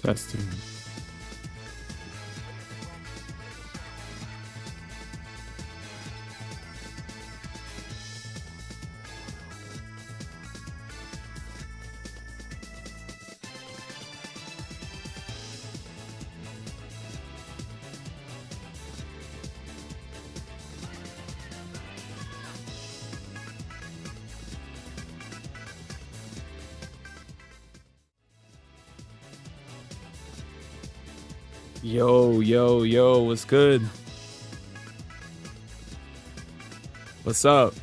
Testing. Yo, what's good? What's up?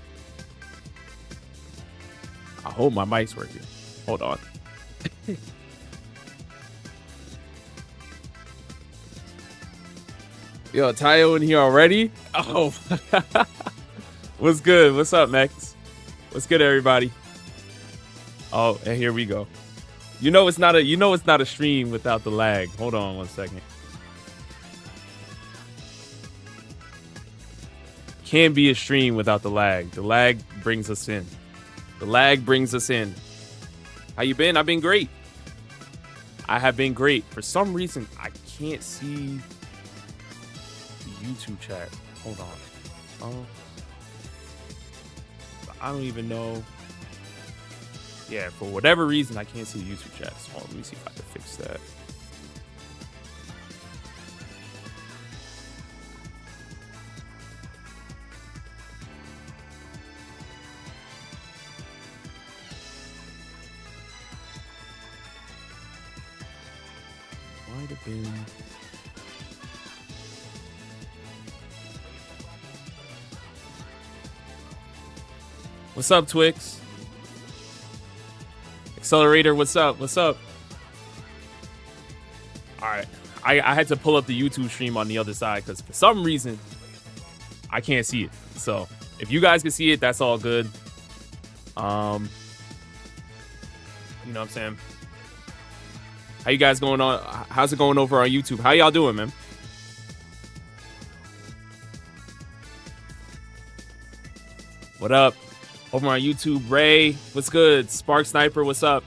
I hope my mic's working. Hold on. Yo, Tayo in here already? Oh. What's good? What's up, Max? What's good, everybody? Oh, and here we go. You know it's not a stream without the lag. Hold on one second. Can't be a stream without the lag. The lag brings us in. The lag brings us in. How you been? I've been great. I have been great. For some reason, I can't see the YouTube chat. Hold on. Oh. I don't even know. Yeah, for whatever reason, I can't see the YouTube chat. So let me see if I can fix that. Might have been. What's up, Twix? Accelerator, what's up? What's up? All right. I had to pull up the YouTube stream on the other side because for some reason, I can't see it. So if you guys can see it, that's all good. You know what I'm saying? How you guys going on? How's it going over on YouTube? How y'all doing, man? What up? Over on YouTube, Ray, what's good? Spark Sniper, what's up?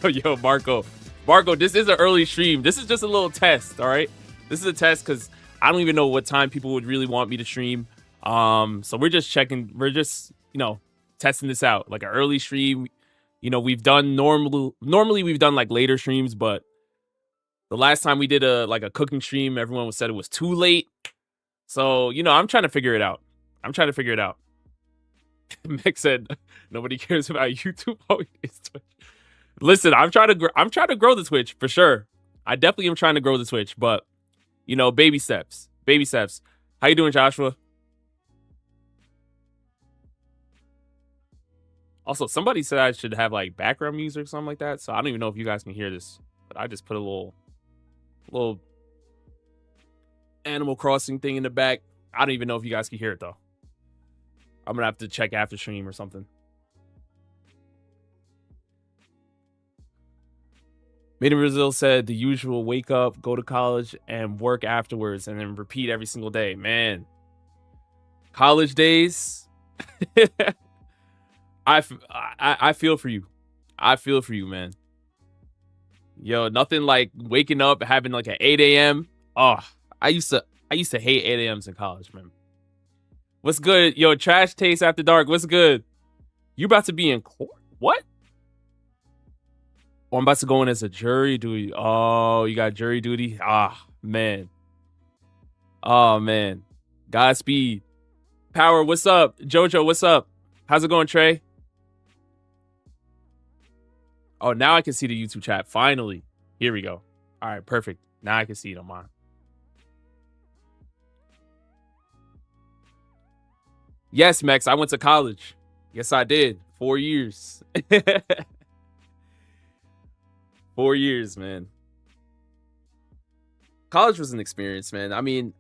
Yo, Marco, this is an early stream. This is just a little test, all right? This is a test because I don't even know what time people would really want me to stream. So we're just checking. We're just, testing this out. Like an early stream. We've done normally we've done like later streams, but the last time we did a cooking stream, everyone said it was too late. So, I'm trying to figure it out. Mick said nobody cares about YouTube. Oh, it's Twitch. Listen, I'm trying to grow the Twitch for sure. I definitely am trying to grow the Twitch, but baby steps. Baby steps. How you doing, Joshua? Also, somebody said I should have like background music or something like that. So I don't even know if you guys can hear this, but I just put a little Animal Crossing thing in the back. I don't even know if you guys can hear it though. I'm gonna have to check after stream or something. Made in Brazil said the usual: wake up, go to college, and work afterwards, and then repeat every single day. Man, college days. I feel for you. I feel for you, man. Yo, nothing like waking up, having like an 8 a.m. Oh, I used to hate 8 a.m.s in college, man. What's good? Yo, Trash Taste After Dark. What's good? You about to be in court? What? Oh, I'm about to go in as a jury duty. Oh, you got jury duty? Ah, man. Oh, man. Godspeed. Power, what's up? Jojo, what's up? How's it going, Trey? Oh, now I can see the YouTube chat. Finally. Here we go. All right, perfect. Now I can see it on mine. Yes, Max, I went to college. Yes, I did. 4 years. 4 years, man. College was an experience, man. I mean,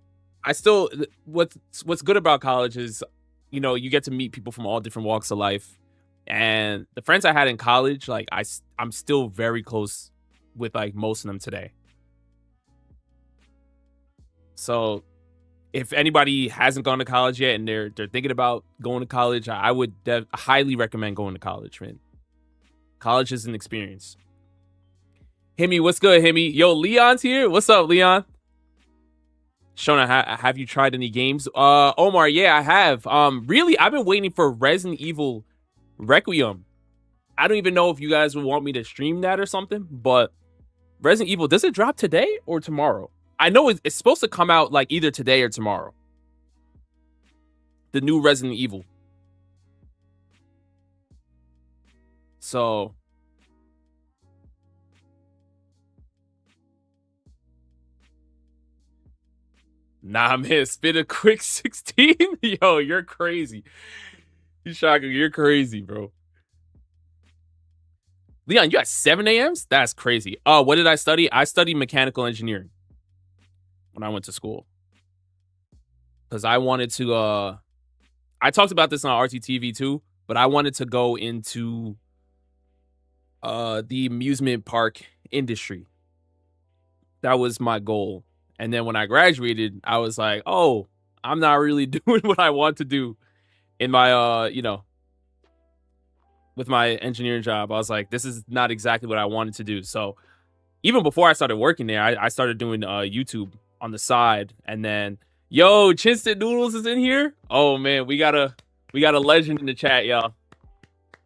what's good about college is, you get to meet people from all different walks of life. And the friends I had in college, like I'm still very close with like most of them today. So if anybody hasn't gone to college yet and they're thinking about going to college, I would highly recommend going to college, man. College is an experience. Himmy, what's good, Himmy? Yo, Leon's here. What's up, Leon? Shonen, have you tried any games? Omar, yeah, I have. Really, I've been waiting for Resident Evil Requiem. I don't even know if you guys would want me to stream that or something, but Resident Evil, does it drop today or tomorrow? I know it's supposed to come out like either today or tomorrow. The new Resident Evil. So nah, man, spit a quick 16. Yo, you're crazy. You shocking. You're crazy, bro. Leon, you got 7 a.m.s? That's crazy. Oh, what did I study? I studied mechanical engineering when I went to school. Because I wanted to, I talked about this on RTTV too, but I wanted to go into the amusement park industry. That was my goal. And then when I graduated, I was like, oh, I'm not really doing what I want to do in my, with my engineering job. I was like, this is not exactly what I wanted to do. So even before I started working there, I started doing YouTube on the side. And then, yo, Chinston Noodles is in here. Oh man, we got a legend in the chat, y'all.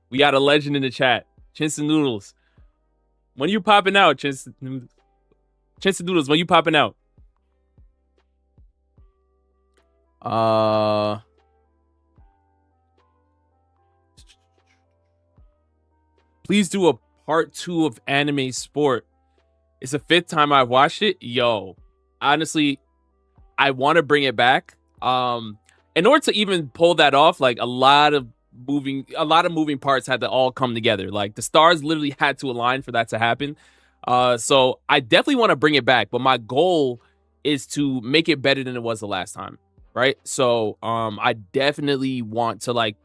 We got a legend in the chat. Chinston Noodles. When you popping out, Chinston Noodles, when you popping out? Please do a part 2 of anime sport. It's the 5th time I've watched it. Yo, honestly, I want to bring it back. In order to even pull that off, like a lot of moving parts had to all come together. Like the stars literally had to align for that to happen. So I definitely want to bring it back, but my goal is to make it better than it was the last time. Right. So I definitely want to like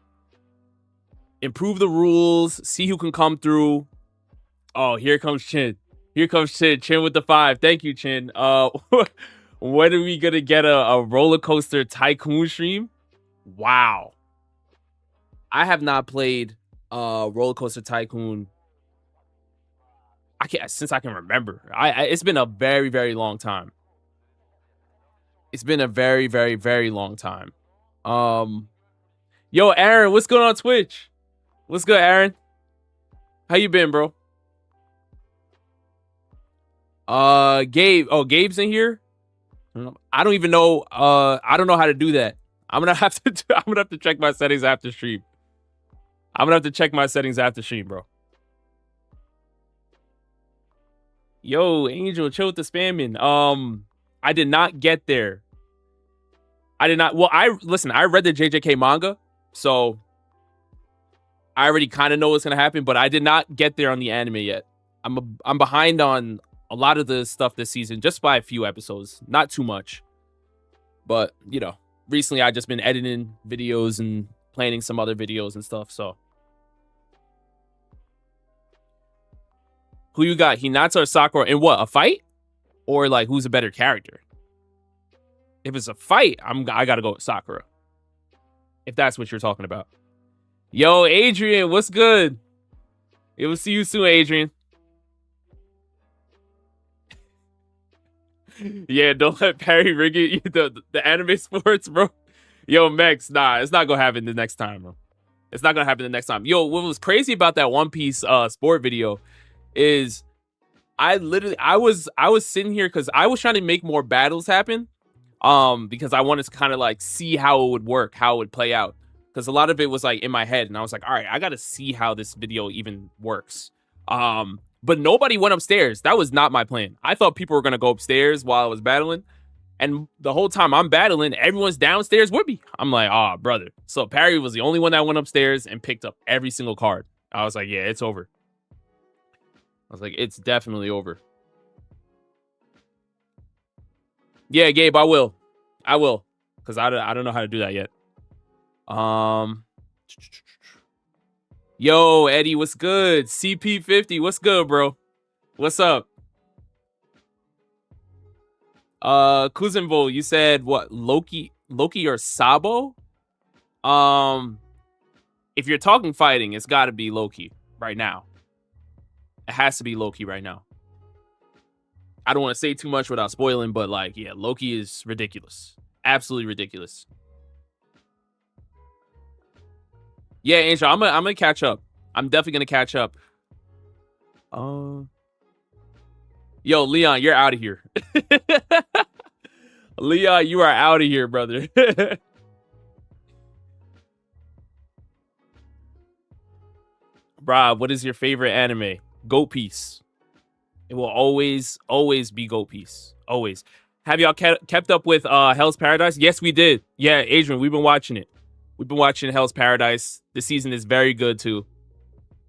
improve the rules, see who can come through. Oh, here comes Chin. Here comes Chin. Chin with the 5. Thank you, Chin. When are we gonna get a roller coaster tycoon stream? Wow. I have not played roller coaster tycoon. Since I can remember. It's been a very, very long time. It's been a very, very, very long time. Yo, Aaron, what's going on Twitch? What's good, Aaron? How you been, bro? Gabe. Oh, Gabe's in here. I don't even know. I don't know how to do that. I'm gonna have to check my settings after stream. Bro. Yo, Angel, chill with the spamming. I did not get there. Well, I read the JJK manga, so I already kind of know what's gonna happen, but I did not get there on the anime yet. I'm behind on a lot of the stuff this season, just by a few episodes, not too much. But recently I just been editing videos and planning some other videos and stuff. So, who you got, Hinata or Sakura? In what, a fight, or like who's a better character? If it's a fight, I gotta go with Sakura. If that's what you're talking about. Yo, Adrian, what's good? It will see you soon, Adrian. Yeah, don't let Perry rig it. The anime sports, bro. Yo, Mex, nah, it's not gonna happen the next time, bro. It's not gonna happen the next time. Yo, what was crazy about that One Piece sport video is I was sitting here because I was trying to make more battles happen. Because I wanted to kind of like see how it would work, how it would play out. Because a lot of it was like in my head, and I was like, all right, I gotta see how this video even works. But nobody went upstairs. That was not my plan. I thought people were gonna go upstairs while I was battling. And the whole time I'm battling, everyone's downstairs with me. I'm like, oh, brother. So Perry was the only one that went upstairs and picked up every single card. I was like, yeah, it's over. I was like, it's definitely over. Yeah, Gabe, I will. Because I don't know how to do that yet. Yo, Eddie, what's good? CP50, what's good, bro? What's up? Kuzenbo, you said what? Loki or Sabo? Um, if you're talking fighting, it's got to be Loki right now. It has to be Loki right now. I don't want to say too much without spoiling, but like, yeah, Loki is ridiculous. Absolutely ridiculous. Yeah, Angel, I'm gonna catch up. I'm definitely gonna catch up. Yo, Leon, you're out of here. Leon, you are out of here, brother. Rob, what is your favorite anime? Goat Piece. It will always be Goat Piece. Always. Have y'all kept up with Hell's Paradise? Yes, we did. Yeah, Adrian, we've been watching it. We've been watching Hell's Paradise. This season is very good too.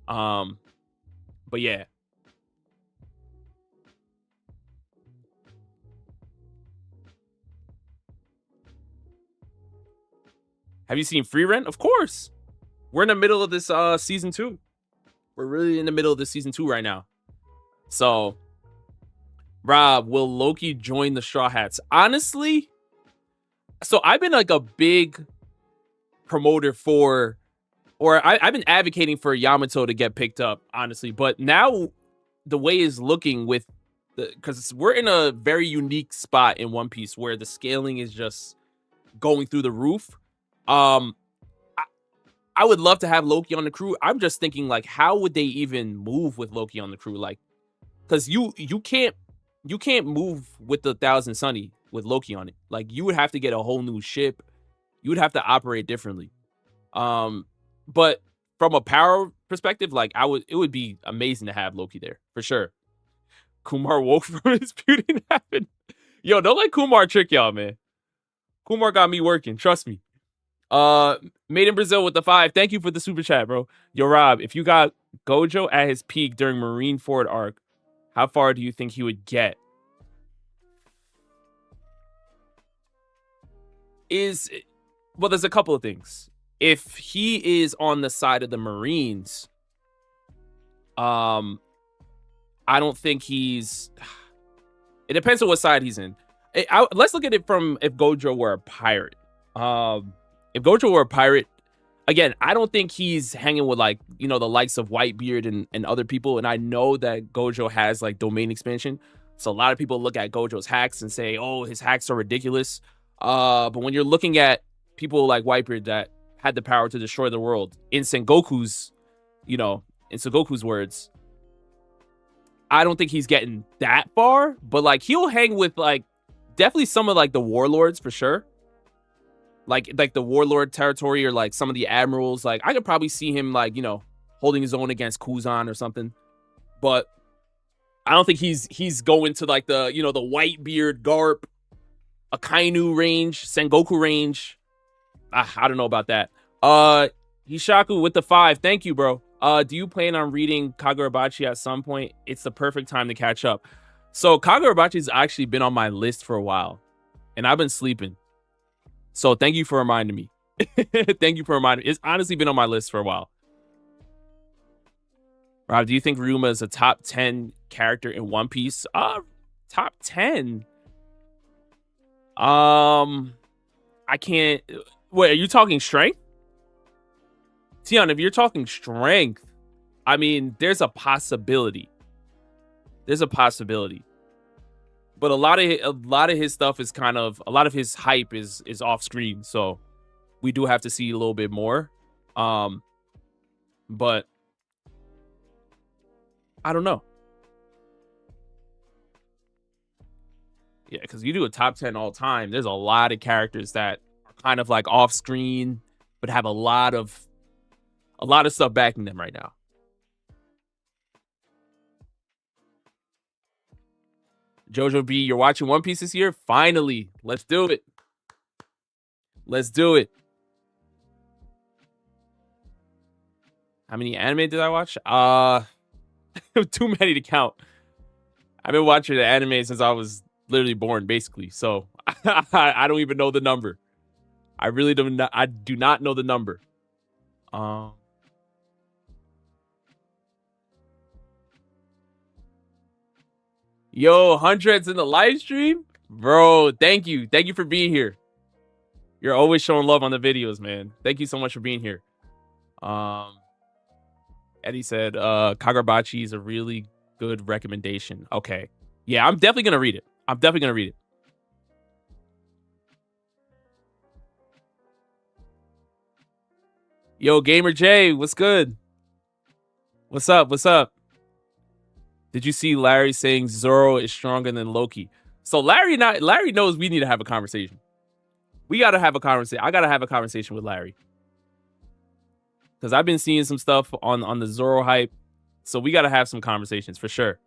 But yeah. Have you seen Free Rent? Of course. We're in the middle of this season 2. We're really in the middle of this season 2 right now. So, Rob, will Loki join the Straw Hats? Honestly, so I've been like a big promoter for, or I've been advocating for Yamato to get picked up, honestly. But now the way is looking with because we're in a very unique spot in One Piece where the scaling is just going through the roof. I would love to have Loki on the crew. I'm just thinking like, how would they even move with Loki on the crew? Like, because you can't move with the Thousand Sunny with Loki on it. Like, you would have to get a whole new ship. You would have to operate differently. But from a power perspective, like it would be amazing to have Loki there for sure. Kumar woke from his beauty napping. Yo, don't let Kumar trick y'all, man. Kumar got me working. Trust me. Made in Brazil with the 5. Thank you for the super chat, bro. Yo, Rob, if you got Gojo at his peak during Marineford arc, how far do you think he would get? Well, there's a couple of things. If he is on the side of the Marines, I don't think he's. It depends on what side he's in. Let's look at it from if Gojo were a pirate. If Gojo were a pirate, again, I don't think he's hanging with like, the likes of Whitebeard and other people. And I know that Gojo has like domain expansion. So a lot of people look at Gojo's hacks and say, oh, his hacks are ridiculous. But when you're looking at people like Whitebeard that had the power to destroy the world in Sengoku's words, I don't think he's getting that far, but like he'll hang with like definitely some of like the warlords for sure. Like the warlord territory or like some of the admirals. Like I could probably see him like, holding his own against Kuzan or something. But I don't think he's going to like the, the Whitebeard, Garp, Akainu range, Sengoku range. I don't know about that. Hishaku with the 5. Thank you, bro. Do you plan on reading Kagurabachi at some point? It's the perfect time to catch up. So Kagurabachi's actually been on my list for a while, and I've been sleeping. So thank you for reminding me. Thank you for reminding me. It's honestly been on my list for a while. Rob, do you think Ryuma is a top 10 character in One Piece? Top 10? I can't. Wait, are you talking strength? Tion, if you're talking strength, I mean, there's a possibility. There's a possibility. But a lot of his stuff is kind of, a lot of his hype is off screen, so we do have to see a little bit more. But I don't know. Yeah, because you do a top 10 all time, there's a lot of characters that are kind of like off screen, but have a lot of stuff backing them right now. Jojo B, you're watching One Piece this year? Finally. Let's do it. Let's do it. How many anime did I watch? Too many to count. I've been watching the anime since I was literally born, basically. So I don't even know the number. I really do not know the number. Yo, hundreds in the live stream? Bro, thank you. Thank you for being here. You're always showing love on the videos, man. Thank you so much for being here. Eddie said, Kagurabachi is a really good recommendation. Okay. Yeah, I'm definitely going to read it. I'm definitely going to read it. Yo, Gamer J, what's good? What's up? What's up? Did you see Larry saying Zoro is stronger than Loki? So Larry knows we need to have a conversation. We got to have a conversation. I got to have a conversation with Larry. Because I've been seeing some stuff on the Zoro hype. So we got to have some conversations for sure.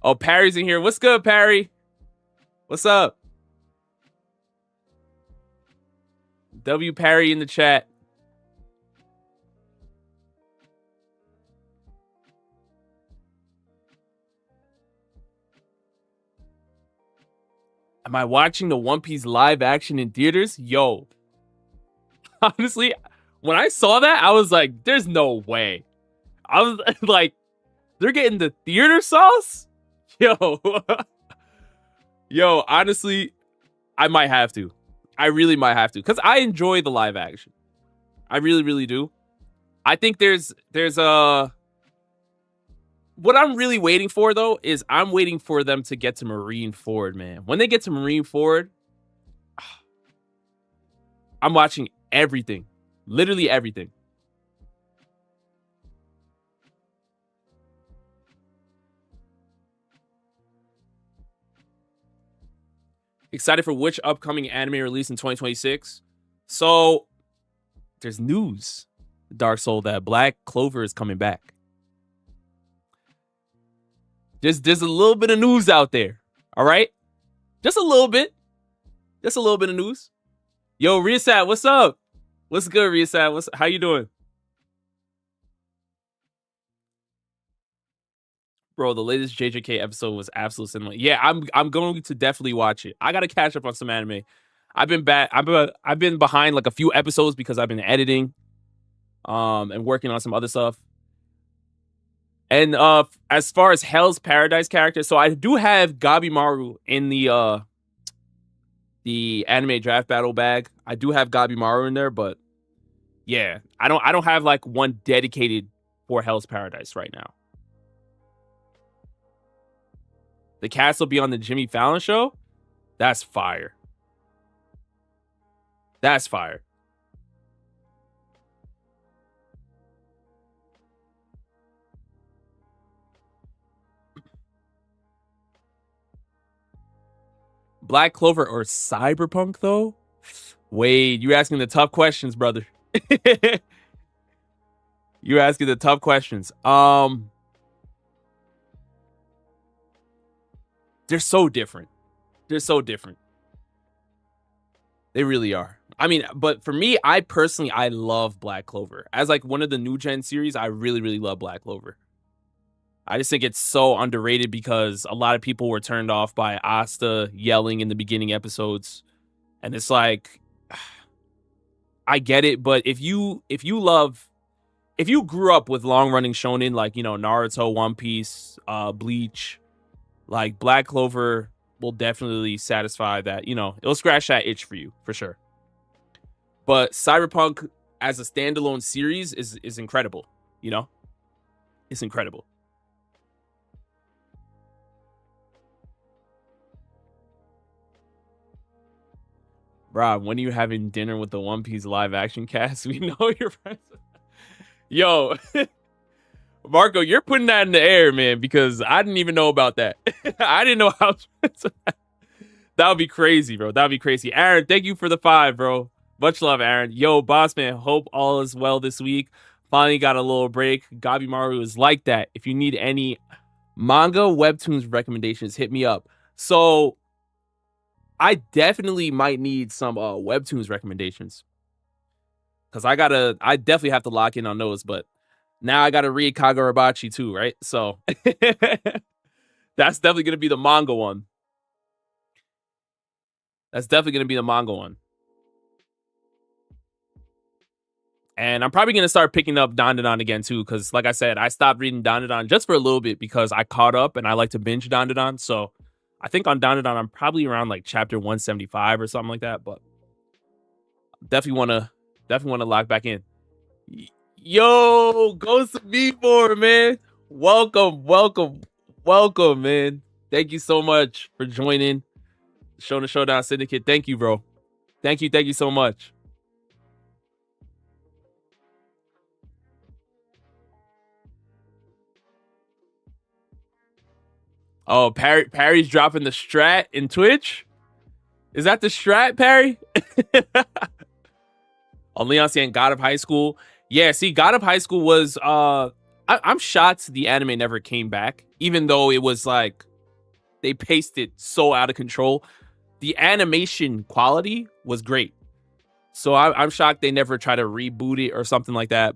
Oh, Parry's in here. What's good, Parry? What's up? W Parry in the chat. Am I watching the One Piece live action in theaters? Yo. Honestly, when I saw that, I was like, there's no way. I was like, they're getting the theater sauce? Yo. Yo, honestly, I might have to. I really might have to. Because I enjoy the live action. I really, really do. I think there's a... What I'm really waiting for, though, is I'm waiting for them to get to Marineford, man. When they get to Marineford, I'm watching everything. Literally everything. Excited for which upcoming anime release in 2026? So, there's news, Dark Soul, that Black Clover is coming back. There's a little bit of news out there. All right? Just a little bit. Just a little bit of news. Yo, Riasat, what's up? What's good, Riasat? How you doing? Bro, the latest JJK episode was absolute cinema. Yeah, I'm going to definitely watch it. I gotta catch up on some anime. I've been behind like a few episodes because I've been editing, and working on some other stuff. And as far as Hell's Paradise characters, so I do have Gabimaru in the anime draft battle bag. I do have Gabimaru in there, but yeah, I don't have like one dedicated for Hell's Paradise right now. The cast will be on the Jimmy Fallon show? That's fire. That's fire. Black Clover or Cyberpunk, though? Wade, you asking the tough questions, brother. You asking the tough questions. They're so different. They're so different. They really are. I mean, but for me, I love Black Clover. As like one of the new gen series, I really, really love Black Clover. I just think it's so underrated because a lot of people were turned off by Asta yelling in the beginning episodes. And it's like, I get it, but if you grew up with long running shonen like, you know, Naruto, One Piece, Bleach, like Black Clover will definitely satisfy that, you know, it'll scratch that itch for you for sure. But Cyberpunk as a standalone series is incredible, you know? It's incredible. Rob, when are you having dinner with the One Piece live action cast? We know you're friends. Yo, Marco, you're putting that in the air, man, because I didn't even know about that. I didn't know how. That would be crazy, bro. That would be crazy. Aaron, thank you for the 5, bro. Much love, Aaron. Yo, boss man, hope all is well this week. Finally got a little break. Gabimaru is like that. If you need any manga webtoons recommendations, hit me up. So I definitely might need some webtoons recommendations. Because I definitely have to lock in on those, but now I gotta read Kagurabachi too, right? So that's definitely gonna be the manga one. That's definitely gonna be the manga one. And I'm probably gonna start picking up Dandadan again too, because like I said, I stopped reading Dandadan just for a little bit because I caught up and I like to binge Dandadan. So I think on Down I'm probably around like chapter 175 or something like that, but definitely wanna lock back in. Yo, Ghost of B4, man. Welcome, man. Thank you so much for joining Shonen Showdown Syndicate. Thank you, bro. Thank you so much. Oh, Parry's dropping the strat in Twitch. Is that the strat, Parry? On Leon saying God of High School. Yeah, see, God of High School was I'm shocked the anime never came back, even though it was like they paced it so out of control. The animation quality was great. So I'm shocked they never try to reboot it or something like that.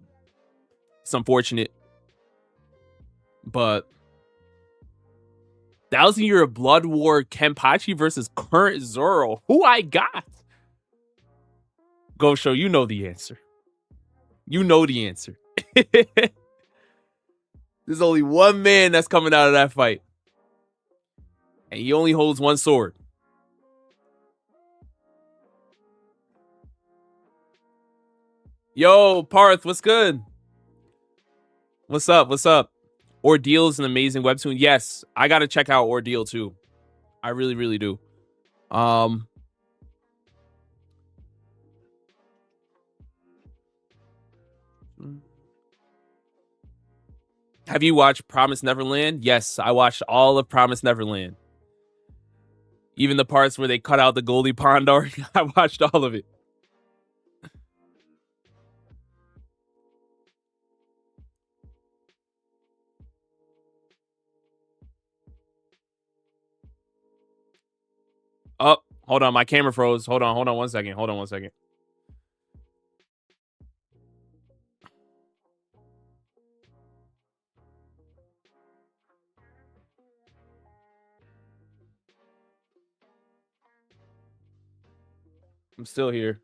It's unfortunate. But 1,000-Year Blood War Kenpachi versus current Zoro. Who I got? Go show, you know the answer. You know the answer. There's only one man that's coming out of that fight. And he only holds one sword. Yo, Parth, what's good? What's up? Ordeal is an amazing webtoon. Yes, I gotta check out Ordeal too. I really do. Have you watched Promise Neverland? Yes, I watched all of Promise Neverland. Even the parts where they cut out the Goldie Pond arc, I watched all of it. Oh, hold on, my camera froze. Hold on 1 second. I'm still here.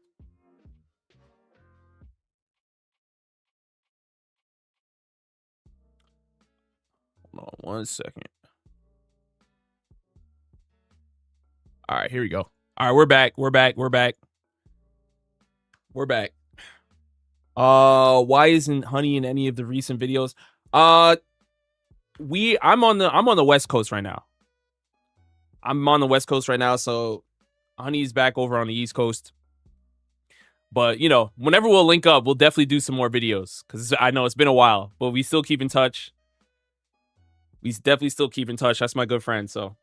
Hold on 1 second. All right, here we go. All right, we're back. Why isn't Honey in any of the recent videos? I'm on the West Coast right now. So Honey's back over on the East Coast. But, you know, whenever we'll link up, we'll definitely do some more videos. Because I know it's been a while, but we still keep in touch. That's my good friend, so.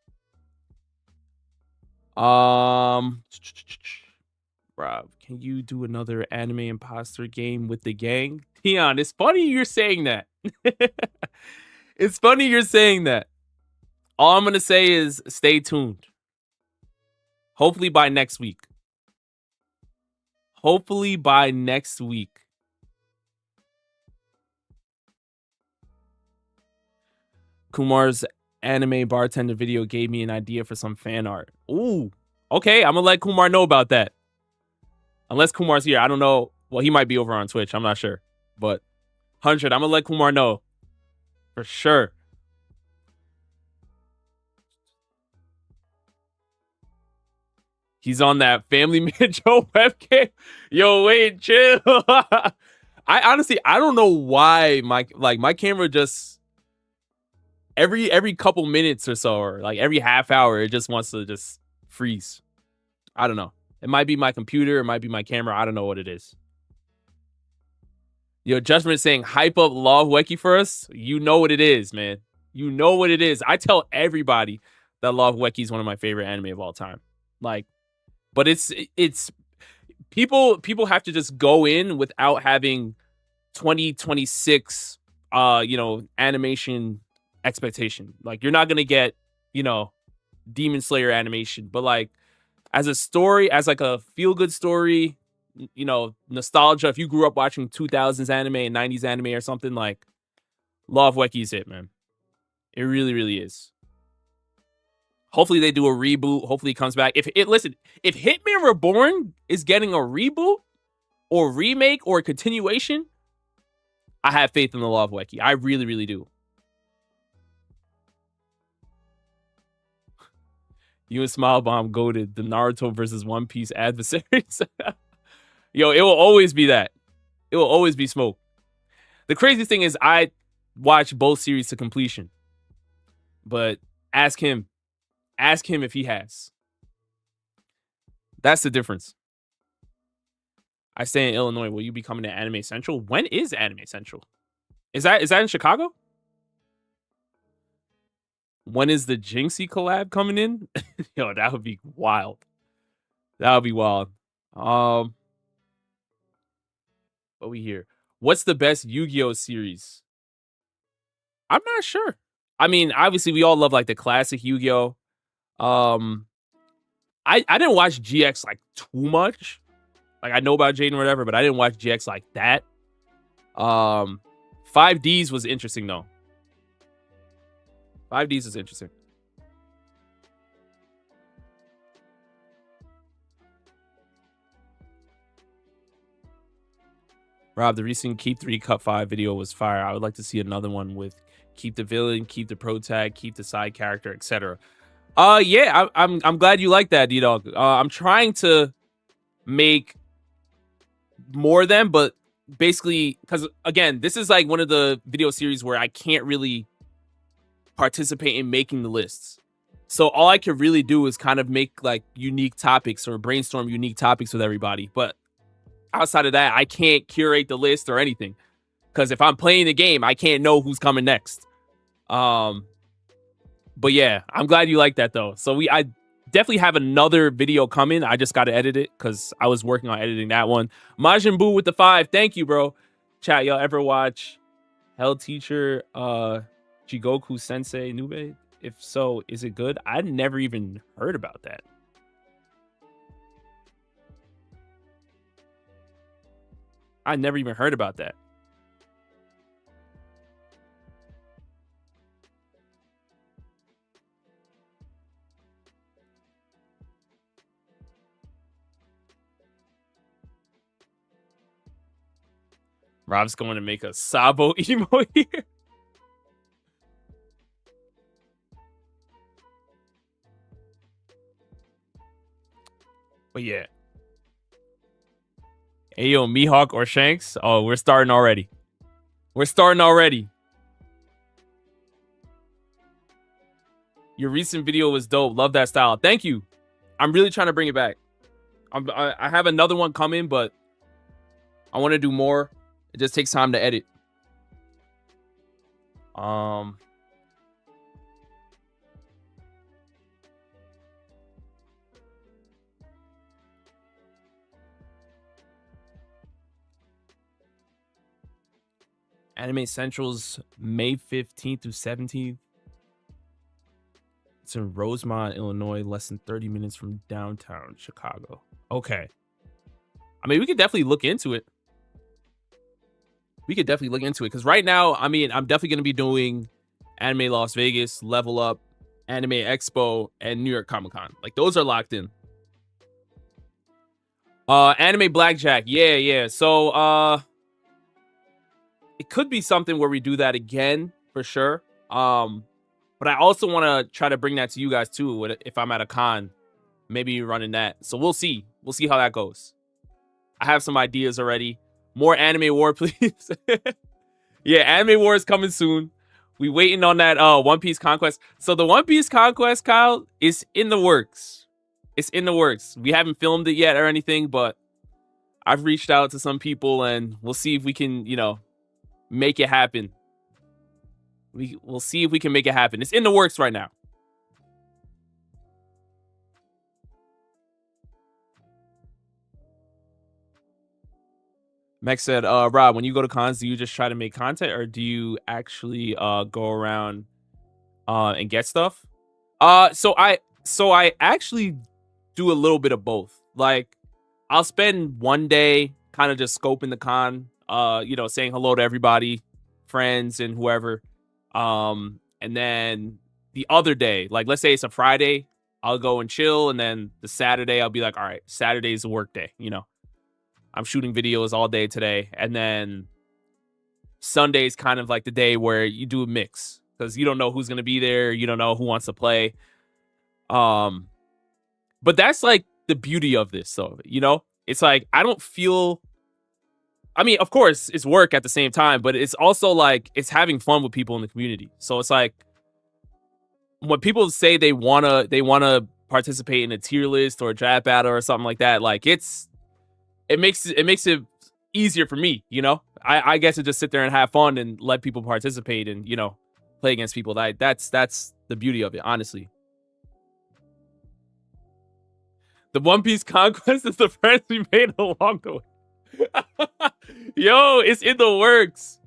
Rob, can you do another anime imposter game with the gang? Tion, it's funny you're saying that. All I'm going to say is stay tuned. Hopefully by next week. Kumar's anime bartender video gave me an idea for some fan art. Ooh, okay. I'm going to let Kumar know about that. Unless Kumar's here. I don't know. Well, he might be over on Twitch. I'm not sure. But 100, I'm going to let Kumar know. For sure. He's on that Family Man Joe webcam. Yo, wait, chill. I honestly, I don't know why my camera just every couple minutes or so, or like every half hour, it just wants to just freeze. I don't know. It might be my computer, it might be my camera. I don't know what it is. Yo, Judgment saying hype up Law of Weki for us. You know what it is, man. You know what it is. I tell everybody that Law of Weki is one of my favorite anime of all time. Like, but it's people have to just go in without having 2026 animation expectation. Like, you're not gonna get, Demon Slayer animation, but like as a story, as like a feel-good story, nostalgia. If you grew up watching 2000s anime and 90s anime or something, like Law of Weki is it, man. It really, really is. Hopefully they do a reboot. Hopefully it comes back. If Hitman Reborn is getting a reboot or remake or continuation, I have faith in the Law of Weki. I really, really do. You and Smile Bomb goated the Naruto versus One Piece adversaries. Yo, it will always be that. It will always be smoke. The craziest thing is I watched both series to completion. But ask him. Ask him if he has. That's the difference. I stay in Illinois. Will you be coming to Anime Central? When is Anime Central? Is that in Chicago? When is the Jinxie collab coming in? Yo, that would be wild. That would be wild. What we hear? What's the best Yu-Gi-Oh series? I'm not sure. I mean, obviously we all love like the classic Yu-Gi-Oh. I didn't watch GX like too much. Like I know about Jaden or whatever, but I didn't watch GX like that. 5Ds was interesting though. 5Ds is interesting. Rob, the recent Keep 3 Cut 5 video was fire. I would like to see another one with keep the villain, keep the protag, keep the side character, etc. Yeah, I'm glad you like that, D-Dog. I'm trying to make more of them, but basically, because again, this is like one of the video series where I can't really participate in making the lists. So all I can really do is kind of make like unique topics or brainstorm unique topics with everybody. But outside of that, I can't curate the list or anything. Because if I'm playing the game, I can't know who's coming next. But yeah, I'm glad you like that though. So I definitely have another video coming. I just got to edit it because I was working on editing that one. Majin Buu with the 5. Thank you, bro. Chat, y'all ever watch Hell Teacher Jigoku Sensei Nube? If so, is it good? I never even heard about that. I never even heard about that. Rob's going to make a Sabo emo here. But yeah. Ayo, Mihawk or Shanks? Oh, we're starting already. We're starting already. Your recent video was dope. Love that style. Thank you. I'm really trying to bring it back. I have another one coming, but I want to do more. It just takes time to edit. Anime Central's May 15th through 17th. It's in Rosemont, Illinois, less than 30 minutes from downtown Chicago. Okay. I mean, we could definitely look into it. Because right now, I mean, I'm definitely going to be doing Anime Las Vegas, Level Up, Anime Expo, and New York Comic Con. Like, those are locked in. Anime Blackjack. Yeah. So, it could be something where we do that again, for sure. But I also want to try to bring that to you guys, too, if I'm at a con. Maybe running that. So, we'll see. We'll see how that goes. I have some ideas already. More Anime War, please. Yeah, Anime War is coming soon. We waiting on that One Piece Conquest. So the One Piece Conquest, Kyle, is in the works. It's in the works. We haven't filmed it yet or anything, but I've reached out to some people and we'll see if we can, make it happen. We'll see if we can make it happen. It's in the works right now. Max said, Rob, when you go to cons, do you just try to make content or do you actually go around and get stuff? So I actually do a little bit of both. Like, I'll spend one day kind of just scoping the con, saying hello to everybody, friends and whoever. And then the other day, like let's say it's a Friday, I'll go and chill, and then the Saturday I'll be like, all right, Saturday's a work day, I'm shooting videos all day today. And then Sunday's kind of like the day where you do a mix because you don't know who's going to be there. You don't know who wants to play. But that's like the beauty of this, though. You know, it's like I don't feel. I mean, of course, it's work at the same time, but it's also like it's having fun with people in the community. So it's like when people say they wanna participate in a tier list or a draft battle or something like that, like it makes it easier for me, you know. I get to just sit there and have fun and let people participate and play against people. That's the beauty of it, honestly. The One Piece conquest is the friends we made along the way. Yo, it's in the works.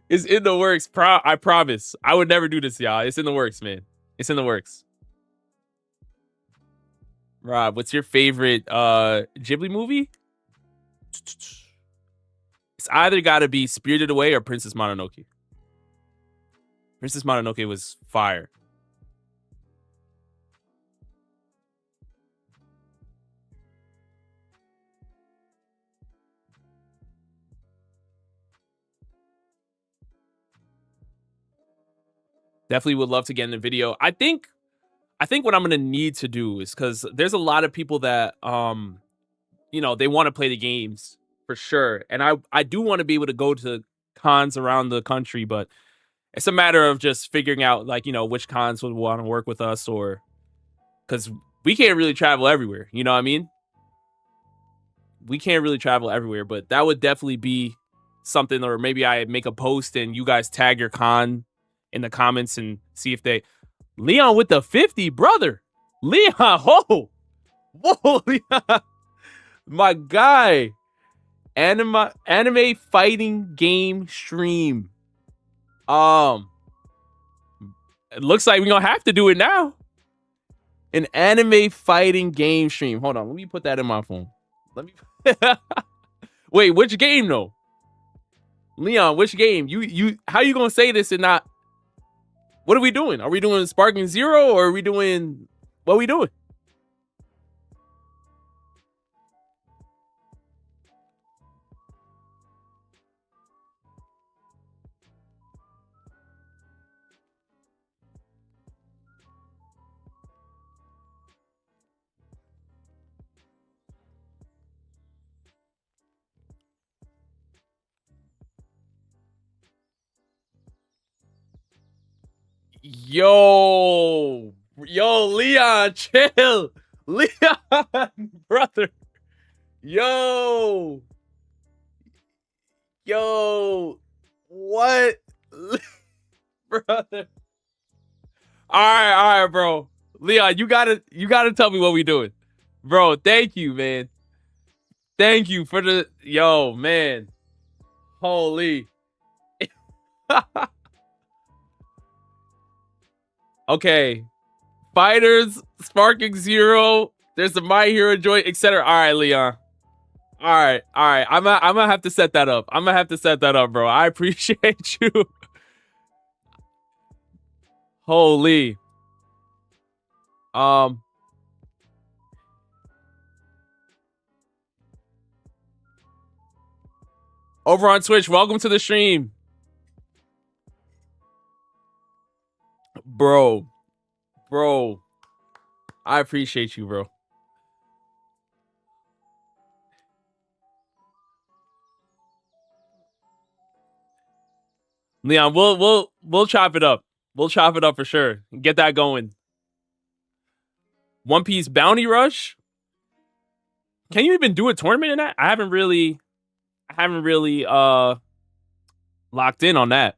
It's in the works. I promise. I would never do this, y'all. It's in the works, man. It's in the works. Rob, what's your favorite Ghibli movie? It's either got to be Spirited Away or Princess Mononoke. Princess Mononoke was fire. Definitely would love to get in the video. I think what I'm gonna need to do is because there's a lot of people that they want to play the games for sure, and I do want to be able to go to cons around the country, but it's a matter of just figuring out like which cons would want to work with us, or because we can't really travel everywhere. You know what I mean? We can't really travel everywhere, but that would definitely be something. Or maybe I make a post and you guys tag your con in the comments and see if they Leon with the 50, brother. Leon, whoa, Leon, my guy. Anime fighting game stream. It looks like we're gonna have to do it now. An anime fighting game stream. Hold on, let me put that in my phone. Let me wait, which game though? Leon, which game? You how you gonna say this and not? What are we doing? Are we doing Sparking Zero or are we doing what are we doing? Yo, Leon, chill. Leon, brother. Yo, what? Brother. All right, bro. Leon, you gotta tell me what we doing. Bro, thank you, man. Thank you for the man. Holy. Okay. Fighters, Sparking Zero, there's a My Hero Joy, etc. All right, Leon. All right. I'm gonna have to set that up. Bro. I appreciate you. Holy. Over on Twitch, welcome to the stream. Bro. I appreciate you, bro. Leon, we'll chop it up. We'll chop it up for sure. Get that going. One Piece Bounty Rush? Can you even do a tournament in that? I haven't really locked in on that.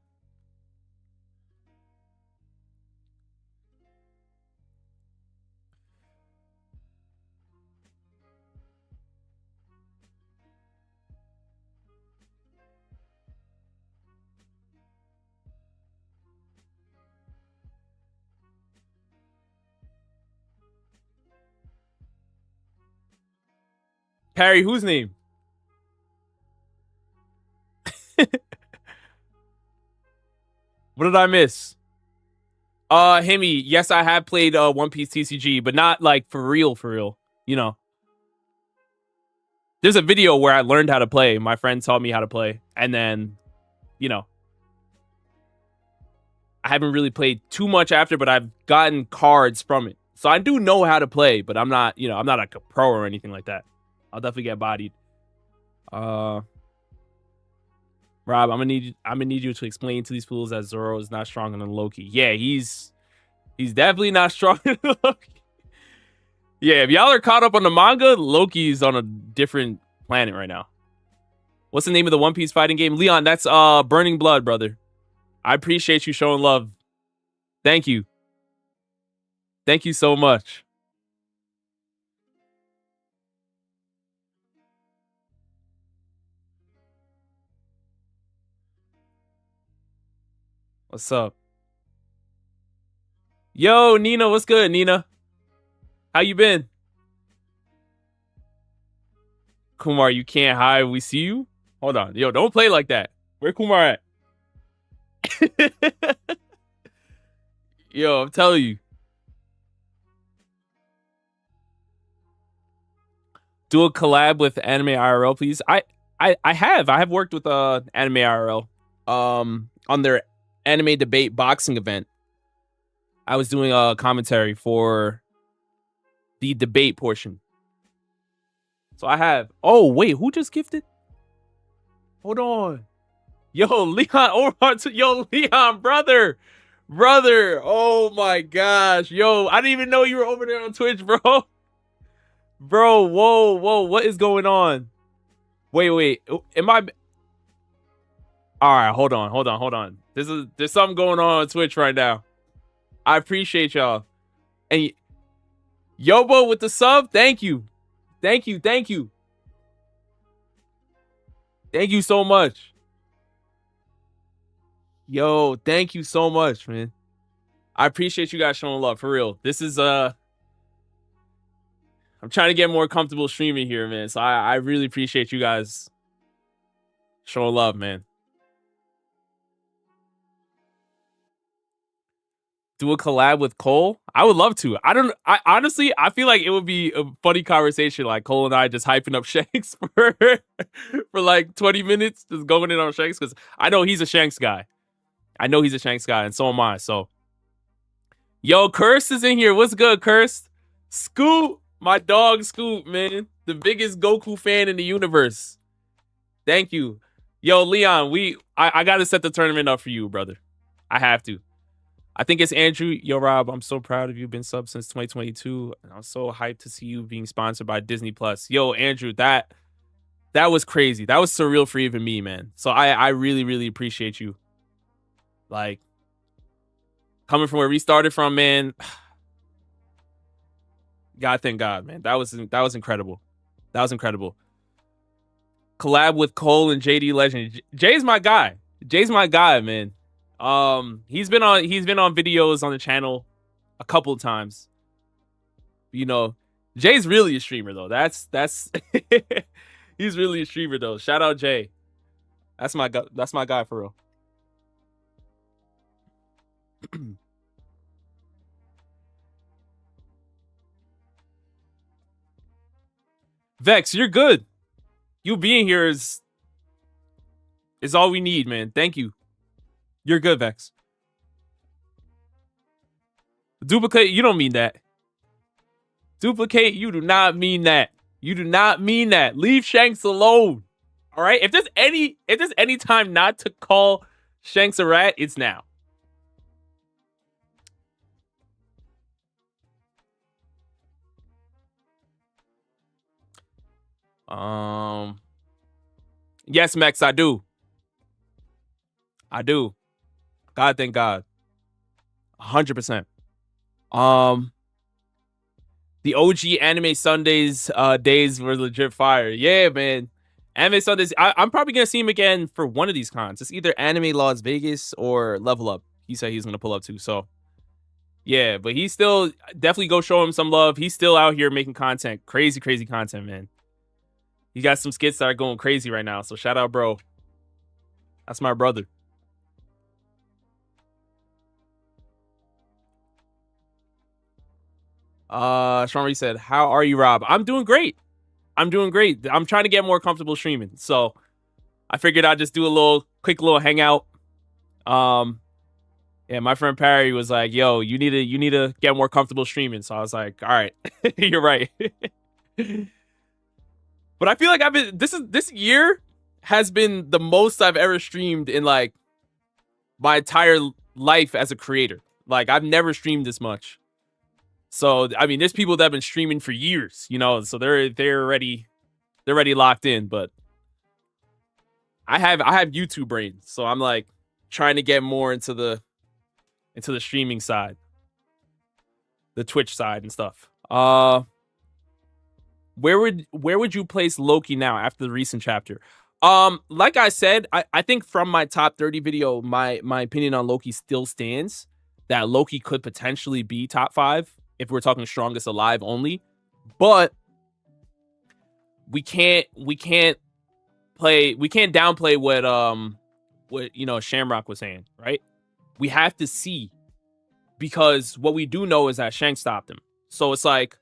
Parry, whose name? What did I miss? Himi, yes, I have played One Piece TCG, but not like for real. You know. There's a video where I learned how to play. My friend taught me how to play. And then, I haven't really played too much after, but I've gotten cards from it. So I do know how to play, but I'm not, I'm not like a pro or anything like that. I'll definitely get bodied. Rob, I'm gonna need you to explain to these fools that Zoro is not stronger than Loki. Yeah, he's definitely not stronger than Loki. Yeah, if y'all are caught up on the manga, Loki's on a different planet right now. What's the name of the One Piece fighting game? Leon, that's Burning Blood, brother. I appreciate you showing love. Thank you. Thank you so much. What's up? Yo, Nina, what's good, Nina? How you been? Kumar, you can't hide. We see you. Hold on. Yo, don't play like that. Where Kumar at? Yo, I'm telling you. Do a collab with Anime IRL, please. I have worked with Anime IRL on their anime debate boxing event. I was doing a commentary for the debate portion. So I have. Oh wait, who just gifted? Hold on. Yo, Leon, yo, Leon, brother. Oh my gosh. Yo, I didn't even know you were over there on Twitch, bro. Bro, whoa, what is going on? Wait, am I? All right, hold on. There's something going on Twitch right now. I appreciate y'all. And Yobo with the sub, thank you. Thank you so much. Yo, thank you so much, man. I appreciate you guys showing love, for real. This is I'm trying to get more comfortable streaming here, man. So I really appreciate you guys showing love, man. Do a collab with Cole? I would love to. I honestly, I feel like it would be a funny conversation, like Cole and I just hyping up Shanks for like 20 minutes, just going in on Shanks, because I know he's a Shanks guy. And so am I. So, yo, Curse is in here. What's good, Curse? Scoot, my dog Scoot, man. The biggest Goku fan in the universe. Thank you. Yo, Leon, I got to set the tournament up for you, brother. I have to. I think it's Andrew. Yo, Rob, I'm so proud of you. Been sub since 2022. And I'm so hyped to see you being sponsored by Disney Plus. Yo, Andrew, that was crazy. That was surreal for even me, man. So I really, really appreciate you. Like, coming from where we started from, man. God, thank God, man. That was incredible. That was incredible. Collab with Cole and JD Legend. Jay's my guy. Man. He's been on videos on the channel a couple of times. You know, Jay's really a streamer though. That's he's really a streamer though. Shout out Jay. That's my guy for real. Vex, you're good. You being here is all we need, man. Thank you. You're good, Vex. Duplicate, you don't mean that. Duplicate, you do not mean that. Leave Shanks alone. All right? If there's any time not to call Shanks a rat, it's now. Yes, Max, I do. God, thank God. 100%. The OG Anime Sundays days were legit fire. Yeah, man. Anime Sundays. I'm probably gonna see him again for one of these cons. It's either Anime Las Vegas or Level Up. He said he's gonna pull up too. So yeah, but he's still definitely go show him some love. He's still out here making content. Crazy content, man. He got some skits that are going crazy right now. So shout out, bro. That's my brother. Sean said, how are you, Rob? I'm doing great. I'm trying to get more comfortable streaming. So I figured I'd just do a quick little hangout. Yeah, my friend Parry was like, "Yo, you need to get more comfortable streaming." So I was like, "All right, you're right." But I feel like I've been this year has been the most I've ever streamed in like my entire life as a creator. Like I've never streamed this much. So I mean, there's people that have been streaming for years, so they're already locked in. But I have YouTube brain, so I'm like trying to get more into the streaming side, the Twitch side and stuff. Where would you place Loki now after the recent chapter? Like I said, I think from my top 30 video, my opinion on Loki still stands. That Loki could potentially be top 5 if we're talking strongest alive only. But we can't downplay what Shamrock was saying, right? We have to see, because what we do know is that Shanks stopped him. So it's like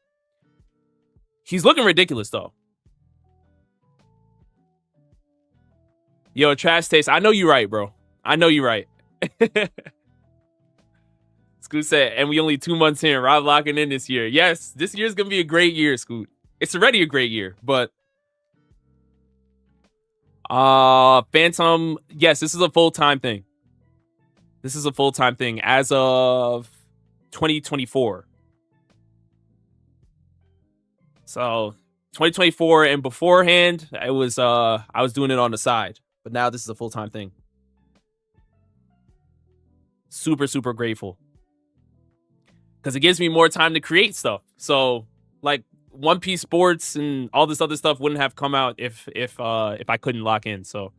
he's looking ridiculous though. Yo, trash taste. I know you're right, bro. I know you're right. Scoot said, and we only 2 months in. Rob locking in this year. Yes, this year's gonna be a great year, Scoot. It's already a great year, but Phantom, yes, this is a full-time thing. This is a full-time thing as of 2024. So 2024 and beforehand, it was I was doing it on the side, but now this is a full-time thing. Super, super grateful, because it gives me more time to create stuff. So like One Piece Sports and all this other stuff wouldn't have come out if I couldn't lock in. So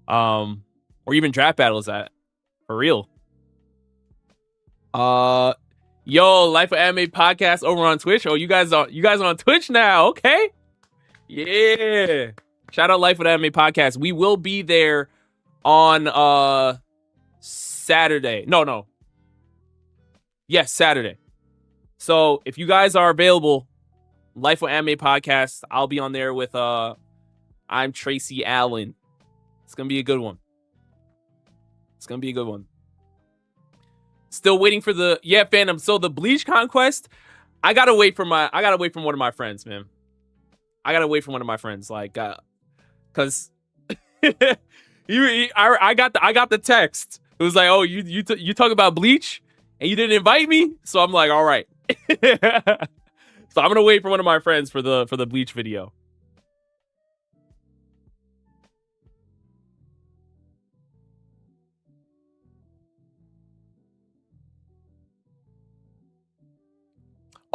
or even draft battles at for real. Yo, Life of Anime podcast over on Twitch. Oh, you guys are on Twitch now. Okay. Yeah. Shout out Life of Anime podcast. We will be there on Saturday. No. Yes, Saturday. So if you guys are available, Life of Anime podcast, I'll be on there with I'm Tracy Allen. It's gonna be a good one. Still waiting for the Phantom. So the Bleach conquest, I gotta wait from one of my friends, man. Like, cause I got the text. It was like, oh, you talk about Bleach and you didn't invite me, so I'm like, all right. So I'm gonna wait for one of my friends for the Bleach video.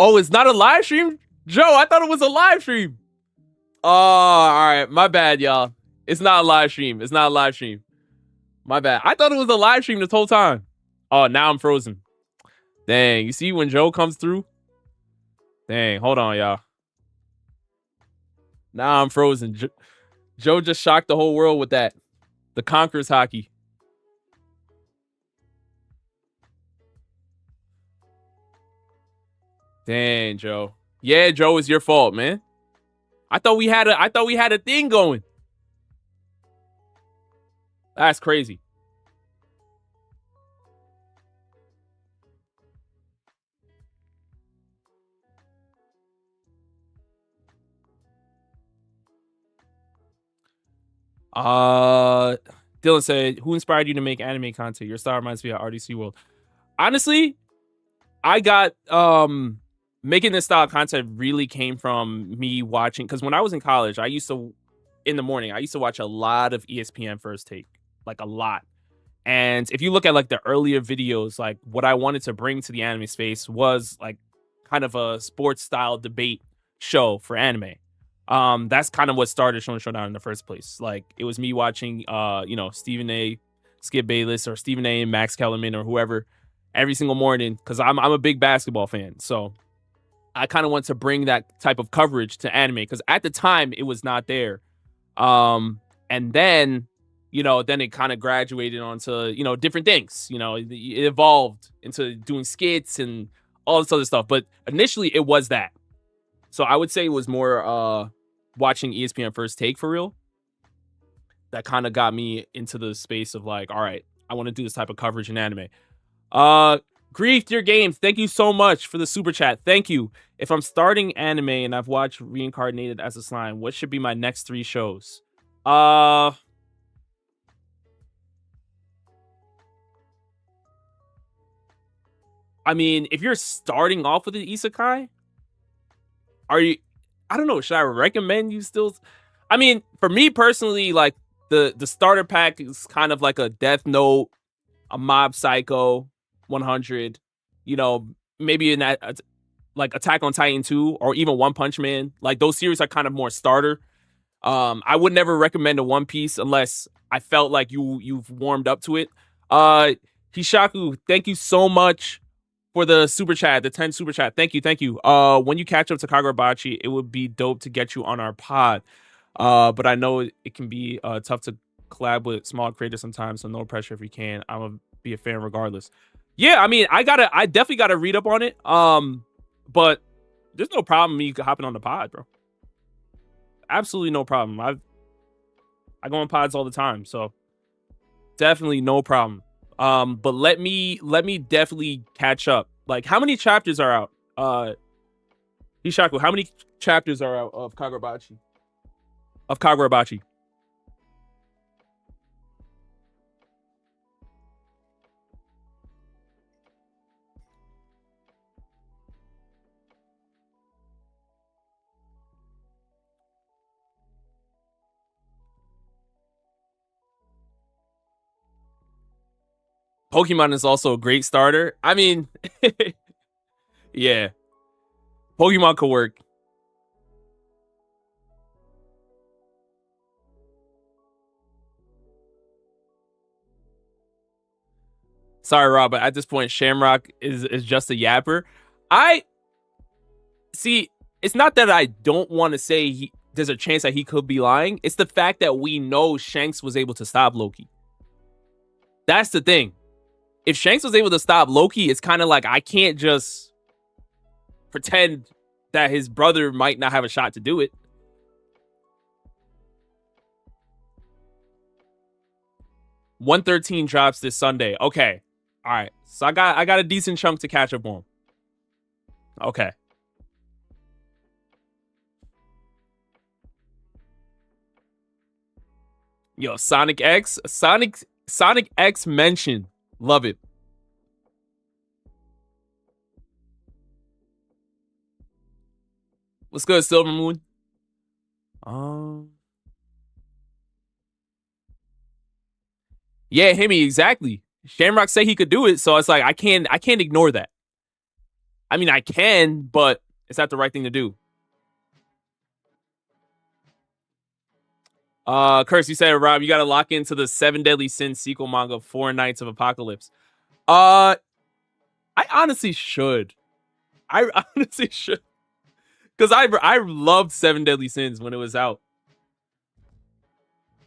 Oh, it's not a live stream? Joe, I thought it was a live stream. Oh, all right. My bad, y'all. It's not a live stream. My bad. I thought it was a live stream this whole time. Oh, now I'm frozen. Dang. You see when Joe comes through? Dang. Hold on, y'all. Now I'm frozen. Joe just shocked the whole world with that. The Conquerors hockey. Dang, Joe. Yeah, Joe, it's your fault, man. I thought we had a thing going. That's crazy. Dylan said, who inspired you to make anime content? Your style reminds me of RDC World. Honestly, I got making this style of content really came from me watching, because when I was in college, in the morning, I used to watch a lot of ESPN First Take, like a lot. And if you look at like the earlier videos, like what I wanted to bring to the anime space was like kind of a sports style debate show for anime. That's kind of what started Showdown in the first place. Like it was me watching Stephen A, Skip Bayless, or Stephen A and Max Kellerman or whoever every single morning, because I'm a big basketball fan. So I kind of want to bring that type of coverage to anime, because at the time it was not there. And then then it kind of graduated onto different things. It evolved into doing skits and all this other stuff. But initially it was that. So I would say it was more watching ESPN First Take for real that kind of got me into the space of like, all right, I want to do this type of coverage in anime. Uh, Grief your games. Thank you so much for the super chat. Thank you. If I'm starting anime and I've watched Reincarnated as a Slime, what should be my next 3 shows? I mean, if you're starting off with an isekai, are you? I don't know. Should I recommend you still? I mean, for me personally, like the starter pack is kind of like a Death Note, a Mob Psycho 100. You know, maybe in that like Attack on Titan 2 or even One Punch Man. Like those series are kind of more starter. I would never recommend a One Piece unless I felt like you've warmed up to it. Hishaku, thank you so much for the super chat, the 10 super chat. Thank you, thank you. When you catch up to Kagurabachi, it would be dope to get you on our pod. But I know it can be tough to collab with small creators sometimes, so no pressure if you can. I'm gonna be a fan regardless. Yeah, I mean, I definitely gotta read up on it. But there's no problem me hopping on the pod, bro. Absolutely no problem. I go on pods all the time, so definitely no problem. But let me definitely catch up. Like, how many chapters are out? Hishaku, how many chapters are out of Kagurabachi? Pokemon is also a great starter. I mean, yeah, Pokemon could work. Sorry, Rob, but at this point, Shamrock is just a yapper. I see. It's not that I don't want to say there's a chance that he could be lying. It's the fact that we know Shanks was able to stop Loki. That's the thing. If Shanks was able to stop Loki, it's kind of like I can't just pretend that his brother might not have a shot to do it. $113 drops this Sunday. Okay. All right. So I got a decent chunk to catch up on. Okay. Yo, Sonic X mention. Love it. What's good, Silver Moon? Yeah, Hemi, exactly. Shamrock said he could do it, so it's like I can't ignore that. I mean, I can, but it's not the right thing to do. Curse, you said, Rob, you gotta lock into the 7 Deadly Sins sequel manga, 4 Nights of Apocalypse. I honestly should. I honestly should. Because I loved 7 Deadly Sins when it was out.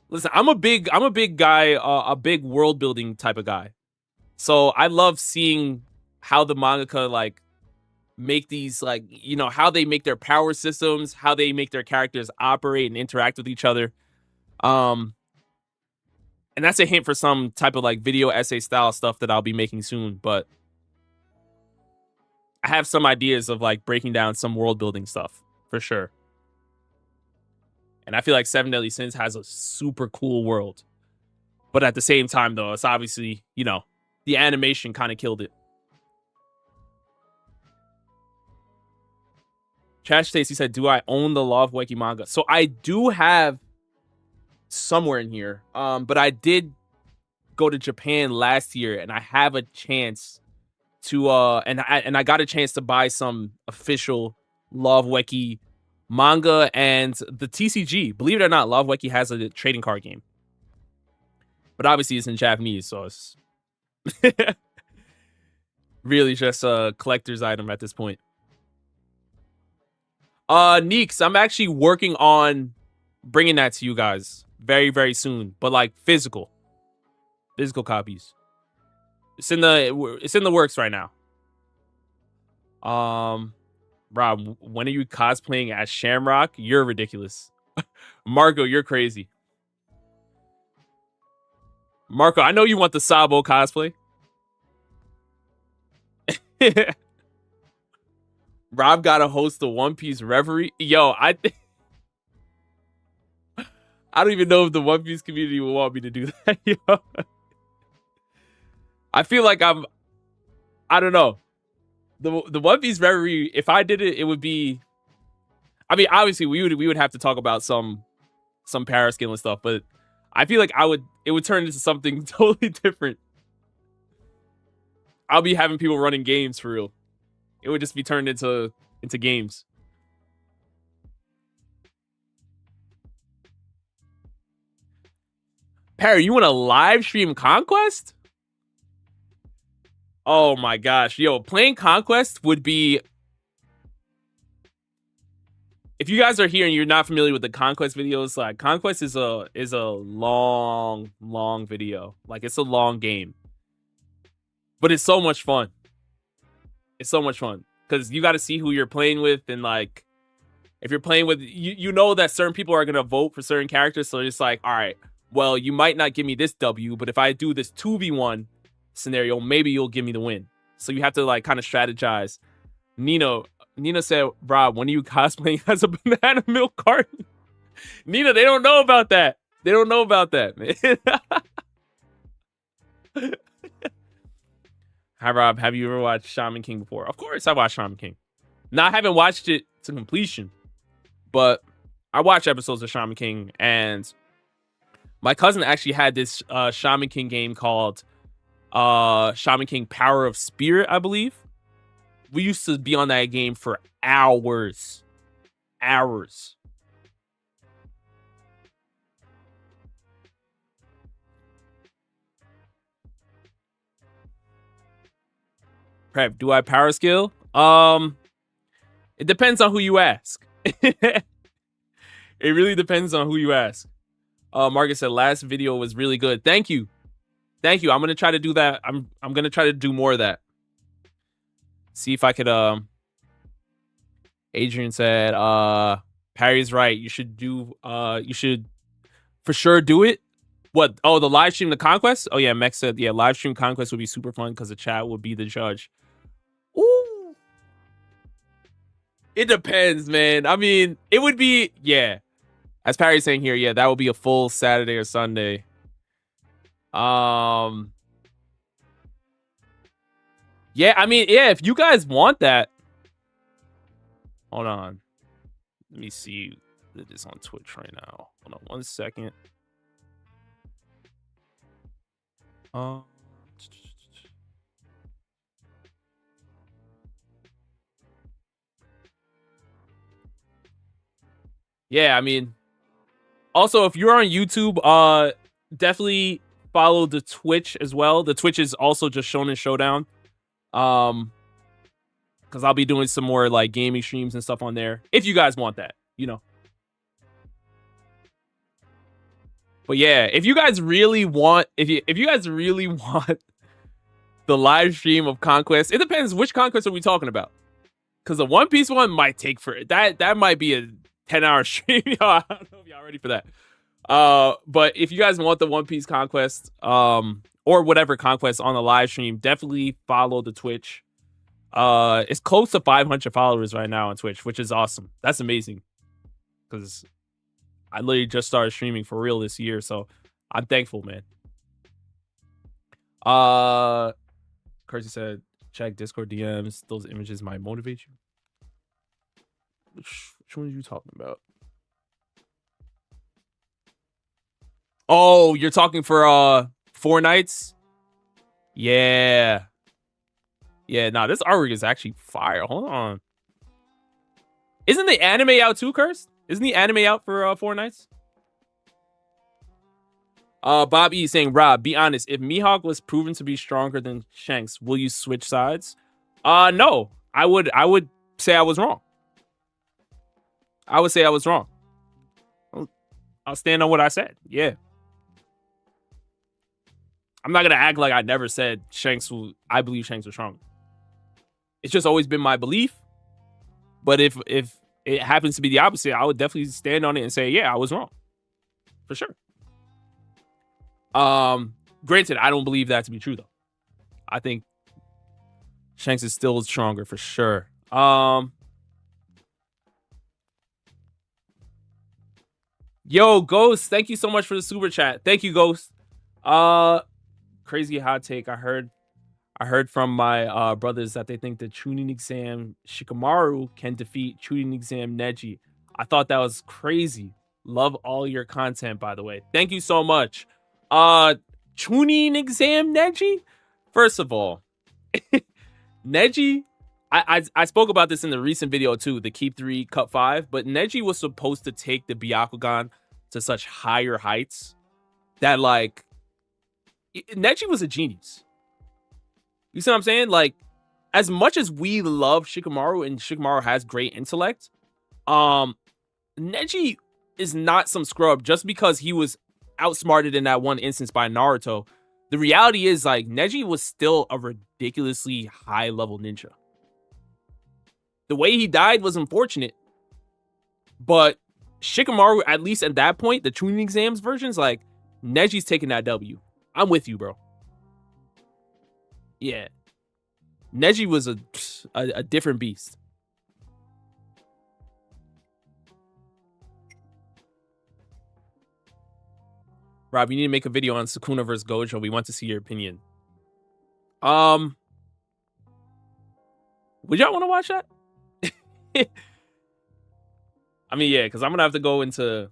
Listen, I'm a big guy, a big world building type of guy. So I love seeing how the mangaka like make these, like, you know, how they make their power systems, how they make their characters operate and interact with each other. And that's a hint for some type of like video essay style stuff that I'll be making soon, but I have some ideas of like breaking down some world building stuff for sure. And I feel like 7 Deadly Sins has a super cool world. But at the same time, though, it's obviously, you know, the animation kind of killed it. Trash Stacy said, do I own the Law of Weki manga? So I do have somewhere in here. But I did go to Japan last year and I have a chance to and I got a chance to buy some official Law of Weki manga and the TCG. Believe it or not, Law of Weki has a trading card game. But obviously it's in Japanese, so it's really just a collector's item at this point. Neeks, I'm actually working on bringing that to you guys very, very soon, but like physical copies. It's in the works right now. Rob, when are you cosplaying as Shamrock? You're ridiculous. Marco, you're crazy. Marco, I know you want the Sabo cosplay. Rob got to host the One Piece Reverie. Yo, I don't even know if the One Piece community will want me to do that. Yo. I feel like I don't know. The One Piece Reverie, if I did it, it would be, I mean, obviously we would have to talk about some paraskill and stuff, but I feel like it would turn into something totally different. I'll be having people running games for real. It would just be turned into games. Perry, you want to live stream Conquest? Oh my gosh. Yo, playing Conquest would be... If you guys are here and you're not familiar with the Conquest videos, like Conquest is a long video. Like it's a long game. But it's so much fun. It's so much fun. Because you got to see who you're playing with, and like if you're playing with you know that certain people are gonna vote for certain characters, so it's like, all right, well, you might not give me this W, but if I do this 2v1 scenario, maybe you'll give me the win. So you have to like kind of strategize. Nina said, Rob, when are you cosplaying as a banana milk carton? Nina, they don't know about that. They don't know about that, man. Hi, Rob. Have you ever watched Shaman King before? Of course I watched Shaman King. Now, I haven't watched it to completion, but I watched episodes of Shaman King, and my cousin actually had this Shaman King game called Shaman King Power of Spirit, I believe. We used to be on that game for hours. Hours. Prep, do I power skill? It depends on who you ask. It really depends on who you ask. Margaret said last video was really good. Thank you. Thank you. I'm gonna try to do that. I'm gonna try to do more of that. See if I could Adrian said, Parry's right. You should for sure do it. What? Oh, the live stream, the Conquest? Oh yeah, Mex said, yeah, live stream Conquest would be super fun because the chat would be the judge. Ooh. It depends, man. I mean, it would be, yeah. As Parry's saying here, yeah, that would be a full Saturday or Sunday. Yeah, I mean, yeah, if you guys want that. Hold on. Let me see this on Twitch right now. Hold on 1 second. Yeah, I mean, also if you're on YouTube, definitely follow the Twitch as well. The Twitch is also just Shonen Showdown. Because I'll be doing some more like gaming streams and stuff on there if you guys want that, you know. But yeah, if you guys really want, if you guys really want the live stream of Conquest, it depends which Conquest are we talking about. Because the One Piece one might take for it. That might be a 10-hour stream. I don't know if y'all ready for that. But if you guys want the One Piece Conquest, or whatever Conquest on the live stream, definitely follow the Twitch. It's close to 500 followers right now on Twitch, which is awesome. That's amazing. Because I literally just started streaming for real this year, so I'm thankful, man. Kersey said, check Discord DMs. Those images might motivate you. Which one are you talking about? Oh, you're talking for 4 nights? Yeah. Yeah, nah, this artwork is actually fire. Hold on. Isn't the anime out too, Curse? Isn't the anime out for 4 nights? Bob E saying, Rob, be honest. If Mihawk was proven to be stronger than Shanks, will you switch sides? No. I would say I was wrong. I would say I was wrong. I'll stand on what I said. Yeah. I'm not gonna act like I never said I believe Shanks was strong. It's just always been my belief. But if it happens to be the opposite, I would definitely stand on it and say, yeah, I was wrong. For sure. Granted, I don't believe that to be true though. I think Shanks is still stronger for sure. Yo, Ghost, thank you so much for the super chat. Thank you, Ghost. Crazy hot take. I heard from my brothers that they think the Chunin exam Shikamaru can defeat Chunin exam Neji. I thought that was crazy. Love all your content, by the way. Thank you so much. Chunin exam Neji? First of all, Neji, I spoke about this in the recent video too, the Keep 3 Cut 5, but Neji was supposed to take the Byakugan to such higher heights that like Neji was a genius. You see what I'm saying? Like, as much as we love Shikamaru and Shikamaru has great intellect, Neji is not some scrub just because he was outsmarted in that one instance by Naruto. The reality is, like, Neji was still a ridiculously high level ninja. The way he died was unfortunate, but Shikamaru, at least at that point, the Chunin exams versions, like, Neji's taking that W. I'm with you, bro. Yeah. Neji was a different beast. Rob, you need to make a video on Sukuna versus Gojo. We want to see your opinion. Would y'all want to watch that? I mean, yeah, because I'm gonna have to go into.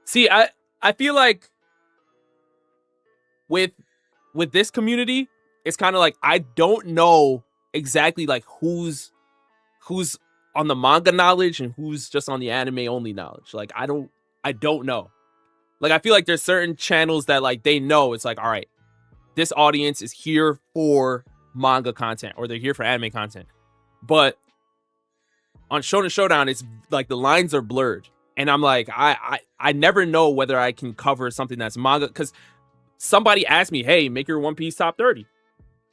See, I feel like with this community, it's kind of like I don't know exactly like who's on the manga knowledge and who's just on the anime only knowledge. Like I don't know. Like I feel like there's certain channels that like they know it's like, all right, this audience is here for manga content or they're here for anime content. But on Shonen Showdown, it's like the lines are blurred. And I'm like, I never know whether I can cover something that's manga because somebody asked me, hey, make your One Piece top 30.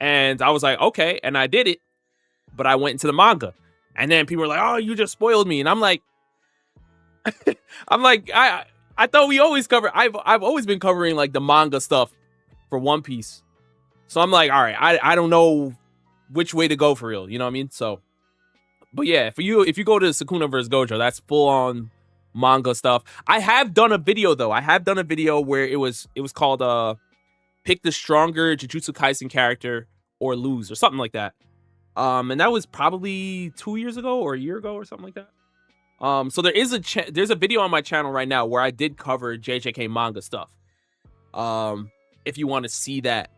And I was like, okay, and I did it, but I went into the manga. And then people were like, oh, you just spoiled me. And I'm like, I thought we always cover. I've always been covering like the manga stuff for One Piece. So I'm like, all right, I don't know which way to go for real. You know what I mean? So, but yeah, for you, if you go to Sukuna vs. Gojo, that's full on manga stuff. I have done a video though. I have done a video where it was called pick the stronger Jujutsu Kaisen character or lose or something like that. And that was probably 2 years ago or a year ago or something like that. So there's a video on my channel right now where I did cover JJK manga stuff. If you want to see that.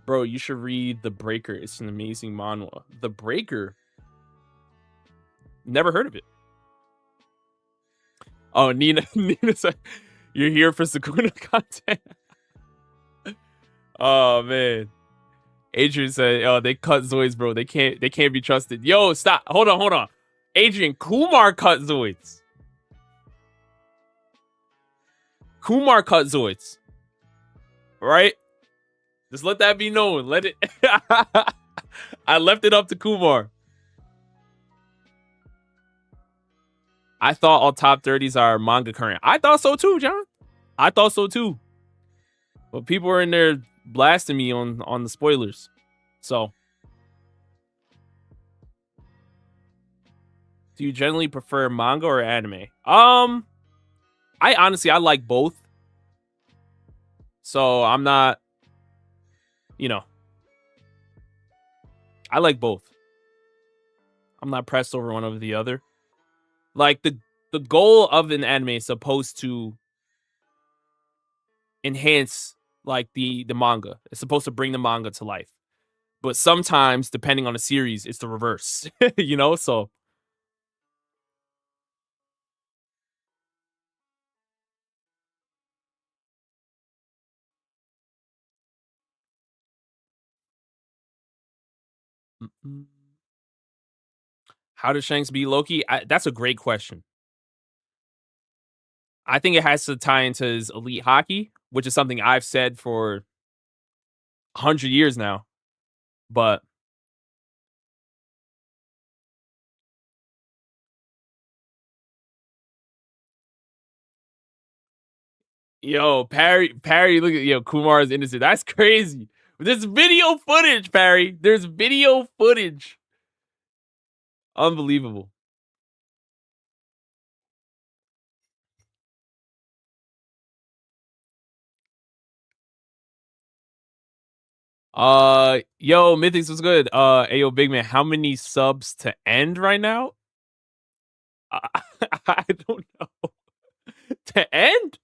Bro, you should read The Breaker. It's an amazing manhwa. The Breaker? Never heard of it. Oh, Nina said, you're here for Sukuna content. Oh, man. Adrian said, "Oh, they cut Zoids, bro. They can't be trusted." Yo, stop. Hold on. Adrian, Kumar cut Zoids. Kumar cut Zoids. Right? Just let that be known. Let it. I left it up to Kumar. I thought all top 30s are manga current. I thought so too, John. I thought so too. But people were in there blasting me on the spoilers. So, do you generally prefer manga or anime? I honestly like both. So, I'm not, I like both. I'm not pressed over one over the other. Like the goal of an anime is supposed to enhance like the manga. It's supposed to bring the manga to life. But sometimes, depending on the series, it's the reverse. So how does Shanks beat Loki? That's a great question. I think it has to tie into his elite hockey, which is something I've said for 100 years now. But Yo, Parry, look at Kumar is innocent. That's crazy. There's video footage, Parry. There's video footage. Unbelievable. Yo, Mythics was good. Ayo, big man, how many subs to end right now? I, I don't know. To end?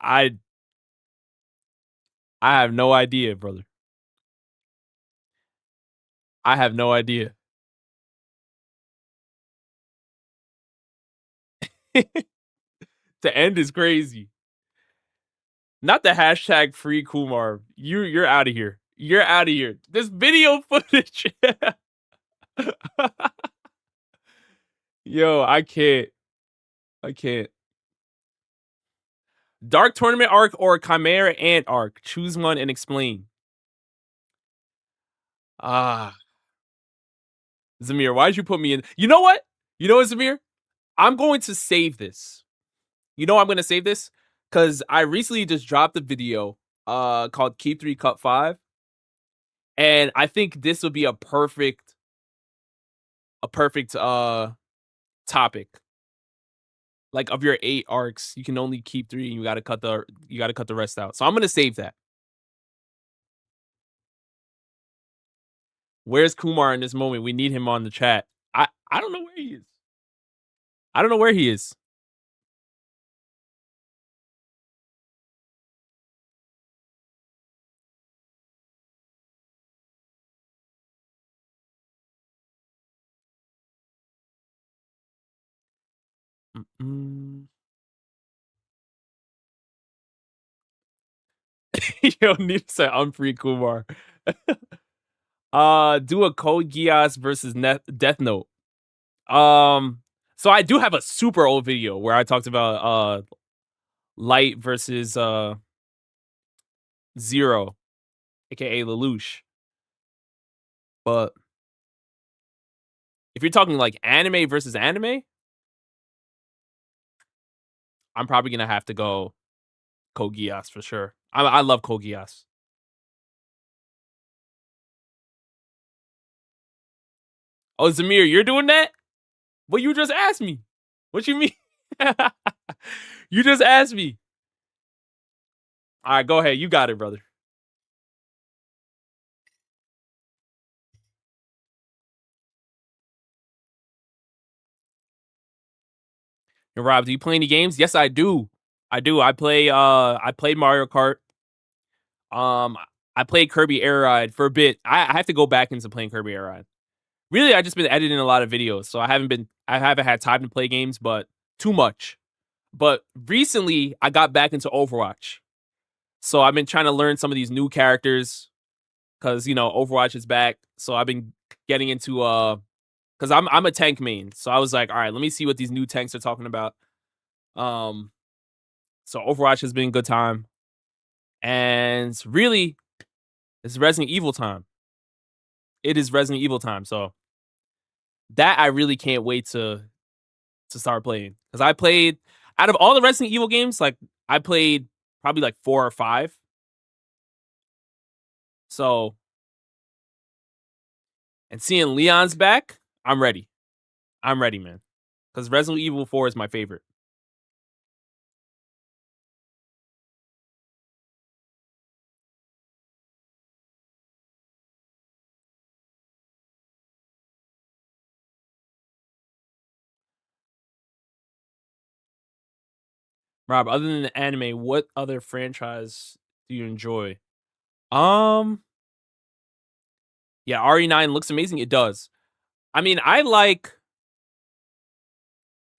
I I have no idea, brother. I have no idea. To end is crazy. Not the hashtag free Kumar. You're out of here. You're out of here. This video footage. Yo, I can't. I can't. Dark Tournament arc or Chimera Ant arc? Choose one and explain. Ah, Zamir, why'd you put me in? You know what? You know what, Zamir? I'm going to save this. You know I'm going to save this? Because I recently just dropped a video called Keep 3 Cut 5. And I think this would be a perfect topic. Like of your 8 arcs, you can only keep 3 and you gotta cut the rest out. So I'm gonna save that. Where's Kumar in this moment? We need him on the chat. I don't know where he is. I don't know where he is. Yo, need to say I'm free Kumar. Do a Code Geass versus Death Note. So I do have a super old video where I talked about Light versus Zero, aka Lelouch. But if you're talking like anime versus anime, I'm probably gonna have to go Code Geass for sure. I love Code Geass. Oh, Zamir, you're doing that? Well, you just asked me. What you mean? You just asked me. All right, go ahead. You got it, brother. And Rob, do you play any games? Yes, I do. I do. I played Mario Kart. Um I played Kirby Air Ride for a bit. I have to go back into playing Kirby Air Ride. Really, I just been editing a lot of videos, so I haven't had time to play games, but too much. But recently I got back into Overwatch. So I've been trying to learn some of these new characters because Overwatch is back. So I've been getting into because I'm a tank main. So I was like, all right, let me see what these new tanks are talking about. Um so Overwatch has been a good time. And really, it's Resident Evil time. It is Resident Evil time. So that I really can't wait to start playing. Because I played out of all the Resident Evil games, like I played probably like 4 or 5. So and seeing Leon's back, I'm ready. I'm ready, man. Because Resident Evil 4 is my favorite. Rob, other than the anime, what other franchise do you enjoy? Um, yeah, RE9 looks amazing. It does. I mean, I like.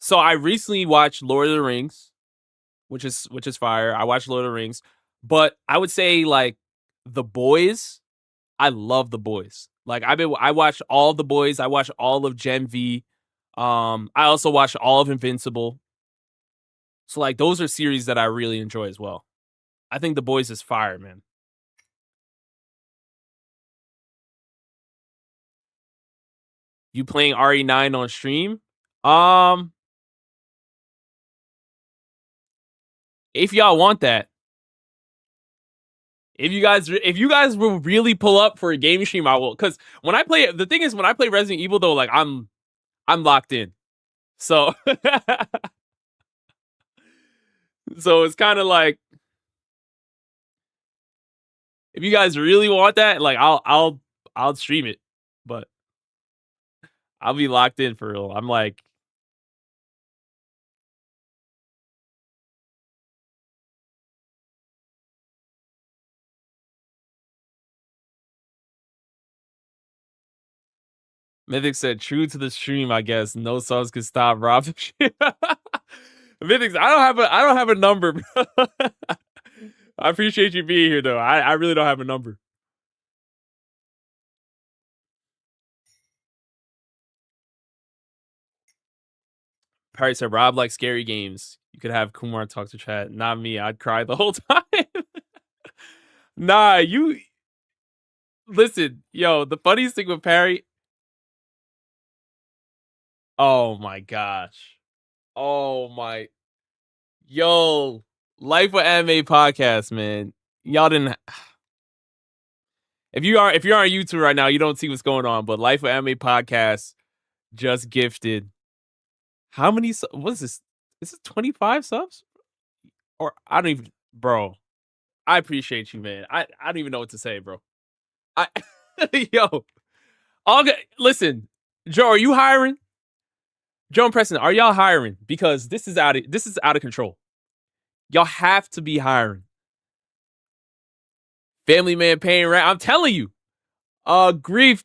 So I recently watched Lord of the Rings, which is fire. I watched Lord of the Rings, but I would say like The Boys. I love The Boys. Like I watched all The Boys. I watched all of Gen V. I also watched all of Invincible. So like those are series that I really enjoy as well. I think The Boys is fire, man. You playing RE9 on stream? Um, If y'all want that, if you guys will really pull up for a game stream, I will. Because when I play, the thing is, when I play Resident Evil though, like I'm locked in. So so it's kind of like, if you guys really want that, like I'll stream it, but I'll be locked in for real. I'm like, Mythic said, true to the stream, I guess. No subs can stop Rob. Mythic, I don't have a number, bro. I appreciate you being here though. I really don't have a number. Perry said, Rob likes scary games. You could have Kumar talk to chat. Not me. I'd cry the whole time. Nah, you listen, yo, the funniest thing with Perry. Oh my gosh. Oh my, yo, Life with Anime podcast, man. Y'all didn't. If you're on YouTube right now, you don't see what's going on. But Life with Anime podcast just gifted. How many? What is this? Is it 25 subs? Or I don't even, bro. I appreciate you, man. I don't even know what to say, bro. I yo, all good. Listen, Joe, are you hiring? Joe and Preston, are y'all hiring? Because this is out of control. Y'all have to be hiring. Family man paying rent. I'm telling you. Grief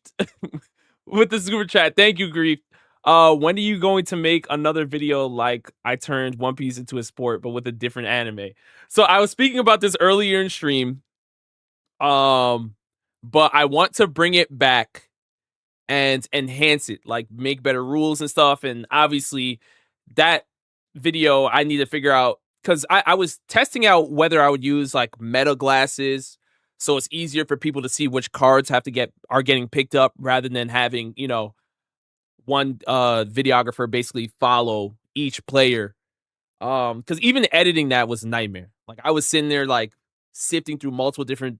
with the super chat. Thank you, Grief. When are you going to make another video like I turned One Piece into a sport, but with a different anime? So I was speaking about this earlier in stream. But I want to bring it back and enhance it, like make better rules and stuff. And obviously, that video I need to figure out, because I was testing out whether I would use like meta glasses, so it's easier for people to see which cards are getting picked up rather than having, one videographer basically follow each player. Because even editing that was a nightmare. Like I was sitting there like sifting through multiple different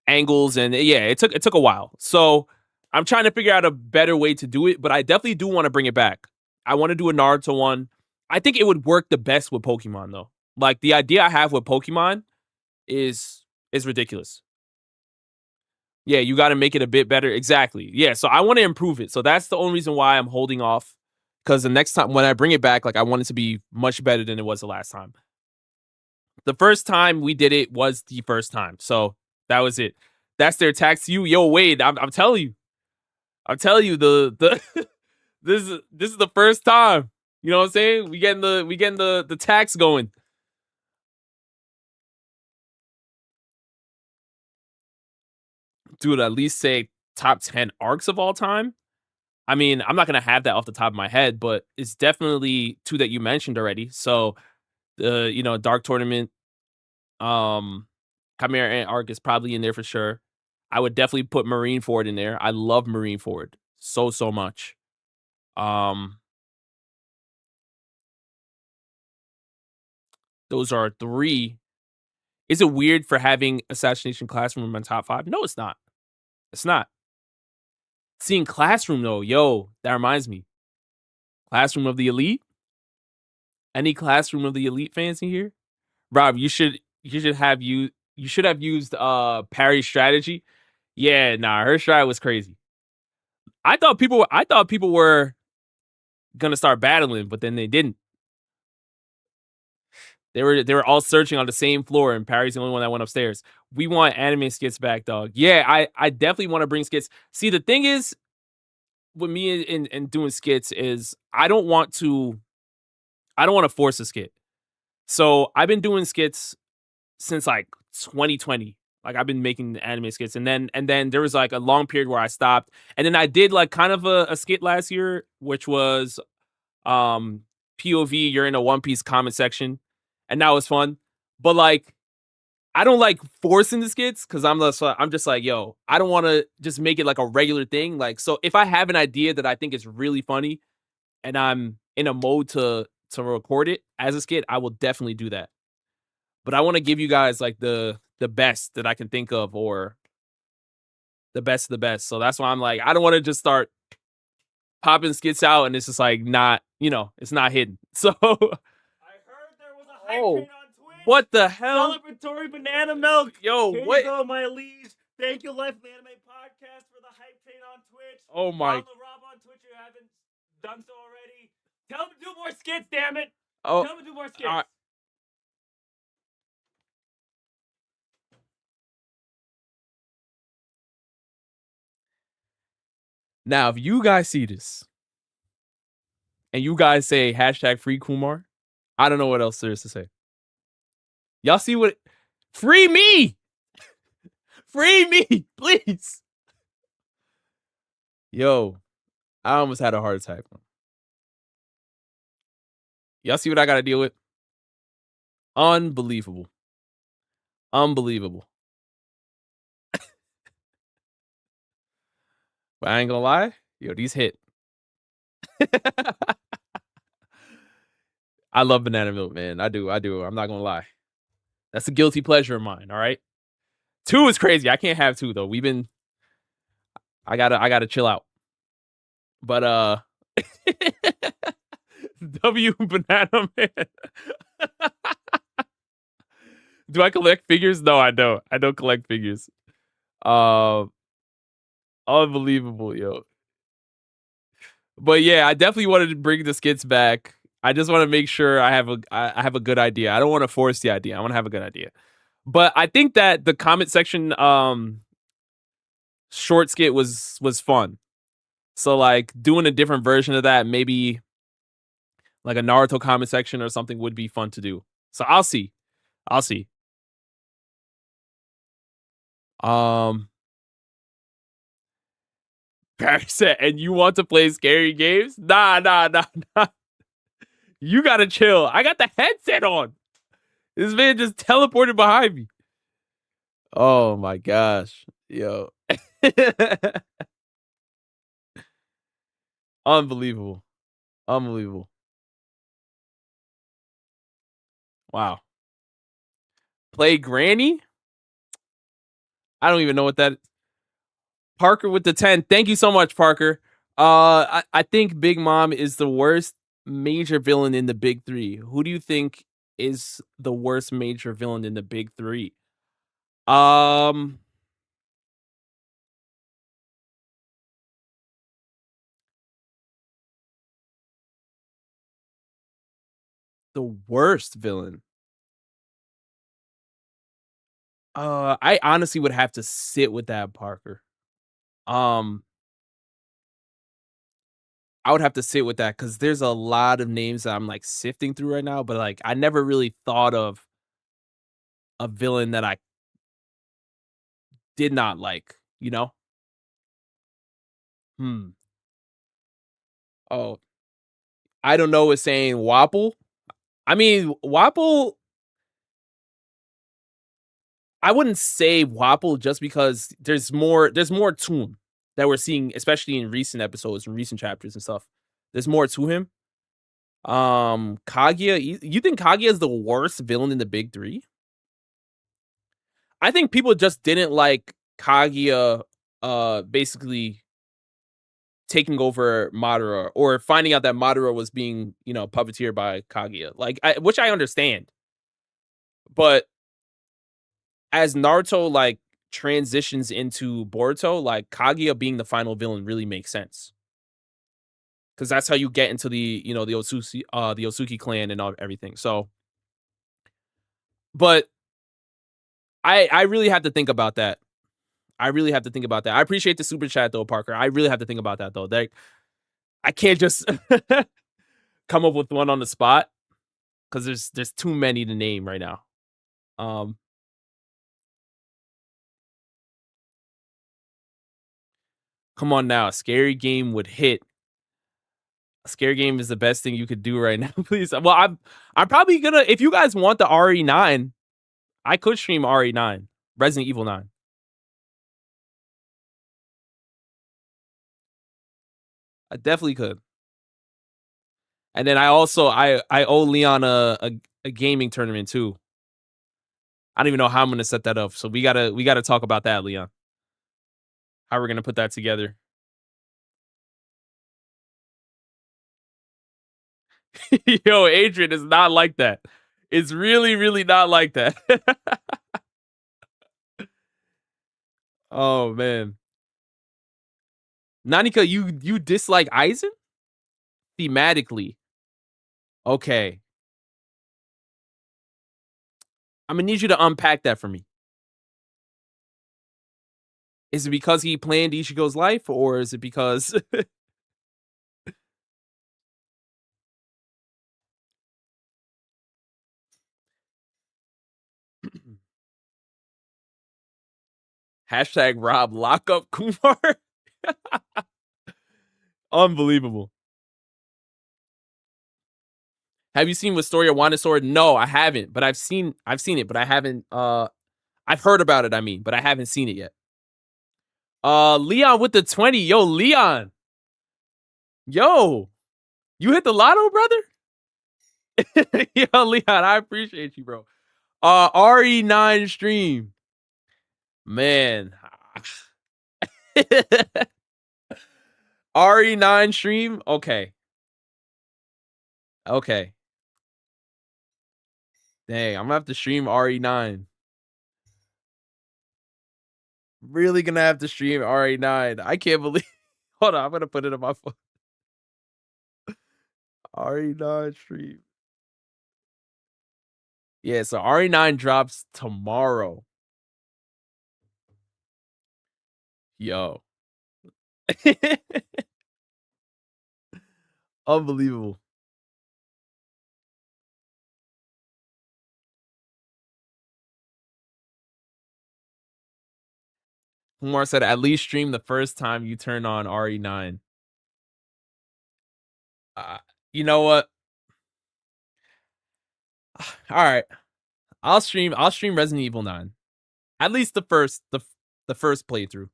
angles, and yeah, it took a while. So I'm trying to figure out a better way to do it, but I definitely do want to bring it back. I want to do a Naruto one. I think it would work the best with Pokemon though. Like the idea I have with Pokemon is ridiculous. Yeah, you got to make it a bit better. Exactly. Yeah, so I want to improve it. So that's the only reason why I'm holding off, because the next time when I bring it back, like I want it to be much better than it was the last time. The first time we did it was the first time. So that was it. That's their tax to you. Yo, Wade, I'm telling you. I'm telling you, the this is the first time. You know what I'm saying? We getting the tax going. Dude, at least say top 10 arcs of all time. I mean, I'm not gonna have that off the top of my head, but it's definitely two that you mentioned already. So the Dark Tournament, Chimera Ant arc is probably in there for sure. I would definitely put Marineford in there. I love Marineford so much. Those are three. Is it weird for having Assassination Classroom in my top 5? No, it's not. It's not. Seeing Classroom though, yo, that reminds me. Classroom of the Elite. Any Classroom of the Elite fans in here? Rob, you should have used Parry's strategy. Yeah, nah, her strat was crazy. I thought people were gonna start battling, but then they didn't. They were all searching on the same floor, and Parry's the only one that went upstairs. We want anime skits back, dog. Yeah, I definitely want to bring skits. See, the thing is, with me in doing skits is I don't want to force a skit. So I've been doing skits since like 2020. Like I've been making anime skits, and then there was like a long period where I stopped, and then I did like kind of a skit last year, which was POV. You're in a One Piece comment section, and that was fun. But like, I don't like forcing the skits because I'm just like, yo, I don't want to just make it like a regular thing. Like, so if I have an idea that I think is really funny, and I'm in a mode to to record it as a skit, I will definitely do that. But I want to give you guys like the best that I can think of, or the best of the best. So that's why I'm like, I don't want to just start popping skits out and it's just like not, it's not hidden. So I heard there was a hype train on Twitch. What the hell? Celebratory banana milk. Yo, Here what? you go, my liege. Thank you, Life of the Anime Podcast, for the hype train on Twitch. Oh my. Follow Rob on Twitch if you haven't done so already. Tell him to do more skits, damn it. Oh. Tell him to do more skits. Now, if you guys see this and you guys say hashtag free Kumar, I don't know what else there is to say. Y'all see what? Free me! Free me, please. Yo, I almost had a heart attack. Y'all see what I got to deal with? Unbelievable. Unbelievable. But I ain't gonna lie. Yo, these hit. I love banana milk, man. I do. I'm not gonna lie. That's a guilty pleasure of mine, all right? 2 is crazy. I can't have 2, though. I gotta chill out. But W banana man. Do I collect figures? No, I don't. I don't collect figures. Unbelievable, yo. But yeah, I definitely wanted to bring the skits back. I just want to make sure I have a good idea. I don't want to force the idea. I want to have a good idea. But I think that the comment section short skit was fun. So like doing a different version of that, maybe like a Naruto comment section or something, would be fun to do. So I'll see. Barry said, and you want to play scary games? Nah. You gotta chill. I got the headset on. This man just teleported behind me. Oh my gosh. Yo. Unbelievable. Wow. Play Granny? I don't even know what that is. Parker with the 10. Thank you so much, Parker. I think Big Mom is the worst major villain in the big 3. Who do you think is the worst major villain in the big 3? The worst villain. I honestly would have to sit with that, Parker. I would have to sit with that because there's a lot of names that I'm like sifting through right now, but like I never really thought of a villain that I did not like, Oh, I don't know. Is saying Wapple. I mean, Wapple. I wouldn't say Wapple just because there's more to him that we're seeing, especially in recent episodes and recent chapters and stuff. There's more to him. Kaguya, you think Kaguya is the worst villain in the big 3? I think people just didn't like Kaguya basically taking over Madara, or finding out that Madara was being, puppeteered by Kaguya. Like, which I understand. But as Naruto like transitions into Boruto, like Kaguya being the final villain really makes sense. Because that's how you get into the, the Osuki clan and everything. So, but I really have to think about that. I appreciate the super chat though, Parker. I really have to think about that though. I can't just come up with one on the spot because there's too many to name right now. Come on now, a scary game would hit. A scary game is the best thing you could do right now, please. Well, I'm probably gonna, if you guys want the RE9, I could stream RE9, Resident Evil 9. I definitely could. And then I owe Leon a gaming tournament too. I don't even know how I'm gonna set that up. So we gotta talk about that, Leon. How we're gonna put that together. Yo, Adrian is not like that. It's really, really not like that. Oh man. Nanika, you dislike Aizen? Thematically. Okay. I'm gonna need you to unpack that for me. Is it because he planned Ichigo's life, or is it because hashtag Rob lockup Kumar? Unbelievable. Have you seen with Story of Wanda Sword? No, I haven't, but I've seen it, but I haven't I've heard about it, I mean, but I haven't seen it yet. Leon with the 20. Yo, Leon. Yo, you hit the lotto, brother? Yo, Leon, I appreciate you, bro. RE9 stream. Man. RE9 stream? Okay. Okay. Dang, I'm gonna have to stream RE9. Really gonna have to stream RE9. I can't believe. Hold on, I'm gonna put it on my phone. RE9 stream. Yeah, so RE9 drops tomorrow. Yo. Unbelievable. Kumar said, at least stream the first time you turn on RE9. You know what? All right. I'll stream Resident Evil 9. At least the first playthrough.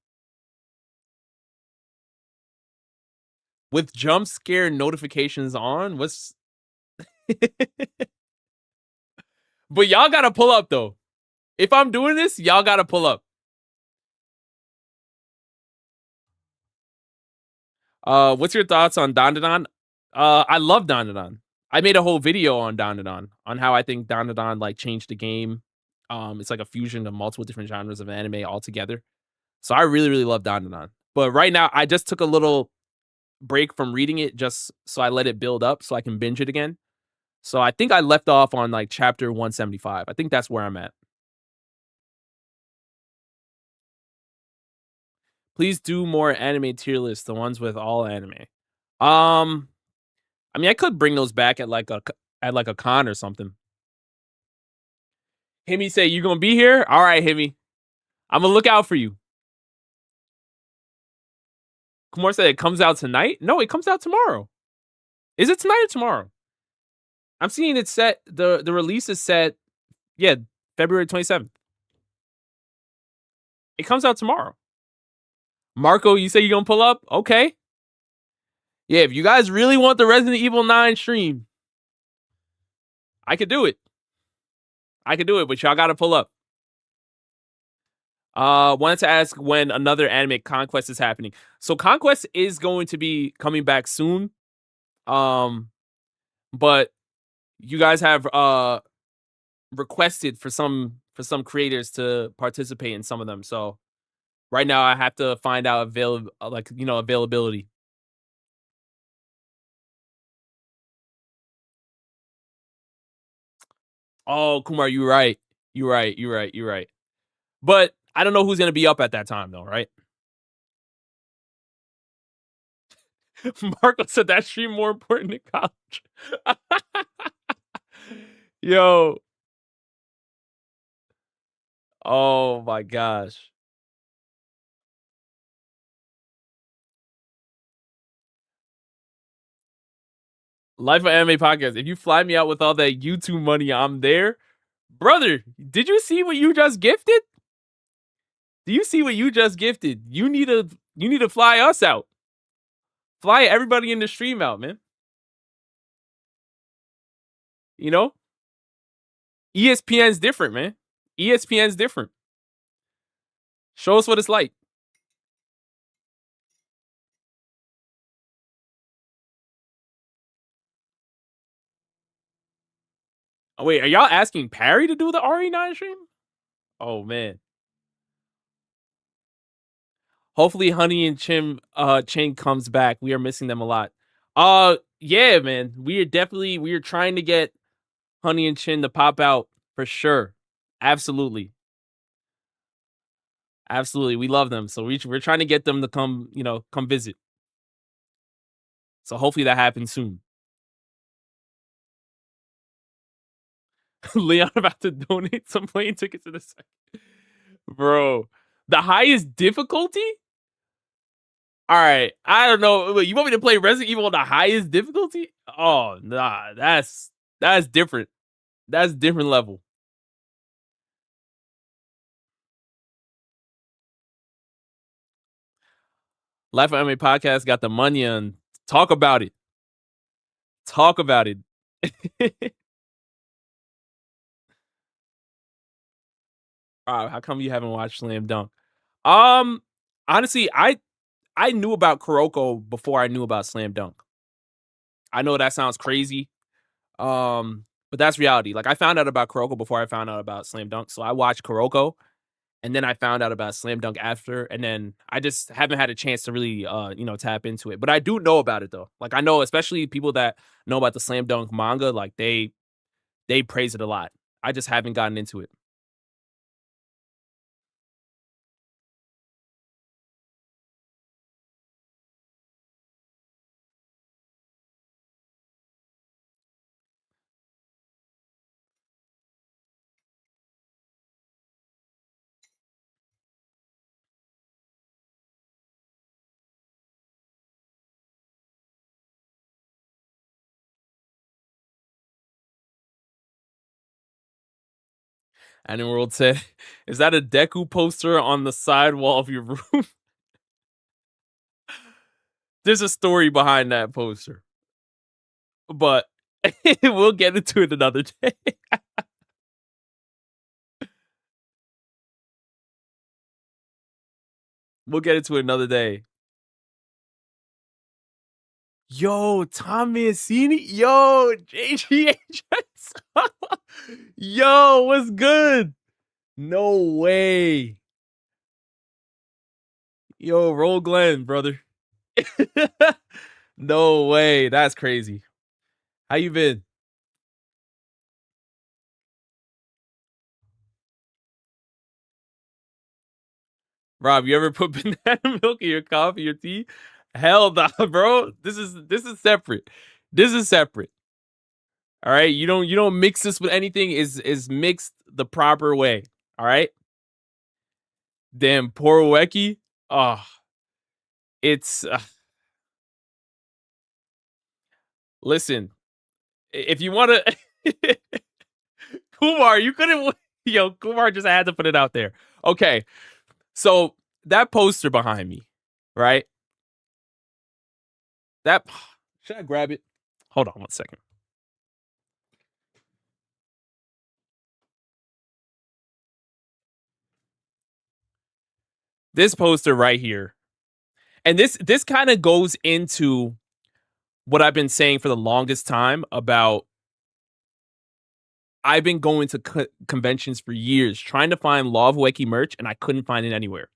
With jump scare notifications on, what's But y'all gotta pull up though. If I'm doing this, y'all gotta pull up. What's your thoughts on Dandadan? I love Dandadan. I made a whole video on Dandadan, on how I think Dandadan like changed the game. It's like a fusion of multiple different genres of anime all together. So I really, really love Dandadan. But right now, I just took a little break from reading it just so I let it build up so I can binge it again. So I think I left off on like chapter 175. I think that's where I'm at. Please do more anime tier lists, the ones with all anime. I mean, I could bring those back at like a con or something. Himmy say, you gonna be here? All right, Himmy. I'm gonna look out for you. Kumar said it comes out tonight. No, it comes out tomorrow. Is it tonight or tomorrow? I'm seeing it set. The release is set. Yeah, February 27th. It comes out tomorrow. Marco, you say you're gonna pull up? Okay. Yeah, if you guys really want the Resident Evil 9 stream, I could do it. But y'all gotta pull up. Wanted to ask when another anime Conquest is happening. So Conquest is going to be coming back soon. But you guys have requested for some creators to participate in some of them. So right now I have to find out availability. Oh, Kumar, you're right. But I don't know who's gonna be up at that time though, right? Marco said that stream more important than college. Yo. Oh my gosh. Life of Anime Podcast. If you fly me out with all that YouTube money, I'm there. Brother, did you see what you just gifted? Do you see what you just gifted? You need to fly us out. Fly everybody in the stream out, man. You know, ESPN's different, man. ESPN's different. Show us what it's like. Oh, wait, are y'all asking Parry to do the RE9 stream? Oh man. Hopefully Honey and Ching comes back. We are missing them a lot. Yeah, man. We are trying to get Honey and Chin to pop out for sure. Absolutely. Absolutely. We love them. So we're trying to get them to come, come visit. So hopefully that happens soon. Leon about to donate some plane tickets in a second. Bro, the highest difficulty? All right. I don't know. Wait, you want me to play Resident Evil on the highest difficulty? Oh, nah. That's different. That's different level. Life of Anime Podcast got the money and talk about it. Talk about it. How come you haven't watched Slam Dunk? Honestly, I knew about Kuroko before I knew about Slam Dunk. I know that sounds crazy. But that's reality. Like I found out about Kuroko before I found out about Slam Dunk. So I watched Kuroko and then I found out about Slam Dunk after, and then I just haven't had a chance to really tap into it. But I do know about it though. Like I know especially people that know about the Slam Dunk manga, like they praise it a lot. I just haven't gotten into it. Anime World said, "Is that a Deku poster on the side wall of your room?" There's a story behind that poster, but we'll get into it another day. We'll get into it another day. Yo, Tommy Assini. Yo, JGHS. Yo, what's good? No way. Yo, roll Glenn, brother. No way. That's crazy. How you been? Rob, you ever put banana milk in your coffee or tea? Hell nah, bro. This is separate. This is separate. All right. You don't mix this with anything. Is mixed the proper way. All right. Damn, poor Weki. Oh, it's listen. If you want to, Kumar, you couldn't. Yo, Kumar just had to put it out there. Okay, so that poster behind me, right? That should I grab it? Hold on 1 second. This poster right here, and this kind of goes into what I've been saying for the longest time about. I've been going to conventions for years trying to find Law of Weki merch, and I couldn't find it anywhere.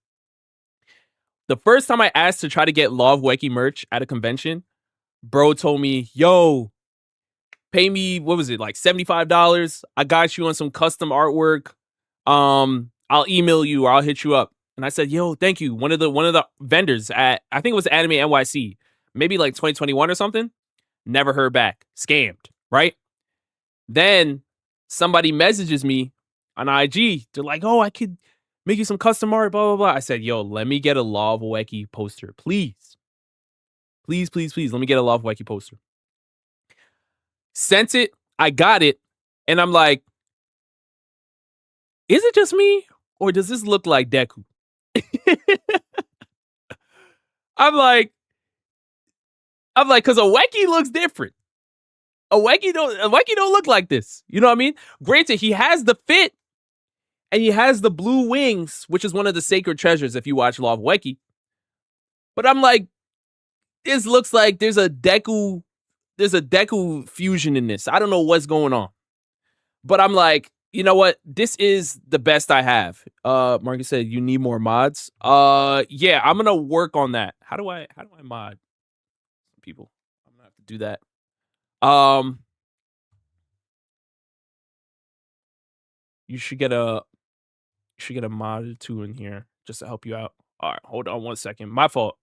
The first time I asked to try to get Law of Weki merch at a convention, bro told me, "Yo, pay me, what was it, like $75? I got you on some custom artwork. I'll email you or I'll hit you up." And I said, "Yo, thank you." One of the vendors at, I think it was Anime NYC, maybe like 2021 or something. Never heard back. Scammed, right? Then somebody messages me on IG. They're like, "Oh, I could make you some custom art, blah, blah, blah." I said, "Yo, let me get a Law of Weki poster, please. Please, please, please, let me get a Law of Weki poster." Sent it. I got it. And I'm like, is it just me? Or does this look like Deku? I'm like, because a Weki looks different. A Weki don't look like this. You know what I mean? Granted, he has the fit and he has the blue wings, which is one of the sacred treasures if you watch Law of Weki. But I'm like, this looks like there's a Deku fusion in this. I don't know what's going on. But I'm like, you know what? This is the best I have. Marcus said you need more mods. Yeah, I'm gonna work on that. How do I mod people? I'm gonna have to do that. You should get a mod or two in here just to help you out. All right, hold on 1 second. My fault.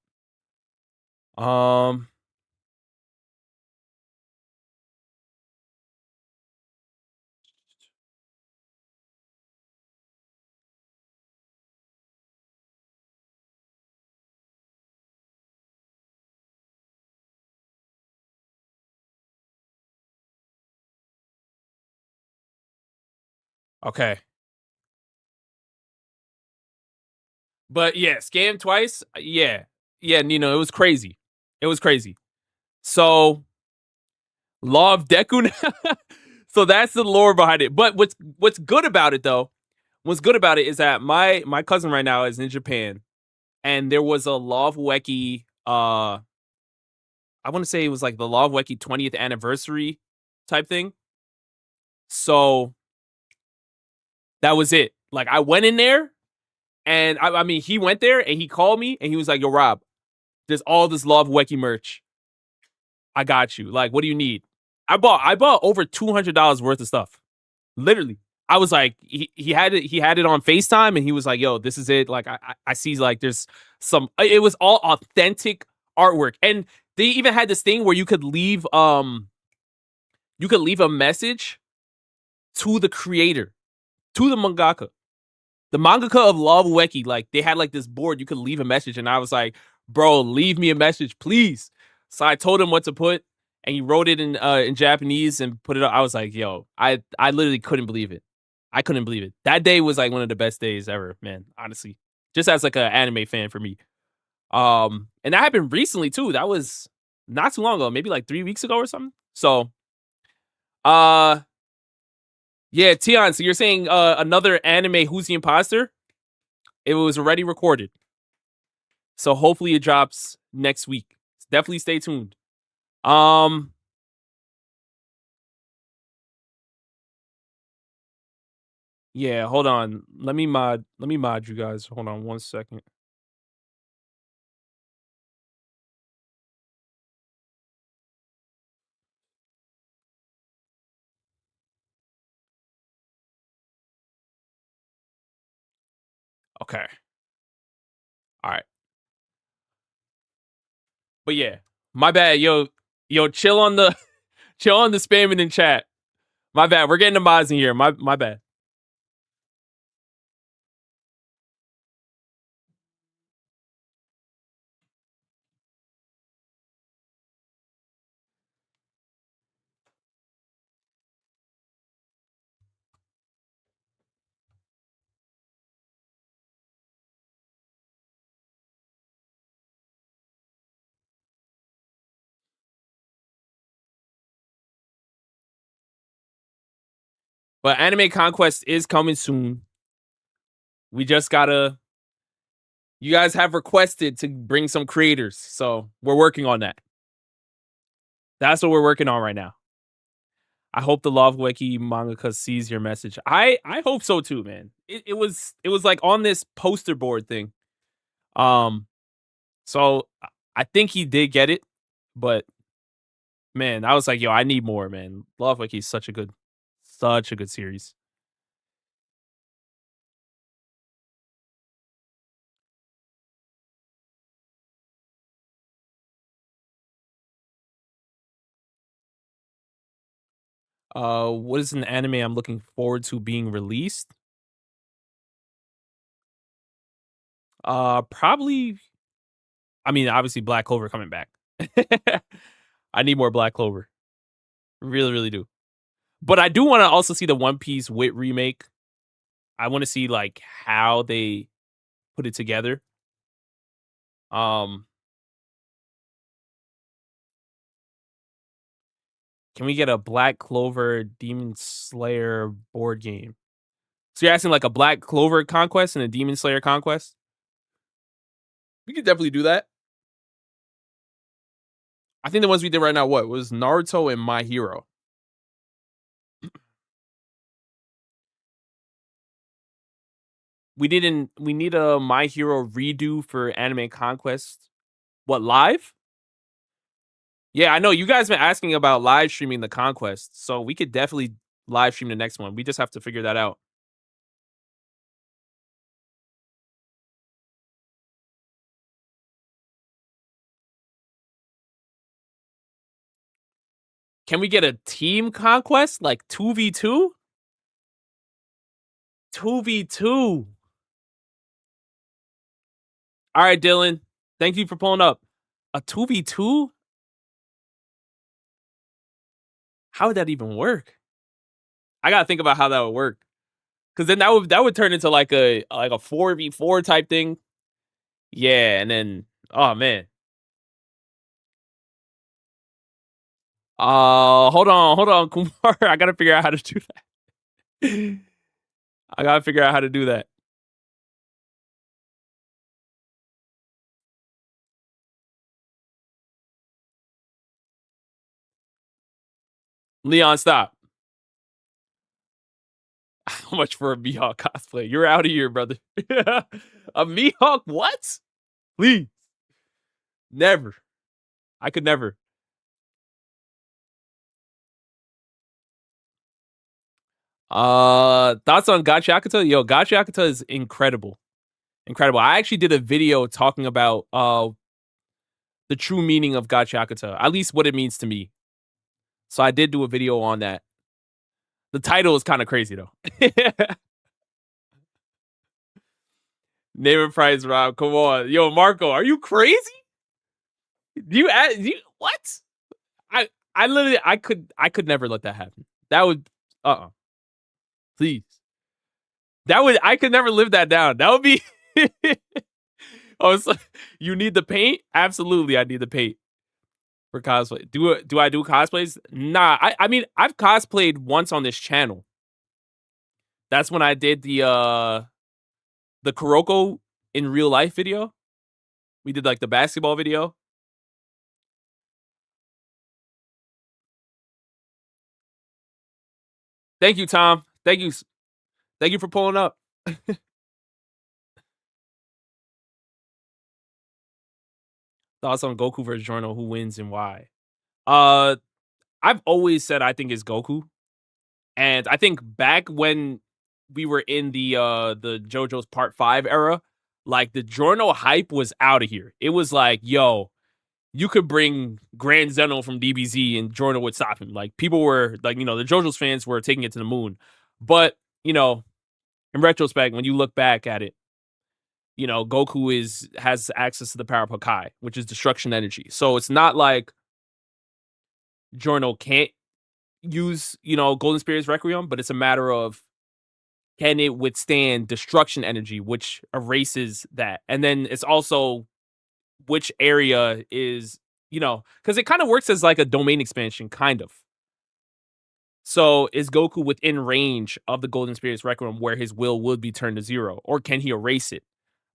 Okay. But yeah, scam twice. Yeah. Yeah, Nino, it was crazy. It was crazy. So, Law of Deku. So that's the lore behind it. But what's good about it though? What's good about it is that my cousin right now is in Japan, and there was a Law of Weki. I want to say it was like the Law of Weki 20th anniversary type thing. So that was it. Like I went in there, and I mean he went there and he called me and he was like, "Yo, Rob, there's all this Law of Weki merch. I got you. Like, what do you need?" I bought over $200 worth of stuff. Literally. I was like, he had it on FaceTime and he was like, "Yo, this is it." Like I see like there's some, it was all authentic artwork. And they even had this thing where you could leave a message to the creator, to the mangaka. The mangaka of Love Weki, like they had like this board you could leave a message, and I was like, "Bro, leave me a message, please." So I told him what to put, and he wrote it in Japanese and put it up. I was like, "Yo, I literally couldn't believe it. I couldn't believe it. That day was like one of the best days ever, man. Honestly, just as like an anime fan for me. And that happened recently too. That was not too long ago, maybe like 3 weeks ago or something. So, uh, yeah, Tion. So you're saying another anime Who's the Imposter? It was already recorded. So hopefully it drops next week. Definitely stay tuned. Yeah, hold on. Let me mod you guys. Hold on 1 second. Okay. All right. But yeah, my bad. Yo, chill on the spamming in chat. My bad. We're getting the mods in here. My bad. But Anime Conquest is coming soon. We just gotta. You guys have requested to bring some creators, so we're working on that. That's what we're working on right now. I hope the Love Wiki mangaka sees your message. I hope so too, man. It was like on this poster board thing. So I think he did get it, but man, I was like, yo, I need more, man. Love Wiki is such a good series. What is an anime I'm looking forward to being released? Probably. I mean, obviously, Black Clover coming back. I need more Black Clover. Really, really do. But I do want to also see the One Piece Wit remake. I want to see like how they put it together. Um, Can we get a Black Clover Demon Slayer board game? So you're asking like a Black Clover conquest and a Demon Slayer conquest? We could definitely do that. I think the ones we did right now, what was Naruto and My Hero? We need a My Hero redo for Anime Conquest. What, live? Yeah, I know you guys been asking about live streaming the Conquest, so we could definitely live stream the next one. We just have to figure that out. Can we get a team conquest like 2v2? 2v2. All right, Dylan. Thank you for pulling up. A 2v2? How would that even work? I gotta think about how that would work. Cause then that would turn into like a 4v4 type thing. Yeah, and then oh man. Hold on, Kumar. I gotta figure out how to do that. I gotta figure out how to do that. Leon, stop. How much for a Mihawk cosplay? You're out of here, brother. A Mihawk? What? Please. Never. I could never. Thoughts on Gacha Akuta? Yo, Gacha Akuta is incredible. Incredible. I actually did a video talking about the true meaning of Gacha Akuta, at least what it means to me. So I did do a video on that. The title is kind of crazy though. Name and price, Rob. Come on. Yo, Marco, are you crazy? What? I literally I could never let that happen. That would please. I could never live that down. That would be oh, so you need the paint? Absolutely, I need the paint for cosplay. Do I do cosplays? Nah, I mean I've cosplayed once on this channel. That's when I did the Kuroko in real life video. We did like the basketball video. Thank you, Tom. Thank you for pulling up. Thoughts on Goku versus Giorno, who wins and why? I've always said I think it's Goku. And I think back when we were in the JoJo's Part 5 era, like the Giorno hype was out of here. It was like, yo, you could bring Grand Zeno from DBZ and Giorno would stop him. Like people were like, the JoJo's fans were taking it to the moon. But, in retrospect, when you look back at it, Goku has access to the power of Hakai, which is destruction energy. So it's not like Giorno can't use, Golden Spirit's Requiem, but it's a matter of can it withstand destruction energy, which erases that. And then it's also which area is, because it kind of works as like a domain expansion, kind of. So is Goku within range of the Golden Spirit's Requiem where his will would be turned to 0, or can he erase it?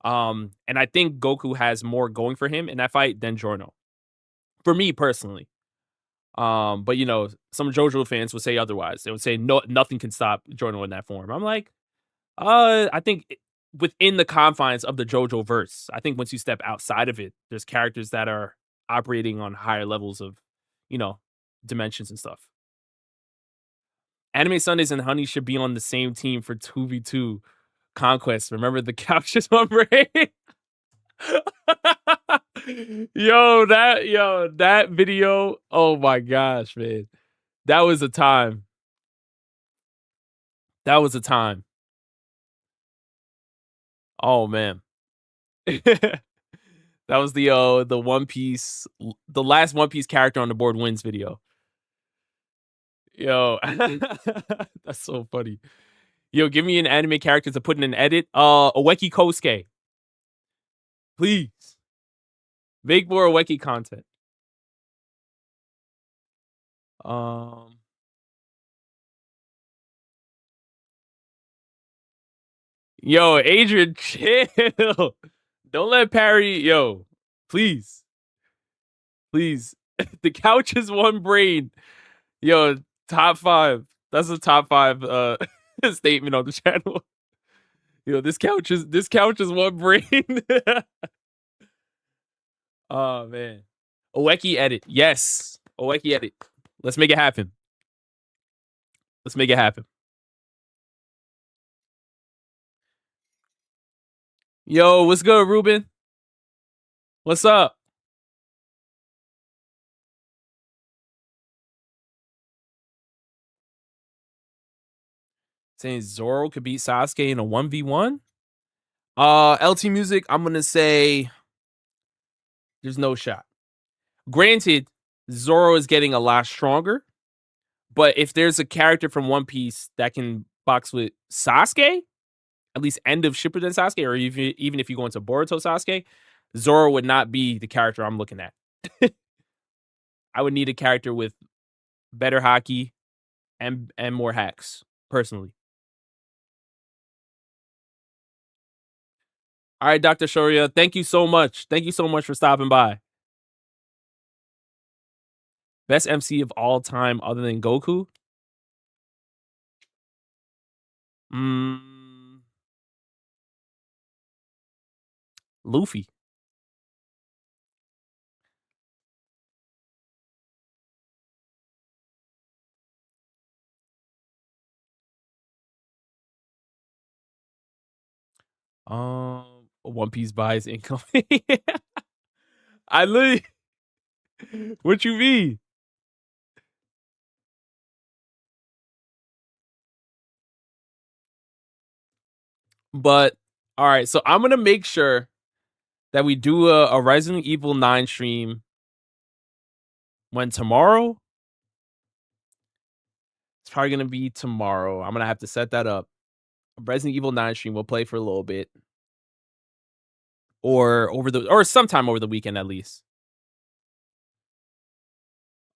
And I think Goku has more going for him in that fight than Giorno. For me personally. But some JoJo fans would say otherwise. They would say no, nothing can stop Giorno in that form. I'm like, I think within the confines of the JoJo verse, I think once you step outside of it, there's characters that are operating on higher levels of, dimensions and stuff. Anime Sundays and Honey should be on the same team for 2v2 conquest. Remember the couches on brain? that video. Oh my gosh, man. That was a time. That was a time. Oh man. That was the One Piece, the last One Piece character on the board wins video. Yo, that's so funny. Yo, give me an anime character to put in an edit. Oweki Kosuke. Please. Make more Oweki content. Um. Yo, Adrian, chill. Don't let Parry. Yo, please, please. The couch is one brain. Yo, top 5. That's a top 5 statement on the channel. Yo, this couch is one brain. Oh man. Oeki edit. Yes. Oeki edit. Let's make it happen. Let's make it happen. Yo, what's good, Ruben? What's up? Saying Zoro could beat Sasuke in a 1v1? LT Music, I'm gonna say there's no shot. Granted, Zoro is getting a lot stronger, but if there's a character from One Piece that can box with Sasuke, at least end of Shippuden Sasuke, or even if you go into Boruto Sasuke, Zoro would not be the character I'm looking at. I would need a character with better hockey and more hacks, personally. All right, Dr. Shoria, thank you so much. Thank you so much for stopping by. Best MC of all time other than Goku? Luffy. One Piece buys income. I literally. What you mean? But all right, so I'm gonna make sure that we do a Resident Evil 9 stream when tomorrow. It's probably gonna be tomorrow. I'm gonna have to set that up. Resident Evil 9 stream we'll play for a little bit. Or sometime over the weekend at least.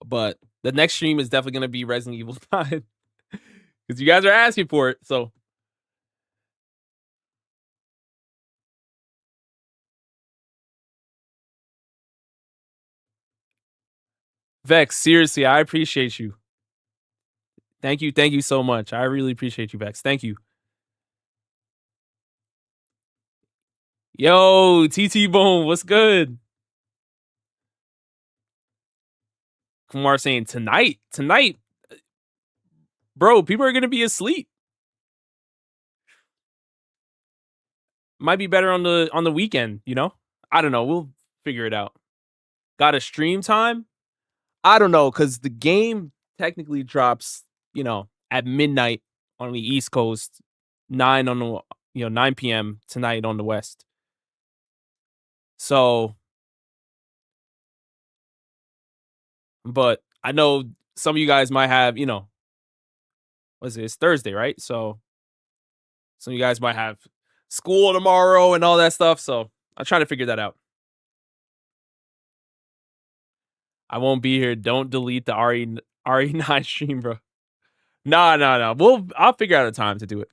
But the next stream is definitely gonna be Resident Evil 9. Because you guys are asking for it, so Vex, seriously, I appreciate you. Thank you so much. I really appreciate you, Vex. Thank you. Yo, TT Bone, what's good? Kumar saying tonight, bro, people are gonna be asleep. Might be better on the weekend, you know? I don't know. We'll figure it out. Got a stream time? I don't know, because the game technically drops, at midnight on the East Coast, 9 p.m. tonight on the West. So, but I know some of you guys might have, what's it? It's Thursday, right? So some of you guys might have school tomorrow and all that stuff. So I'm trying to figure that out. I won't be here. Don't delete the RE9 stream, bro. No. I'll figure out a time to do it.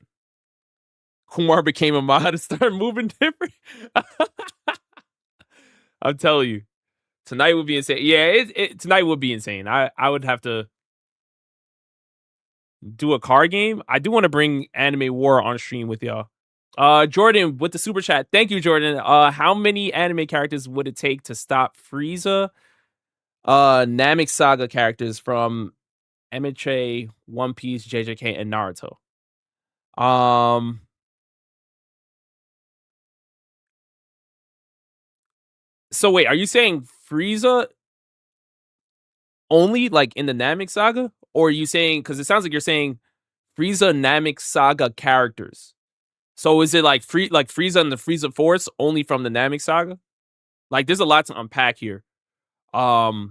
Kumar became a mod to start moving different. I'm telling you, tonight would be insane. Yeah, tonight would be insane. I would have to do a card game. I do want to bring Anime War on stream with y'all. Jordan with the super chat. Thank you, Jordan. How many anime characters would it take to stop Frieza? Namek Saga characters from MHA, One Piece, JJK, and Naruto. So wait, are you saying Frieza only like in the Namek Saga, or are you saying, because it sounds like you're saying Frieza Namek Saga characters? So is it like Frieza and the Frieza Force only from the Namek Saga? Like, there's a lot to unpack here. But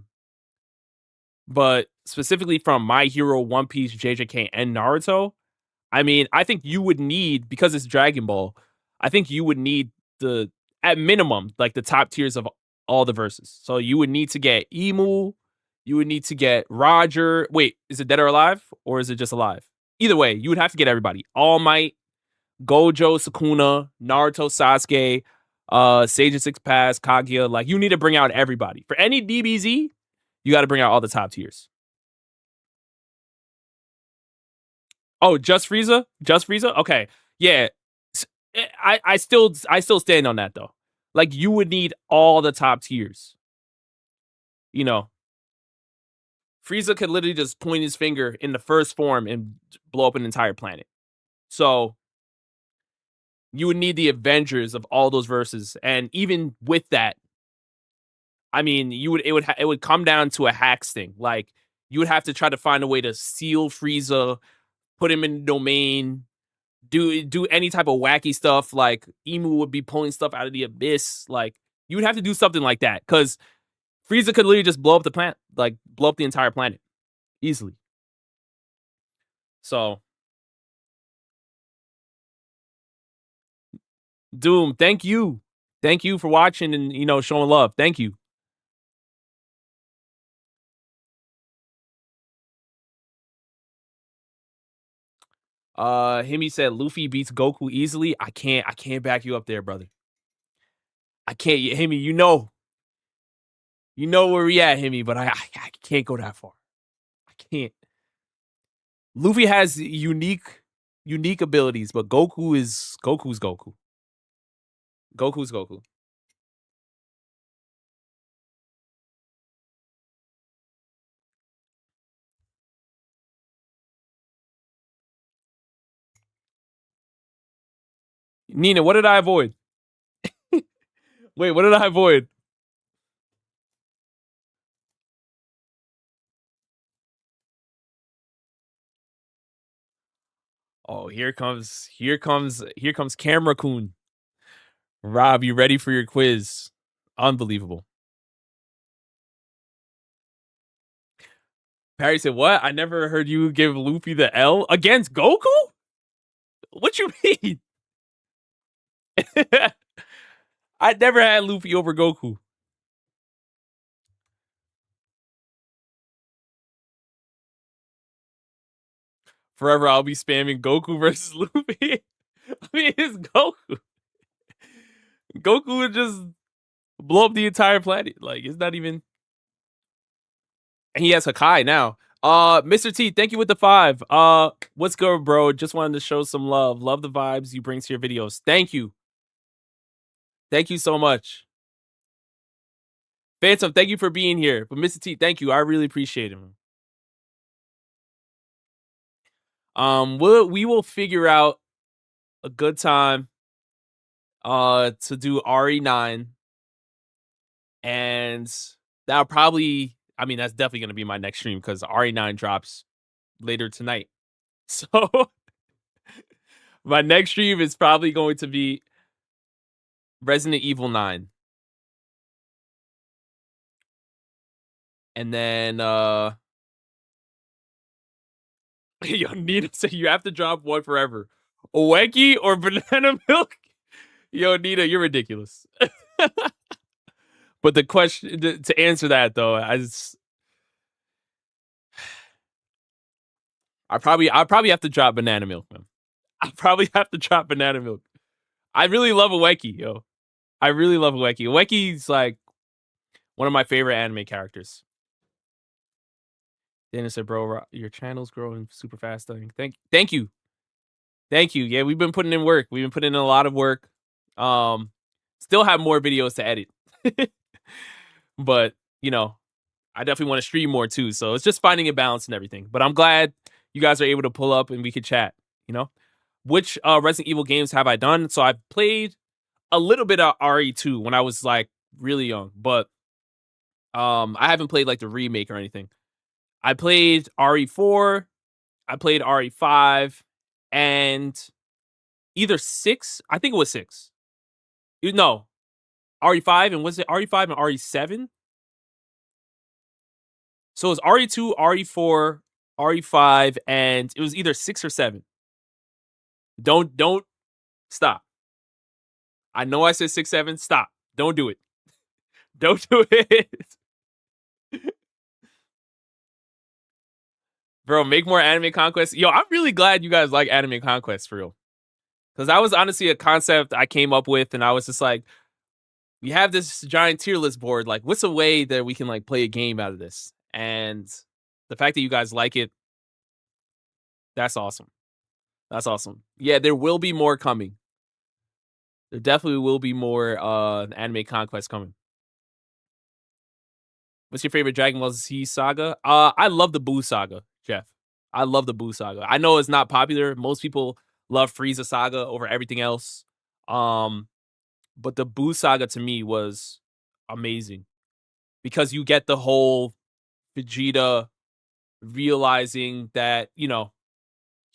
specifically from My Hero, One Piece, JJK, and Naruto, I mean, I think you would need, because it's Dragon Ball, I think you would need at minimum, like the top tiers of all the verses. So you would need to get Emu, You would need to get Roger. Wait, is it dead or alive, or is it just alive? Either way, you would have to get everybody. All Might, Gojo, Sukuna, Naruto, Sasuke, Sage of Six Paths, Kaguya. Like, you need to bring out everybody. For any DBZ, you got to bring out all the top tiers. Oh, just Frieza? Just Frieza? Okay. Yeah. I still stand on that though. Like, you would need all the top tiers. You know, Frieza could literally just point his finger in the first form and blow up an entire planet. So you would need the Avengers of all those verses, and even with that, I mean, it would come down to a hacks thing. Like, you would have to try to find a way to seal Frieza, put him in domain, do any type of wacky stuff. Like, Emu would be pulling stuff out of the abyss. Like, you would have to do something like that, because Frieza could literally just blow up the planet, like blow up the entire planet easily. So, Doom, thank you for watching and showing love. Thank you. Himi said Luffy beats Goku easily. I can't back you up there, brother. I can't. Himi, you know where we at, Himi, but I can't go that far. I can't. Luffy has unique abilities, but Goku's Goku. Goku's Goku. Nina, what did I avoid? Wait, what did I avoid? Oh, here comes Camera Coon. Rob, you ready for your quiz? Unbelievable. Perry said, "What? I never heard you give Luffy the L against Goku? What you mean? I never had Luffy over Goku. Forever, I'll be spamming Goku versus Luffy. I mean, it's Goku. Goku would just blow up the entire planet. Like, it's not even. And he has Hakai now. Mr. T, thank you with the 5. What's good, bro? Just wanted to show some love. Love the vibes you bring to your videos. Thank you. Thank you so much. Phantom, thank you for being here. But Mr. T, thank you. I really appreciate it. We will figure out a good time to do RE9. And that'll probably, I mean, that's definitely gonna be my next stream, because RE9 drops later tonight. So my next stream is probably going to be Resident Evil 9. And then yo, Nina said you have to drop one forever. Oeki or banana milk? Yo, Nina, you're ridiculous. But the question to answer that though, I probably have to drop banana milk, man. I probably have to drop banana milk. I really love Oeki, yo. I really love Oeki. Oeki's like one of my favorite anime characters. Dana said, "Bro, your channel's growing super fast." Thank you. Yeah, we've been putting in work. We've been putting in a lot of work. Still have more videos to edit, but I definitely want to stream more too. So it's just finding a balance and everything. But I'm glad you guys are able to pull up and we could chat. Which Resident Evil games have I done? So I've played a little bit of RE2 when I was like really young, but I haven't played like the remake or anything. I played RE4, I played RE5, and either 6. I think it was 6. No, RE5, and was it RE5 and RE7? So it was RE2, RE4, RE5, and it was either 6 or 7. Don't stop. I know I said 6, 7. Stop. Don't do it. Don't do it. Bro, make more anime conquests. Yo, I'm really glad you guys like anime conquests for real. Because that was honestly a concept I came up with, and I was just like, we have this giant tier list board. Like, what's a way that we can like play a game out of this? And the fact that you guys like it, that's awesome. That's awesome. Yeah, there will be more coming. There definitely will be more anime conquests coming. What's your favorite Dragon Ball Z saga? I love the Buu saga, Jeff. I love the Buu saga. I know it's not popular. Most people love Frieza saga over everything else. But the Buu saga to me was amazing because you get the whole Vegeta realizing that,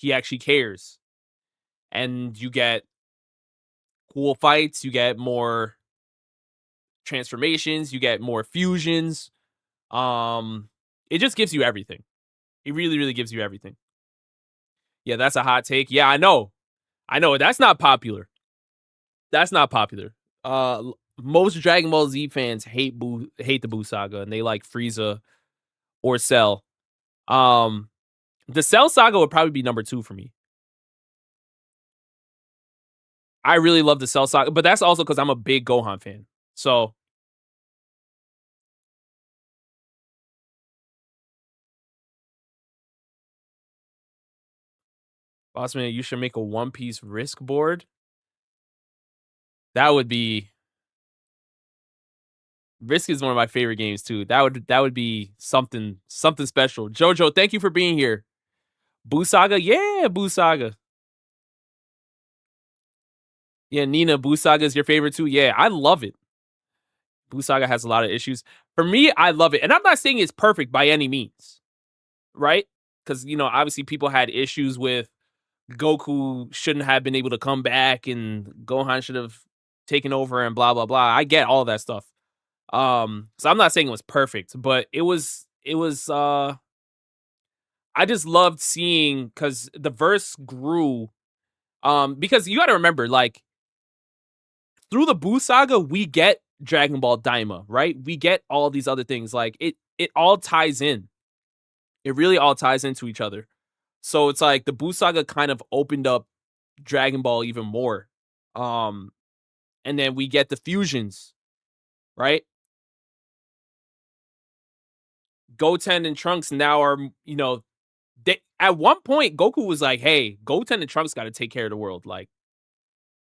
he actually cares. And you get cool fights, you get more transformations, you get more fusions. It just gives you everything. It really, really gives you everything. Yeah, that's a hot take. Yeah, I know. I know. That's not popular. That's not popular. Most Dragon Ball Z fans hate the Buu saga, and they like Frieza or Cell. The Cell saga would probably be number 2 for me. I really love the Cell saga, but that's also because I'm a big Gohan fan. So, Bossman, you should make a One Piece risk board. That would be Risk is one of my favorite games too. That would be something special. Jojo, thank you for being here. Buu Saga, yeah, Buu Saga. Yeah, Nina, Buu Saga is your favorite too. Yeah, I love it. Buu Saga has a lot of issues. For me, I love it, and I'm not saying it's perfect by any means, right? Because obviously people had issues with Goku shouldn't have been able to come back, and Gohan should have taken over, and blah blah blah. I get all that stuff. So I'm not saying it was perfect, but it was I just loved seeing because the verse grew. Because you gotta remember, like, through the Buu saga, we get Dragon Ball Daima, right? We get all these other things. Like it all ties in. It really all ties into each other. So it's like the Buu saga kind of opened up Dragon Ball even more. Um, and then we get the fusions, right? Goten and Trunks now are, at one point Goku was like, "Hey, Goten and Trunks got to take care of the world. Like,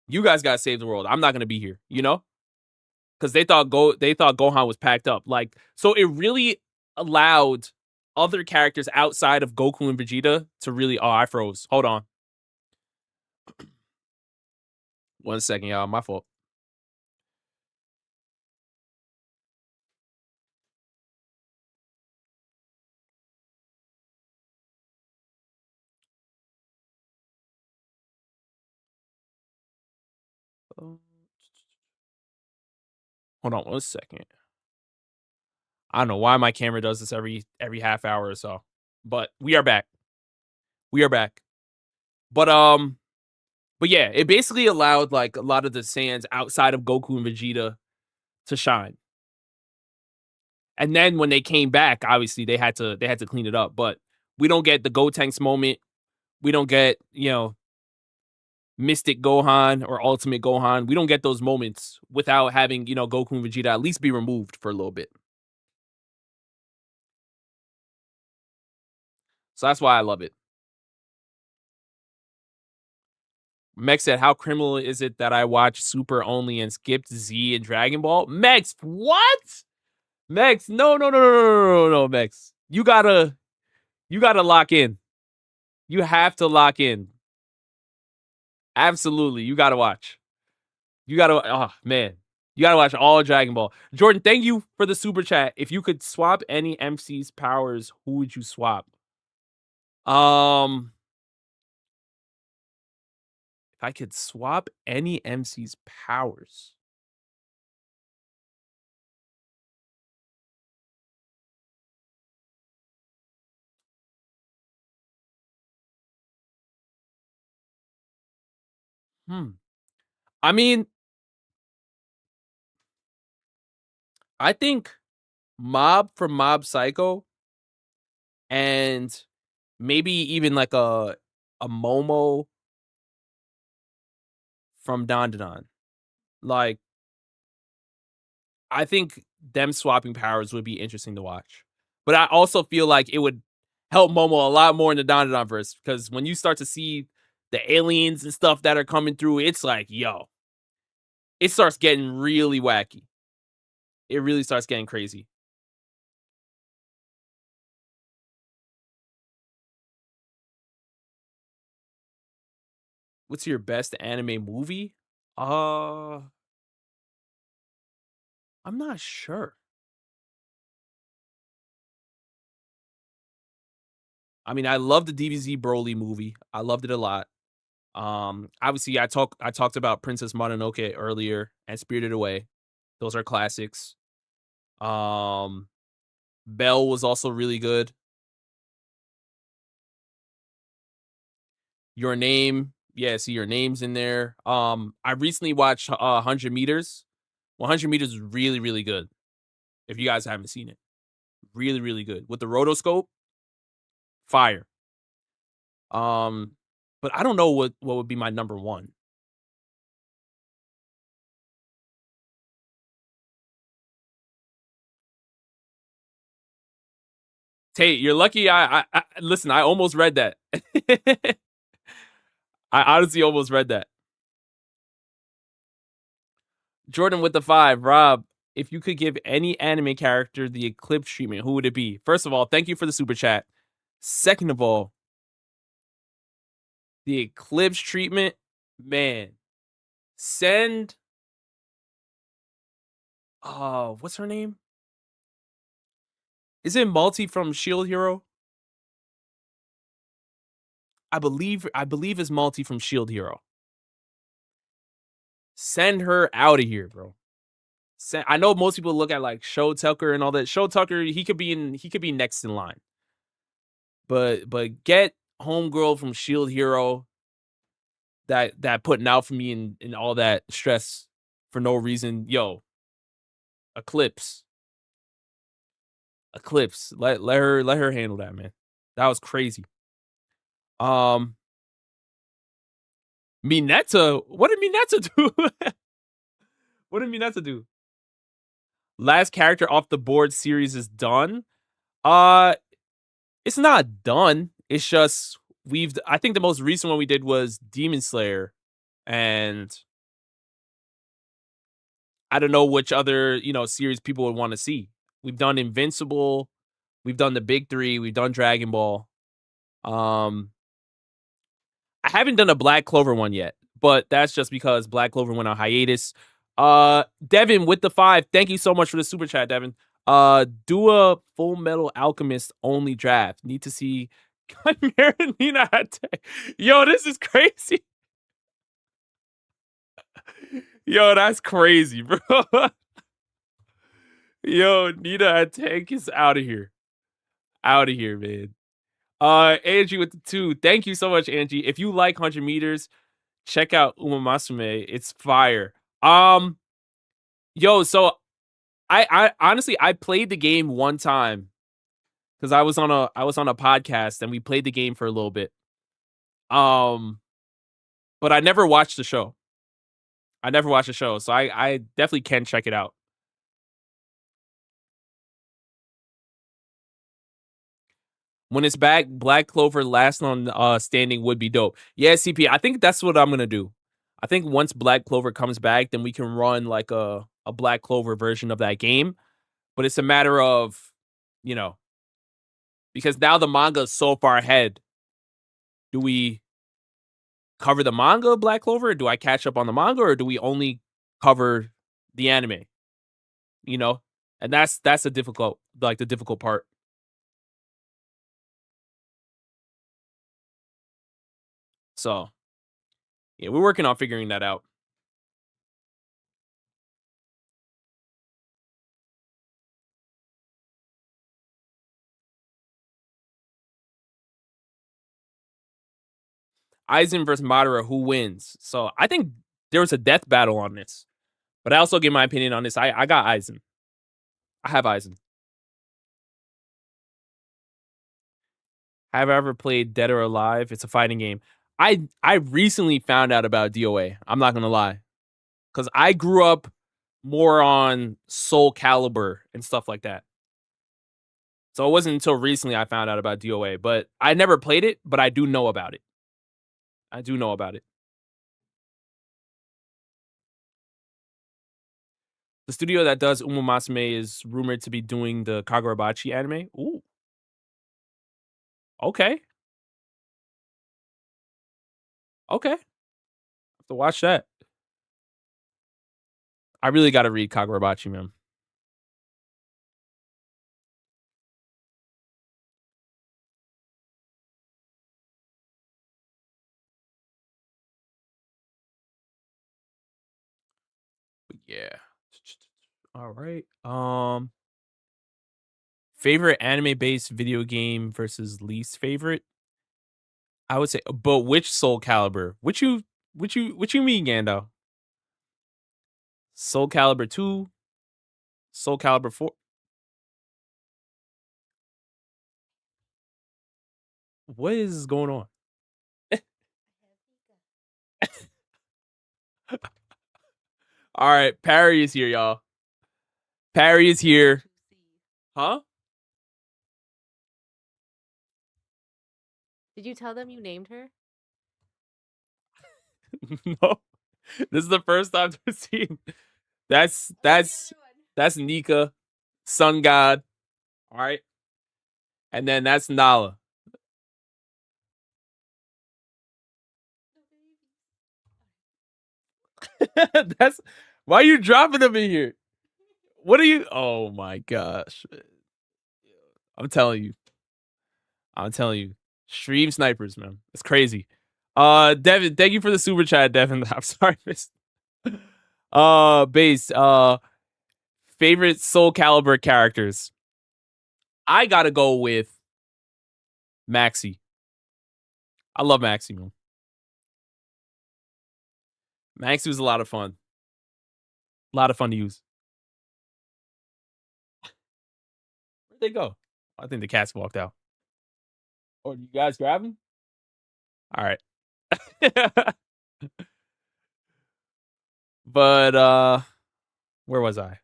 you guys got to save the world. I'm not gonna be here." Because they thought Gohan was packed up. Like, so it really allowed other characters outside of Goku and Vegeta to really. Oh, I froze. Hold on, 1 second, y'all. My fault. Hold on 1 second. I don't know why my camera does this every half hour or so, but we are back. We are back. But but yeah, it basically allowed like a lot of the Saiyans outside of Goku and Vegeta to shine. And then when they came back, obviously they had to clean it up. But we don't get the Gotenks moment. We don't get Mystic Gohan or Ultimate Gohan. We don't get those moments without having Goku and Vegeta at least be removed for a little bit. So that's why I love it. Mex said, "How criminal is it that I watched Super only and skipped Z and Dragon Ball?" Mex, what? Mex, no, no, no, no, no, no, no, no, Mex. You gotta lock in. You have to lock in. Absolutely, you gotta watch. You gotta. Oh man, you gotta watch all Dragon Ball. Jordan, thank you for the super chat. If you could swap any MC's powers, who would you swap? If I could swap any MC's powers, hmm. I mean, I think Mob from Mob Psycho and maybe even like a Momo from Dandadan. Like, I think them swapping powers would be interesting to watch. But I also feel like it would help Momo a lot more in the Dandadan verse because when you start to see the aliens and stuff that are coming through, it's like, yo, it starts getting really wacky. It really starts getting crazy. What's your best anime movie? Uh, I'm not sure. I mean, I love the DBZ Broly movie. I loved it a lot. Obviously, I talked about Princess Mononoke earlier and Spirited Away. Those are classics. Um, Belle was also really good. Your Name, yeah, see your name's in there. I recently watched 100 meters. 100 meters is really really good. If you guys haven't seen it, really really good with the rotoscope, fire. Um, but I don't know what would be my number one. Tate, you're lucky. I listen. I almost read that. I honestly almost read that. Jordan with the 5. Rob, if you could give any anime character the Eclipse treatment, who would it be? First of all, thank you for the super chat. Second of all, the Eclipse treatment, man. Send what's her name? Is it Multi from Shield Hero? I believe it's Multi from Shield Hero. Send her out of here, bro. I know most people look at like Show Tucker and all that. Show Tucker, he could be next in line. But get homegirl from Shield Hero that putting out for me and all that stress for no reason. Yo, Eclipse. Eclipse. Let her handle that, man. That was crazy. Um Mineta, what did Mineta do? What did Mineta do? Last character off the board series is done. Uh it's not done. It's just I think the most recent one we did was Demon Slayer, and I don't know which other, series people would want to see. We've done Invincible, we've done the big 3, we've done Dragon Ball. Um I haven't done a Black Clover one yet, but that's just because Black Clover went on hiatus. Devin with the 5, thank you so much for the super chat, Devin. Do a Full Metal Alchemist only draft. Need to see Chimera Nina attack. Yo, this is crazy. Yo, that's crazy, bro. Yo, Nina attack is out of here. Out of here, man. Angie with the 2. Thank you so much, Angie. If you like 100 meters, check out Umamasume. It's fire. Yo, so I honestly I played the game one time because I was on a podcast and we played the game for a little bit. Um, but I never watched the show. I never watched the show, so I definitely can check it out. When it's back, Black Clover last on standing would be dope. Yeah, CP. I think that's what I'm gonna do. I think once Black Clover comes back, then we can run like a Black Clover version of that game. But it's a matter of, you know, because now the manga is so far ahead. Do we cover the manga of Black Clover? Do I catch up on the manga, or do we only cover the anime? You know, and that's the difficult part. So yeah, we're working on figuring that out. Aizen versus Madara, who wins? So I think there was a death battle on this, but I also give my opinion on this. I got Aizen. I have Aizen. Have I ever played Dead or Alive? It's a fighting game. I recently found out about DOA. I'm not gonna lie, because I grew up more on Soul Calibur and stuff like that. So it wasn't until recently I found out about DOA, but I never played it, but I do know about it. I do know about it. The studio that does Umumasume is rumored to be doing the Kagurabachi anime. Ooh. Okay. Okay. Have to watch that. I really got to read Kagurabachi, man. But yeah. All right. Favorite anime based video game versus least favorite? I would say, but which Soul Calibur? Which you mean, Gando? Soul Calibur 2, Soul Calibur 4. What is going on? All right, Parry is here, y'all. Parry is here. Huh? Did you tell them you named her? No. This is the first time they're seeing. That's Nika, Sun God. All right. And then that's Nala. That's why are you dropping them in here? What are you? Oh my gosh. I'm telling you. I'm telling you. Stream snipers, man. It's crazy. Devin, thank you for the super chat, Devin. I'm sorry, miss. Base. Favorite Soul Calibur characters. I gotta go with Maxi. I love Maxi, man. Maxi was a lot of fun. A lot of fun to use. Where'd they go? I think the cats walked out. Oh, you guys grab them? All right. But where was I?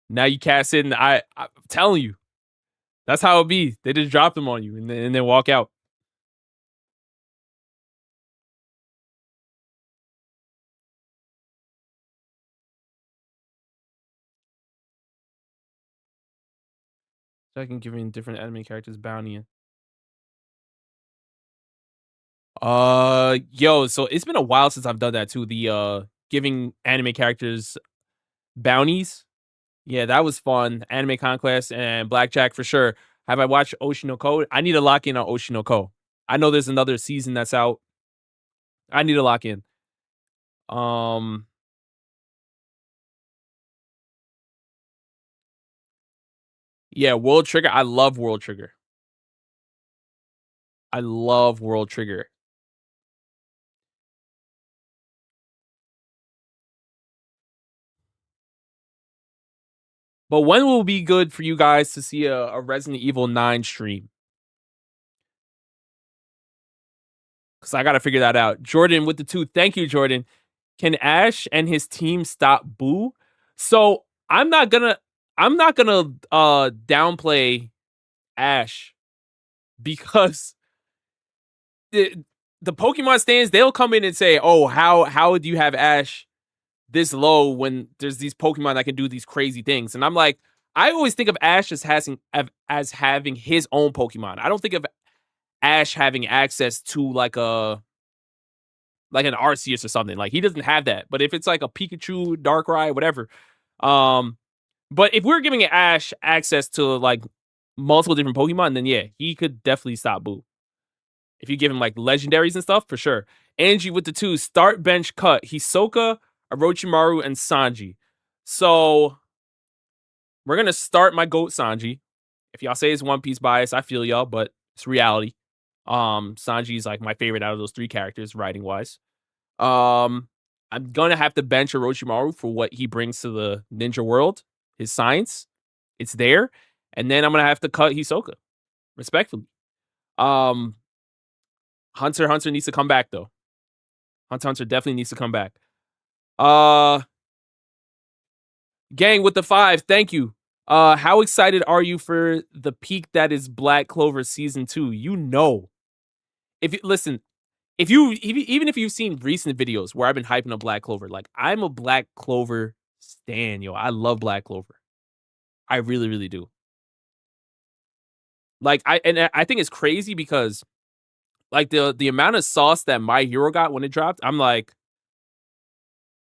Now you cast in. I'm telling you, that's how it be. They just drop them on you and then walk out. So I can give in different anime characters bounty. Yo, so it's been a while since I've done that too. The giving anime characters bounties. Yeah, that was fun. Anime Conquest and Blackjack for sure. Have I watched Oshinoko? I need to lock in on Oshinoko. I know there's another season that's out. I need to lock in. Yeah, World Trigger. I love World Trigger. I love World Trigger. But when will be good for you guys to see a Resident Evil 9 stream? Because I got to figure that out. Jordan with the 2. Thank you, Jordan. Can Ash and his team stop Boo? So I'm not gonna downplay Ash because the Pokemon stands, they'll come in and say, "Oh, how do you have Ash this low when there's these Pokemon that can do these crazy things?" And I'm like, I always think of Ash as having his own Pokemon. I don't think of Ash having access to like an Arceus or something. Like he doesn't have that. But if it's like a Pikachu, Darkrai, whatever. But if we're giving Ash access to like multiple different Pokemon, then yeah, he could definitely stop Boo. If you give him like legendaries and stuff, for sure. Angie with the 2, start bench cut. Hisoka, Orochimaru, and Sanji. So we're gonna start my GOAT Sanji. If y'all say it's One Piece bias, I feel y'all, but it's reality. Sanji's like my favorite out of those 3 characters, writing wise. I'm gonna have to bench Orochimaru for what he brings to the ninja world. His science, it's there. And then I'm gonna have to cut Hisoka, respectfully. Um, Hunter x Hunter needs to come back though. Hunter x Hunter definitely needs to come back. Uh, Gang with the 5, thank you. How excited are you for the peak that is Black Clover season 2? You know, if you listen, if you even if you've seen recent videos where I've been hyping up Black Clover, like I'm a Black Clover stan, yo. I love Black Clover. I really, really do. Like I think it's crazy because like the amount of sauce that My Hero got when it dropped, I'm like,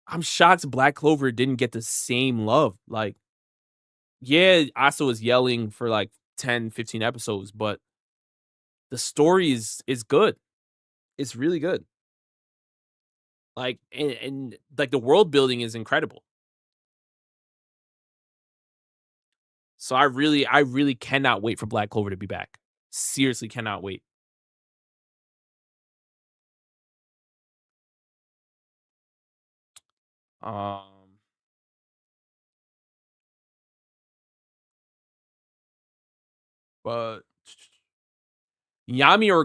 I'm shocked Black Clover didn't get the same love. Like, yeah, Asta was yelling for like 10, 15 episodes, but the story is good. It's really good. Like and like the world building is incredible. So I really cannot wait for Black Clover to be back. Seriously cannot wait. Um but Yami or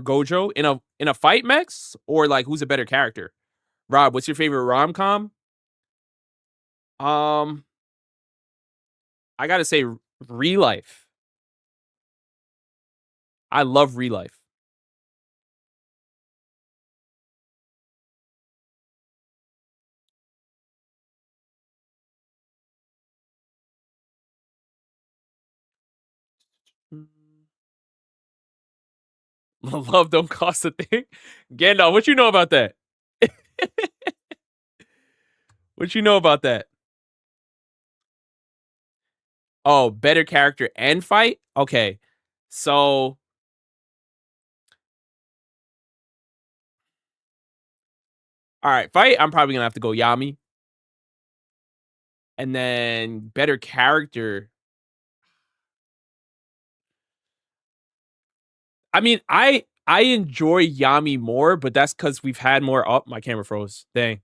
Gojo in a fight mechs or like who's a better character? Rob, what's your favorite rom-com? Um I got to say Real Life. I love Real Life. Love don't cost a thing. Gandalf, what you know about that? What you know about that? Oh, better character and fight? Okay. So, all right, fight, I'm probably going to have to go Yami. And then better character. I mean, I enjoy Yami more, but that's cuz we've had more oh, my camera froze. Dang.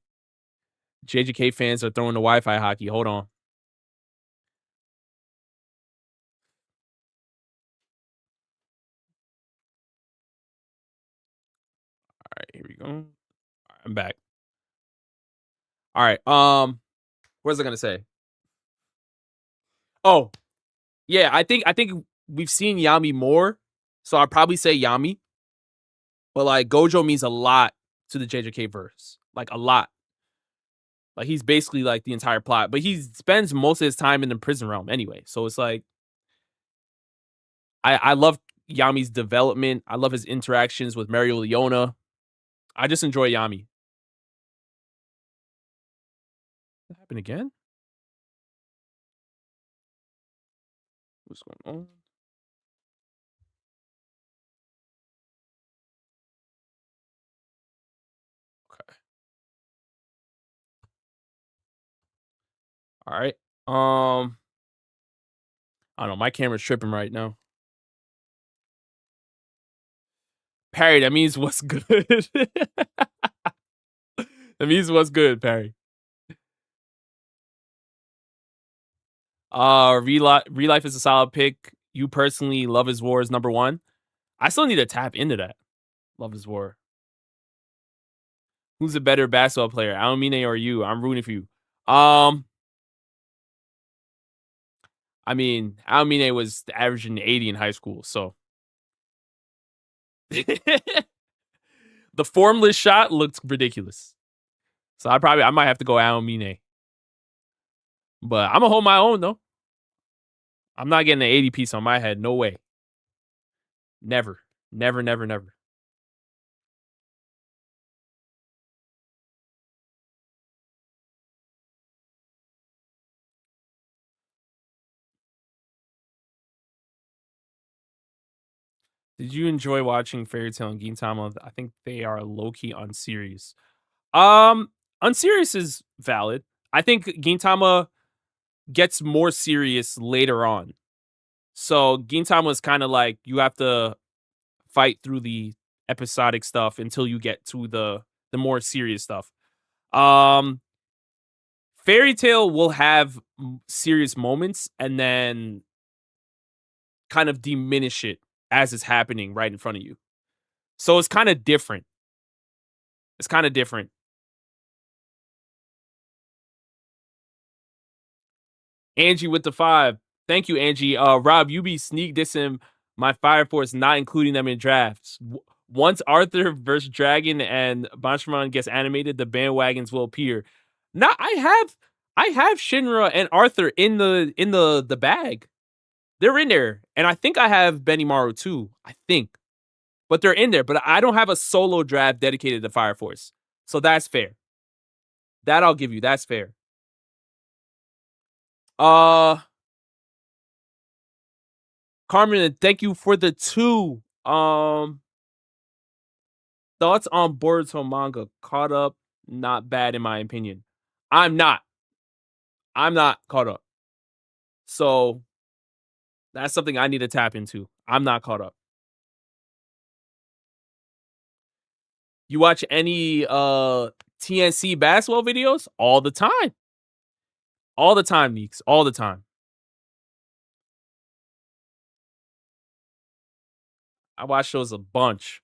JJK fans are throwing the Wi-Fi hockey. Hold on. All right, here we go. All right, I'm back. All right. What was I going to say? Oh, yeah, I think we've seen Yami more, so I'd probably say Yami. But like Gojo means a lot to the JJK verse, like a lot. Like he's basically like the entire plot, but he spends most of his time in the prison realm anyway. So it's like I love Yami's development. I love his interactions with Mario Leona. I just enjoy Yami. What happened again? What's going on? Okay. All right. I don't know. My camera's tripping right now. Parry, that means what's good. That means what's good, Parry. Real Life is a solid pick. You personally, Love is War is number one. I still need to tap into that. Love is War. Who's a better basketball player, Aomine or you? I'm rooting for you. I mean, Aomine was averaging 80 in high school, so the formless shot looked ridiculous. So I might have to go Aomine. But I'm gonna hold my own though. I'm not getting an 80 piece on my head. No way. Never. Never, never, never. Did you enjoy watching Fairy Tail and Gintama? I think they are low key on series. On series is valid. I think Gintama gets more serious later on. So Gintama is kind of like you have to fight through the episodic stuff until you get to the more serious stuff. Um Fairy Tail will have serious moments and then kind of diminish it as it's happening right in front of you. So it's kind of different. It's kind of different. Angie with the 5. Thank you, Angie. Rob, you be sneak dissing my Fire Force, not including them in drafts. Once Arthur versus Dragon and Banshman gets animated, the bandwagons will appear. Now I have Shinra and Arthur in the bag. They're in there, and I think I have Benimaru too. I think, but they're in there. But I don't have a solo draft dedicated to Fire Force, so that's fair. That I'll give you. That's fair. Carmen, thank you for the 2. Thoughts on Boruto manga? Caught up, not bad in my opinion. I'm not caught up. So that's something I need to tap into. I'm not caught up. You watch any TNC basketball videos? All the time. All the time, Meeks. All the time. I watch those a bunch.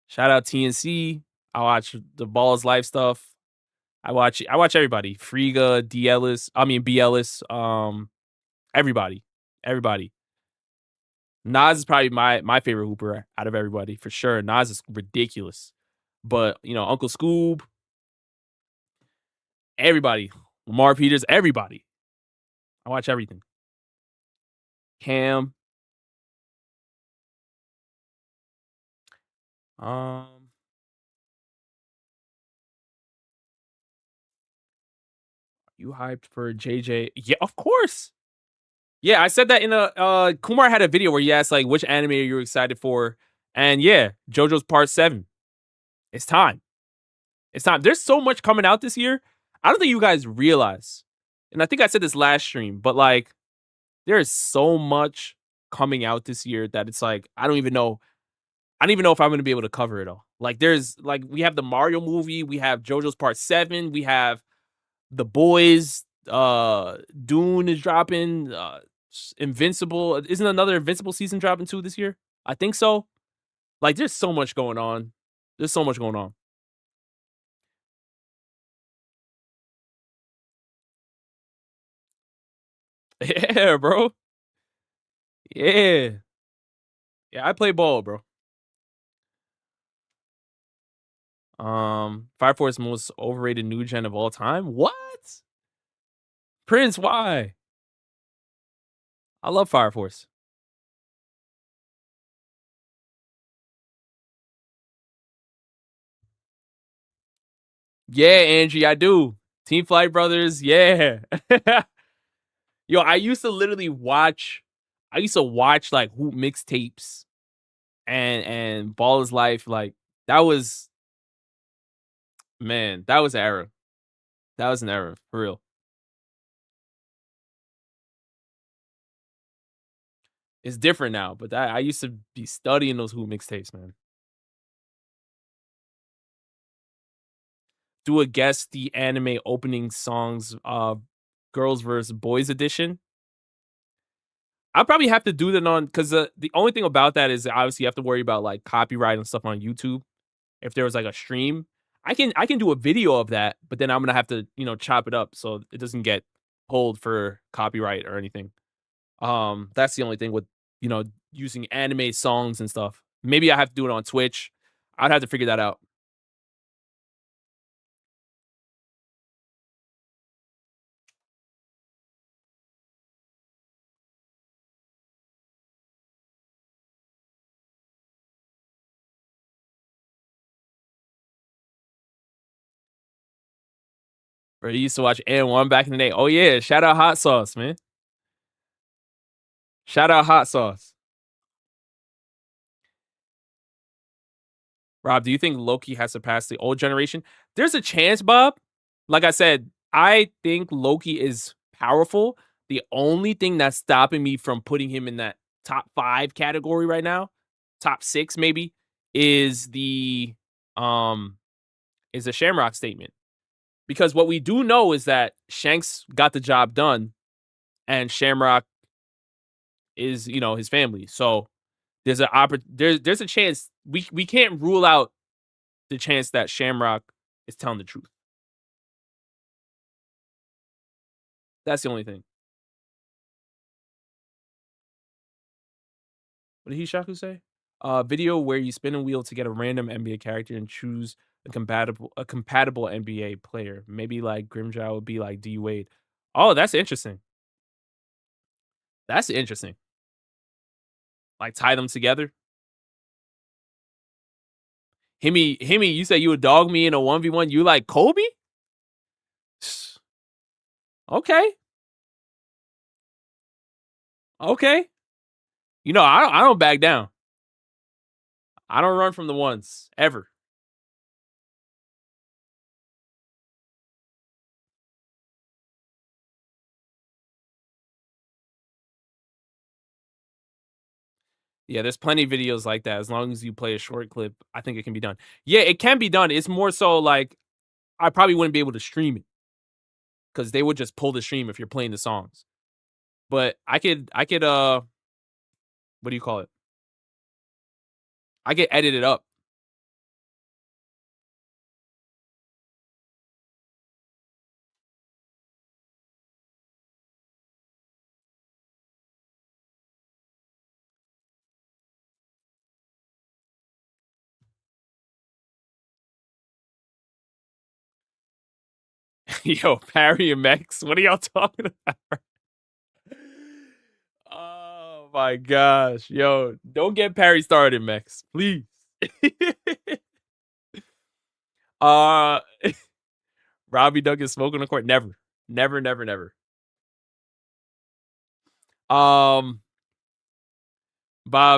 Shout out TNC. I watch the Balls Life stuff. I watch everybody. Friga, D Ellis, B Ellis, everybody. Everybody. Nas is probably my favorite hooper out of everybody, for sure. Nas is ridiculous. But, Uncle Scoob, everybody. Lamar Peters, everybody. I watch everything. Cam. You hyped for JJ? Yeah, of course. Yeah, I said that in a Kumar had a video where he asked like which anime are you excited for, and yeah, JoJo's Part 7. It's time. It's time. There's so much coming out this year. I don't think you guys realize, and I think I said this last stream, but like there is so much coming out this year that it's like I don't even know if I'm going to be able to cover it all. Like we have the Mario movie, we have JoJo's Part 7, we have The Boys, Dune is dropping, Invincible. Isn't another Invincible season dropping too this year? I think so. Like there's so much going on. There's so much going on. Yeah, bro. Yeah. Yeah, I play ball, bro. Fire Force most overrated new gen of all time. What? Prince, why? I love Fire Force. Yeah, Angie, I do. Team Flight Brothers, yeah. Yo, I used to watch like hoop mixtapes and Ball is Life. Like that was an era. That was an era, for real. It's different now, but I used to be studying those hoop mixtapes, man. Do a guess the anime opening songs, girls versus boys edition. I'll probably have to do that on because the only thing about that is obviously you have to worry about like copyright and stuff on YouTube. If there was like a stream, I can do a video of that, but then I'm gonna have to chop it up so it doesn't get pulled for copyright or anything. That's the only thing with using anime songs and stuff. Maybe I have to do it on Twitch. I'd have to figure that out. Or I used to watch N1 back in the day. Oh yeah, shout out Hot Sauce, man. Shout out Hot Sauce. Rob, do you think Loki has surpassed the old generation? There's a chance, Bob. Like I said, I think Loki is powerful. The only thing that's stopping me from putting him in that top 5 category right now, top 6 maybe, is the Shamrock statement. Because what we do know is that Shanks got the job done and Shamrock is, his family. So there's there's a chance we can't rule out the chance that Shamrock is telling the truth. That's the only thing. What did Hishaku say? Video where you spin a wheel to get a random NBA character and choose a compatible NBA player. Maybe like Grimjaw would be like D Wade. Oh, that's interesting. That's interesting. Like tie them together. Himmy, you said you would dog me in a 1v1. You like Kobe? Okay. Okay. You know, I don't back down. I don't run from the ones ever. Yeah, there's plenty of videos like that. As long as you play a short clip, I think it can be done. Yeah, it can be done. It's more so like I probably wouldn't be able to stream it because they would just pull the stream if you're playing the songs. But I could what do you call it? I could edit it up. Yo, Parry and Mex, what are y'all talking about? Oh my gosh. Yo, don't get Parry started, Mex. Please. uh Robbie Duncan smoking on the court. Never. Never, never, never. Bob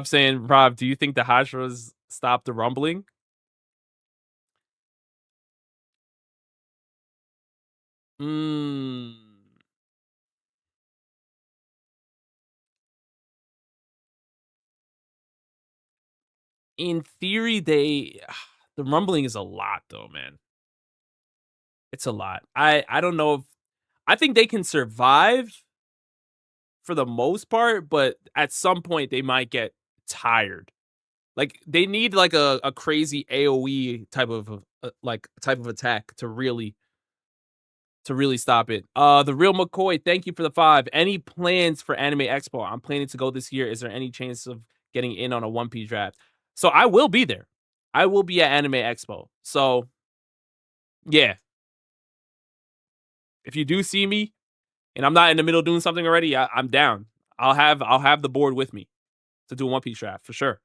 saying, Rob, do you think the Hashiras stopped the rumbling? Hmm. In theory, the rumbling is a lot though, man. It's a lot. I don't know if I think they can survive for the most part, but at some point they might get tired. Like they need like a crazy AoE type of type of attack to really stop it. The real McCoy, thank you for the 5. Any plans for Anime Expo? I'm planning to go this year. Is there any chance of getting in on a One Piece draft? So I will be there. I will be at Anime Expo. So yeah, if you do see me and I'm not in the middle doing something already, I'm down. I'll have the board with me to do a One Piece draft for sure.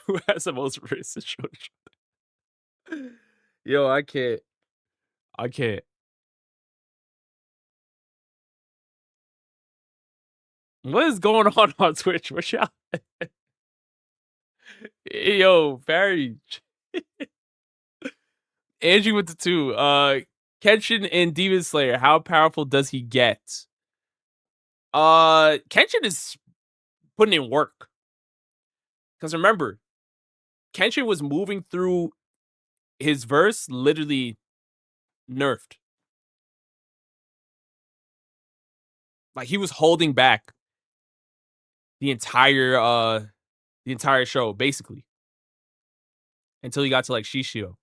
Who has the most racist show? Yo, I can't. I can't. What is going on Twitch? What y'all? Yo, Barry. Angie with the 2. Kenshin and Demon Slayer. How powerful does he get? Kenshin is putting in work. Because remember, Kenshin was moving through his verse literally nerfed. Like he was holding back the entire show, basically. Until he got to like Shishio.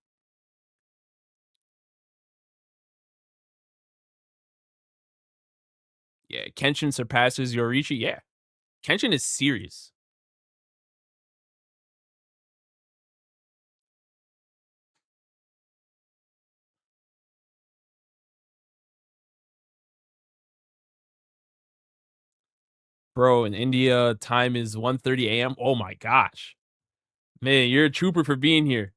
Yeah, Kenshin surpasses Yorichi. Yeah. Kenshin is serious. Bro, in India, time is 1:30 a.m. Oh my gosh. Man, you're a trooper for being here.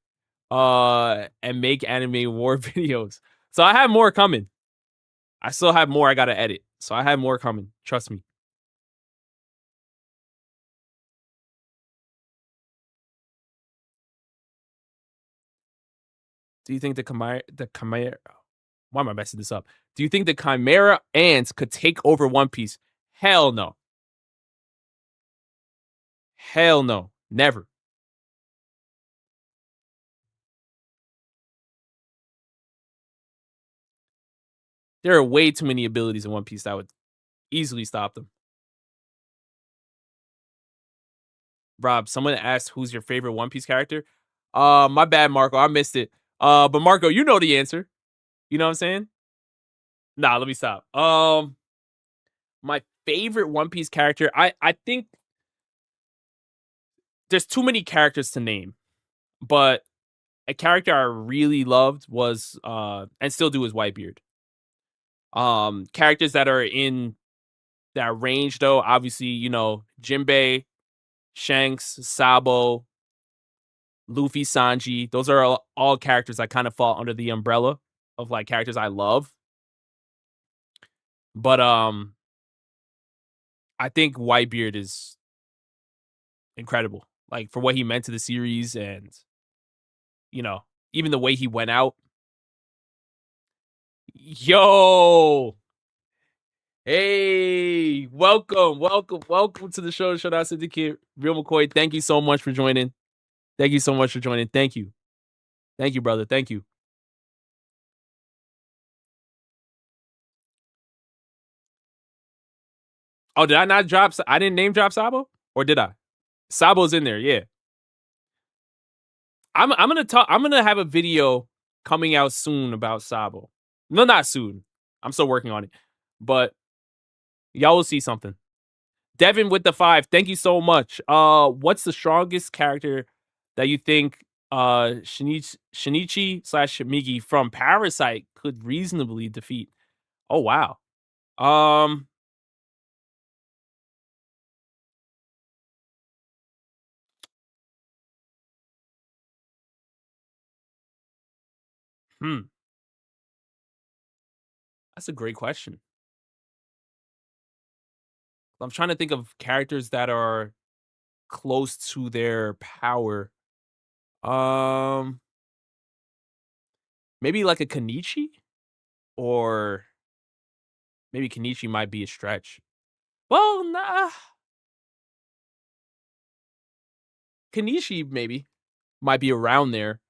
And make anime war videos. So I have more coming. I still have more I gotta edit. So I have more coming. Trust me. Do you think the Chimera why am I messing this up? Do you think the Chimera ants could take over One Piece? Hell no. Hell no. Never. There are way too many abilities in One Piece that would easily stop them. Rob, someone asked who's your favorite One Piece character. My bad, Marco. I missed it. But Marco, you know the answer. You know what I'm saying? Nah, let me stop. My favorite One Piece character. I think there's too many characters to name, but a character I really loved was and still do is Whitebeard. Characters that are in that range though, obviously, you know, Jinbei, Shanks, Sabo, Luffy, Sanji. Those are all characters that kind of fall under the umbrella of like characters I love. But I think Whitebeard is incredible. Like for what he meant to the series and you know, even the way he went out. Yo, hey, welcome to the show, Showdown Syndicate. Real McCoy, thank you so much for joining. Thank you so much for joining. Thank you, brother. Thank you. Oh, did I not drop? I didn't name drop Sabo, or did I? Sabo's in there, yeah. I'm gonna talk. I'm gonna have a video coming out soon about Sabo. No, not soon. I'm still working on it, but y'all will see something. Devin with the 5. Thank you so much. What's the strongest character that you think Shinichi slash Migi from Parasite could reasonably defeat? Oh wow. Um hmm. That's a great question. I'm trying to think of characters that are close to their power. Um Maybe like a Kenichi? Or maybe Kenichi might be a stretch. Well, nah. Kenichi maybe might be around there.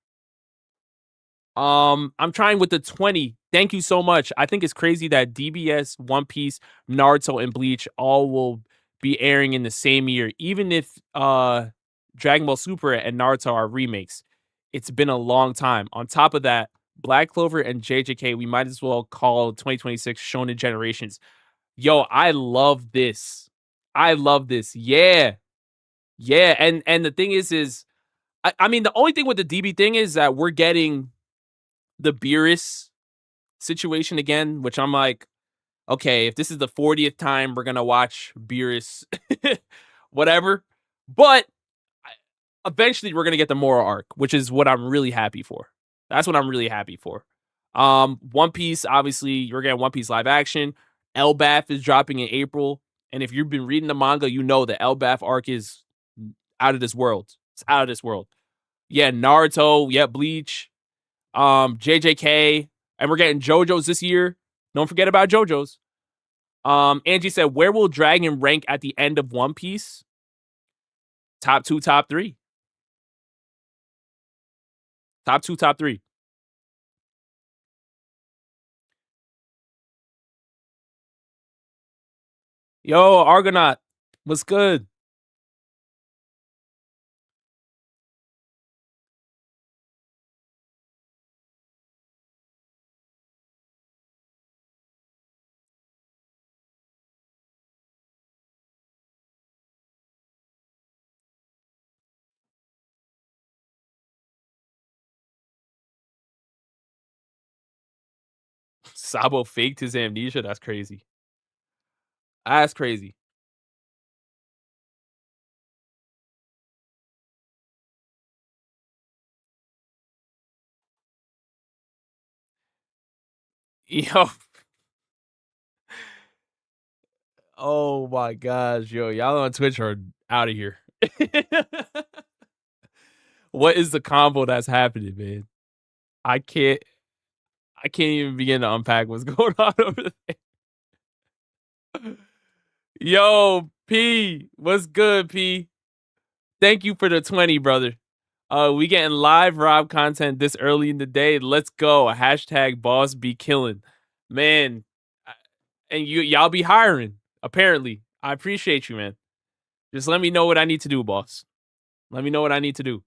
I'm trying with the 20. Thank you so much. I think it's crazy that DBS, One Piece, Naruto, and Bleach all will be airing in the same year, even if Dragon Ball Super and Naruto are remakes. It's been a long time. On top of that, Black Clover and JJK, we might as well call 2026 Shonen Generations. Yo, I love this. I love this. Yeah. Yeah. And the thing is I mean the only thing with the DB thing is that we're getting the Beerus situation again, which I'm like, okay, if this is the 40th time we're gonna watch Beerus, whatever. But eventually we're gonna get the Mora arc, which is what I'm really happy for. That's what I'm really happy for. One Piece, obviously, you're getting One Piece live action. Elbaf is dropping in April, and if you've been reading the manga, you know the Elbaf arc is out of this world. It's out of this world. Yeah, Naruto, yeah, Bleach, JJK, and we're getting JoJo's this year. Don't forget about JoJo's. Angie said, where will Dragon rank at the end of One Piece? Top 2, top 3. Top 2, top 3. Yo, Argonaut, what's good? Sabo faked his amnesia. That's crazy. That's crazy. Yo. Oh my gosh, yo, y'all on Twitch are out of here. What is the combo that's happening, man? I can't I can't even begin to unpack what's going on over there. Yo, P, what's good, P? Thank you for the 20, brother. We getting live Rob content this early in the day. Let's go. Hashtag boss be killing. man. And y'all be hiring. Apparently, I appreciate you, man. Just let me know what I need to do, boss. Let me know what I need to do.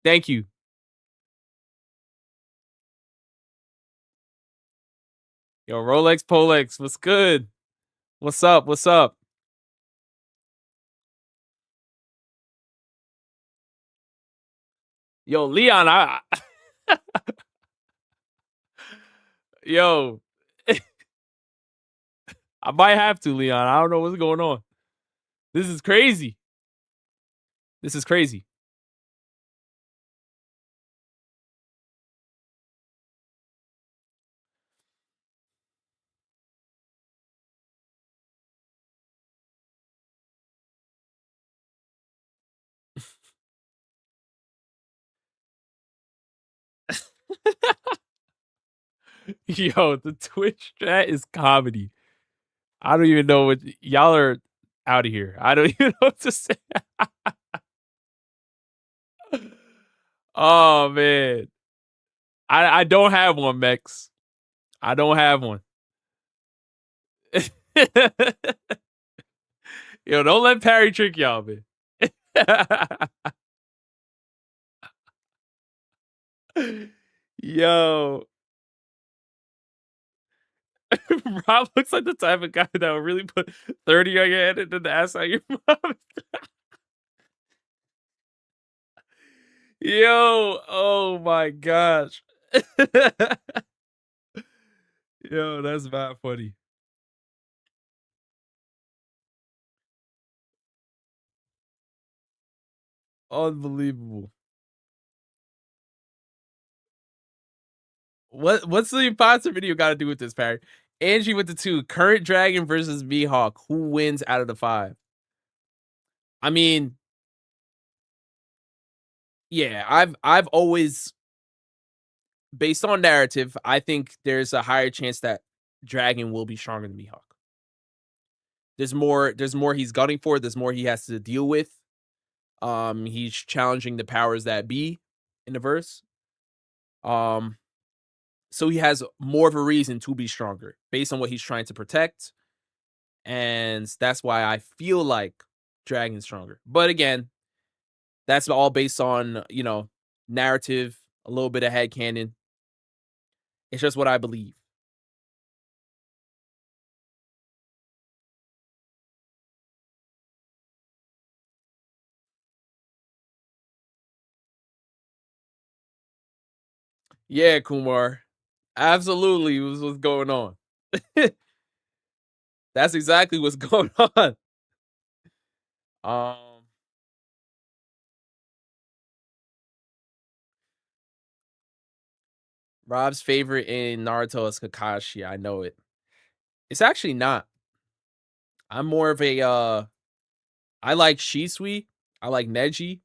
Thank you. Yo, Rolex Polex, what's good? What's up? What's up? Yo, Leon, yo, I might have to, Leon. I don't know what's going on. This is crazy. This is crazy. Yo, the Twitch chat is comedy. I don't even know what y'all are out of here. I don't even know what to say. Oh man. I don't have one, Mex. I don't have one. Yo, don't let Parry trick y'all, man. Yo. Rob looks like the type of guy that would really put 30 on your head and then ass out your mom. Yo, oh my gosh. Yo, that's not funny. Unbelievable. What's the imposter video got to do with this, Parry? Angie with the 2. Current Dragon versus Mihawk. Who wins out of the 5? I mean, yeah, I've always, based on narrative, I think there's a higher chance that Dragon will be stronger than Mihawk. There's more he's gunning for, there's more he has to deal with. He's challenging the powers that be in the verse. So he has more of a reason to be stronger based on what he's trying to protect. And that's why I feel like Dragon's stronger. But again, that's all based on, narrative, a little bit of headcanon. It's just what I believe. Yeah, Kumar. Absolutely was what's going on. That's exactly what's going on. Um Rob's favorite in Naruto is Kakashi. I know it. It's actually not. I'm more of a I like Shisui. I like Neji.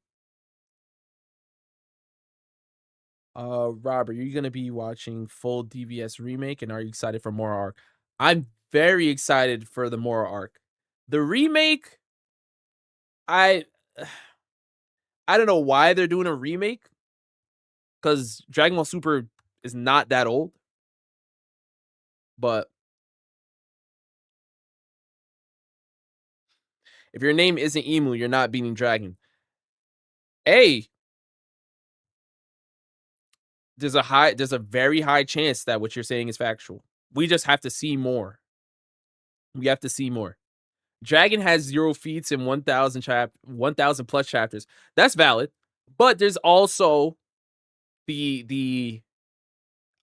Robert, you're gonna be watching full DBS remake, and are you excited for more arc? I'm very excited for the more arc. The remake, I I don't know why they're doing a remake, because Dragon Ball Super is not that old. But if your name isn't Emu, you're not beating Dragon. Hey, there's a very high chance that what you're saying is factual. We just have to see more. We have to see more. Dragon has 0 feats in 1,000 plus chapters. That's valid. But there's also the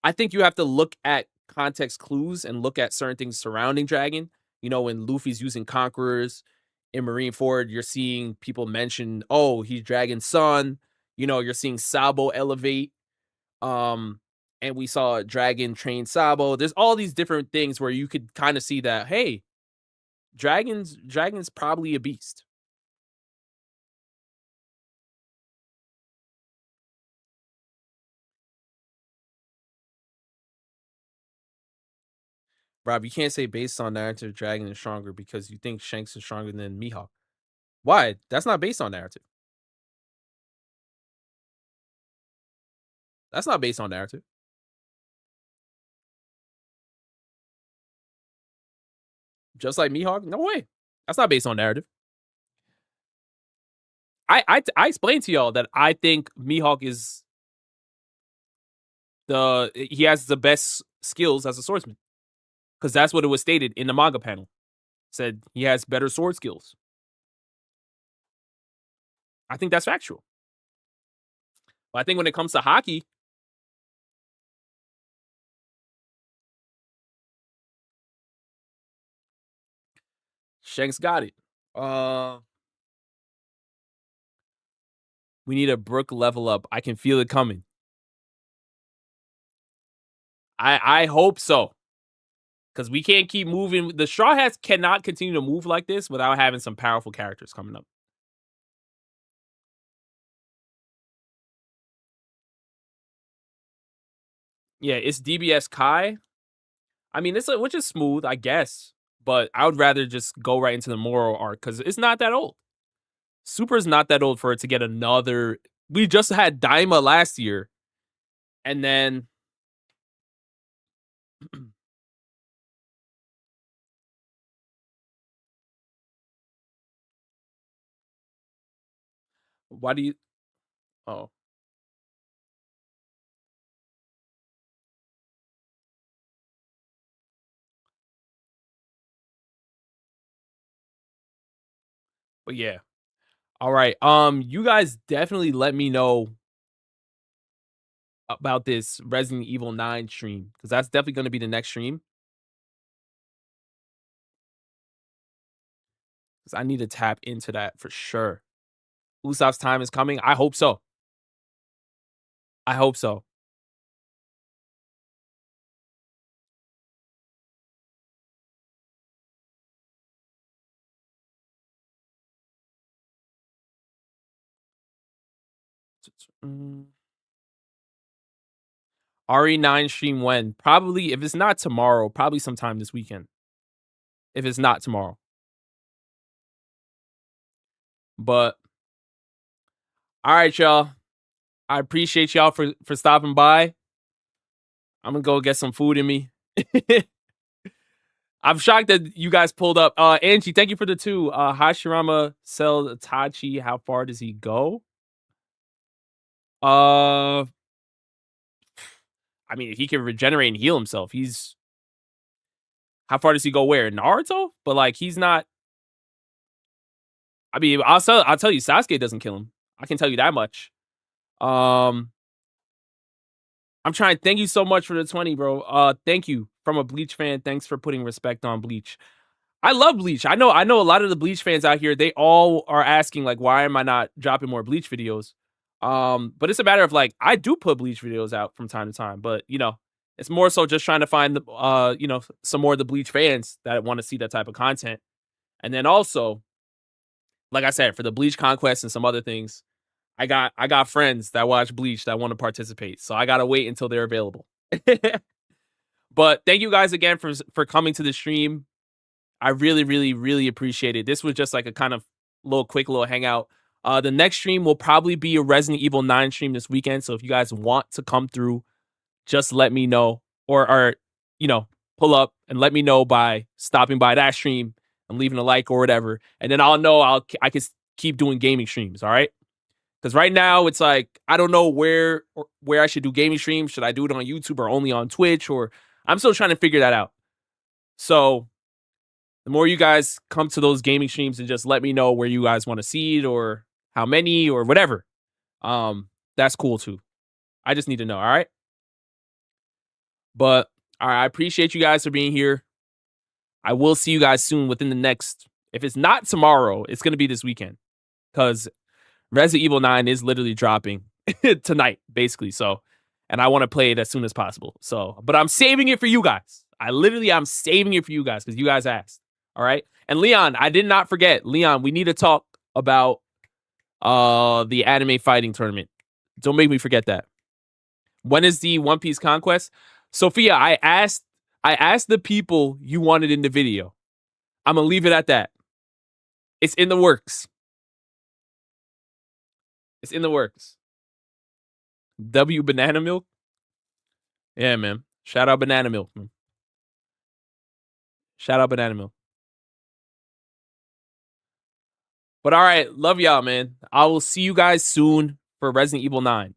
I think you have to look at context clues and look at certain things surrounding Dragon. When Luffy's using conquerors in Marineford, you're seeing people mention, oh, he's Dragon's son. You're seeing Sabo elevate. And we saw Dragon train Sabo. There's all these different things where you could kind of see that, hey, Dragon's probably a beast. Rob, you can't say based on narrative Dragon is stronger because you think Shanks is stronger than Mihawk. Why? That's not based on narrative. That's not based on narrative. Just like Mihawk? No way. That's not based on narrative. I explained to y'all that I think Mihawk is he has the best skills as a swordsman. Because that's what it was stated in the manga panel. Said he has better sword skills. I think that's factual. But I think when it comes to hockey, Shanks got it. We need a Brook level up. I can feel it coming. I hope so. Because we can't keep moving. The Straw Hats cannot continue to move like this without having some powerful characters coming up. Yeah, it's DBS Kai. I mean, which is smooth, I guess. But I would rather just go right into the moral arc because it's not that old. Super's not that old for it to get another. We just had Daima last year. And then why do you? Oh, but yeah. All right. You guys definitely let me know about this Resident Evil 9 stream because that's definitely going to be the next stream. Because I need to tap into that for sure. Usopp's time is coming. I hope so. I hope so. RE9 stream when? Probably, if it's not tomorrow, probably sometime this weekend. If it's not tomorrow. But, all right, y'all. I appreciate y'all for stopping by. I'm going to go get some food in me. I'm shocked that you guys pulled up. Angie, thank you for the 2. Hashirama sell Tachi. How far does he go? I mean, if he can regenerate and heal himself, he's. How far does he go? Where? Naruto? But like, he's not. I mean, I'll tell you, Sasuke doesn't kill him. I can tell you that much. I'm trying. Thank you so much for the 20, bro. Thank you from a Bleach fan. Thanks for putting respect on Bleach. I love Bleach. I know a lot of the Bleach fans out here, they all are asking, like, why am I not dropping more Bleach videos? But it's a matter of, like, I do put Bleach videos out from time to time, but, you know, it's more so just trying to find, you know, some more of the Bleach fans that want to see that type of content. And then also, like I said, for the Bleach Conquest and some other things, I got friends that watch Bleach that want to participate. So I got to wait until they're available. But thank you guys again for coming to the stream. I really, really, really appreciate it. This was just like a kind of quick little hangout. The next stream will probably be a Resident Evil 9 stream this weekend. So if you guys want to come through, just let me know or you know, pull up and let me know by stopping by that stream and leaving a like or whatever. And then I'll know I can keep doing gaming streams. All right. Because right now it's like, I don't know where I should do gaming streams. Should I do it on YouTube or only on Twitch? Or I'm still trying to figure that out. So the more you guys come to those gaming streams and just let me know where you guys want to see it or how many or whatever, that's cool too. I just need to know. All right. But all right, I appreciate you guys for being here. I will see you guys soon within the next. If it's not tomorrow, it's going to be this weekend because Resident Evil 9 is literally dropping tonight, basically. So, and I want to play it as soon as possible. So, but I'm saving it for you guys. I'm saving it for you guys because you guys asked. All right. And Leon, I did not forget. Leon, we need to talk about the anime fighting tournament. Don't make me forget that. When is the One Piece Conquest? Sophia, I asked the people you wanted in the video. I'm gonna leave it at that. It's in the works. It's in the works. W Banana Milk? Yeah, man. Shout out Banana Milk, man. Shout out Banana Milk. But all right, love y'all, man. I will see you guys soon for Resident Evil 9.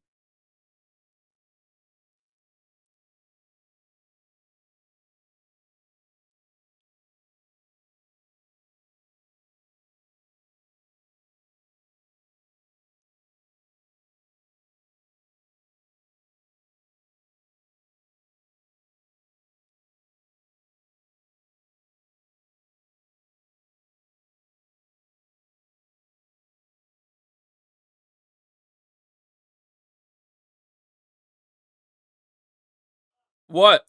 What?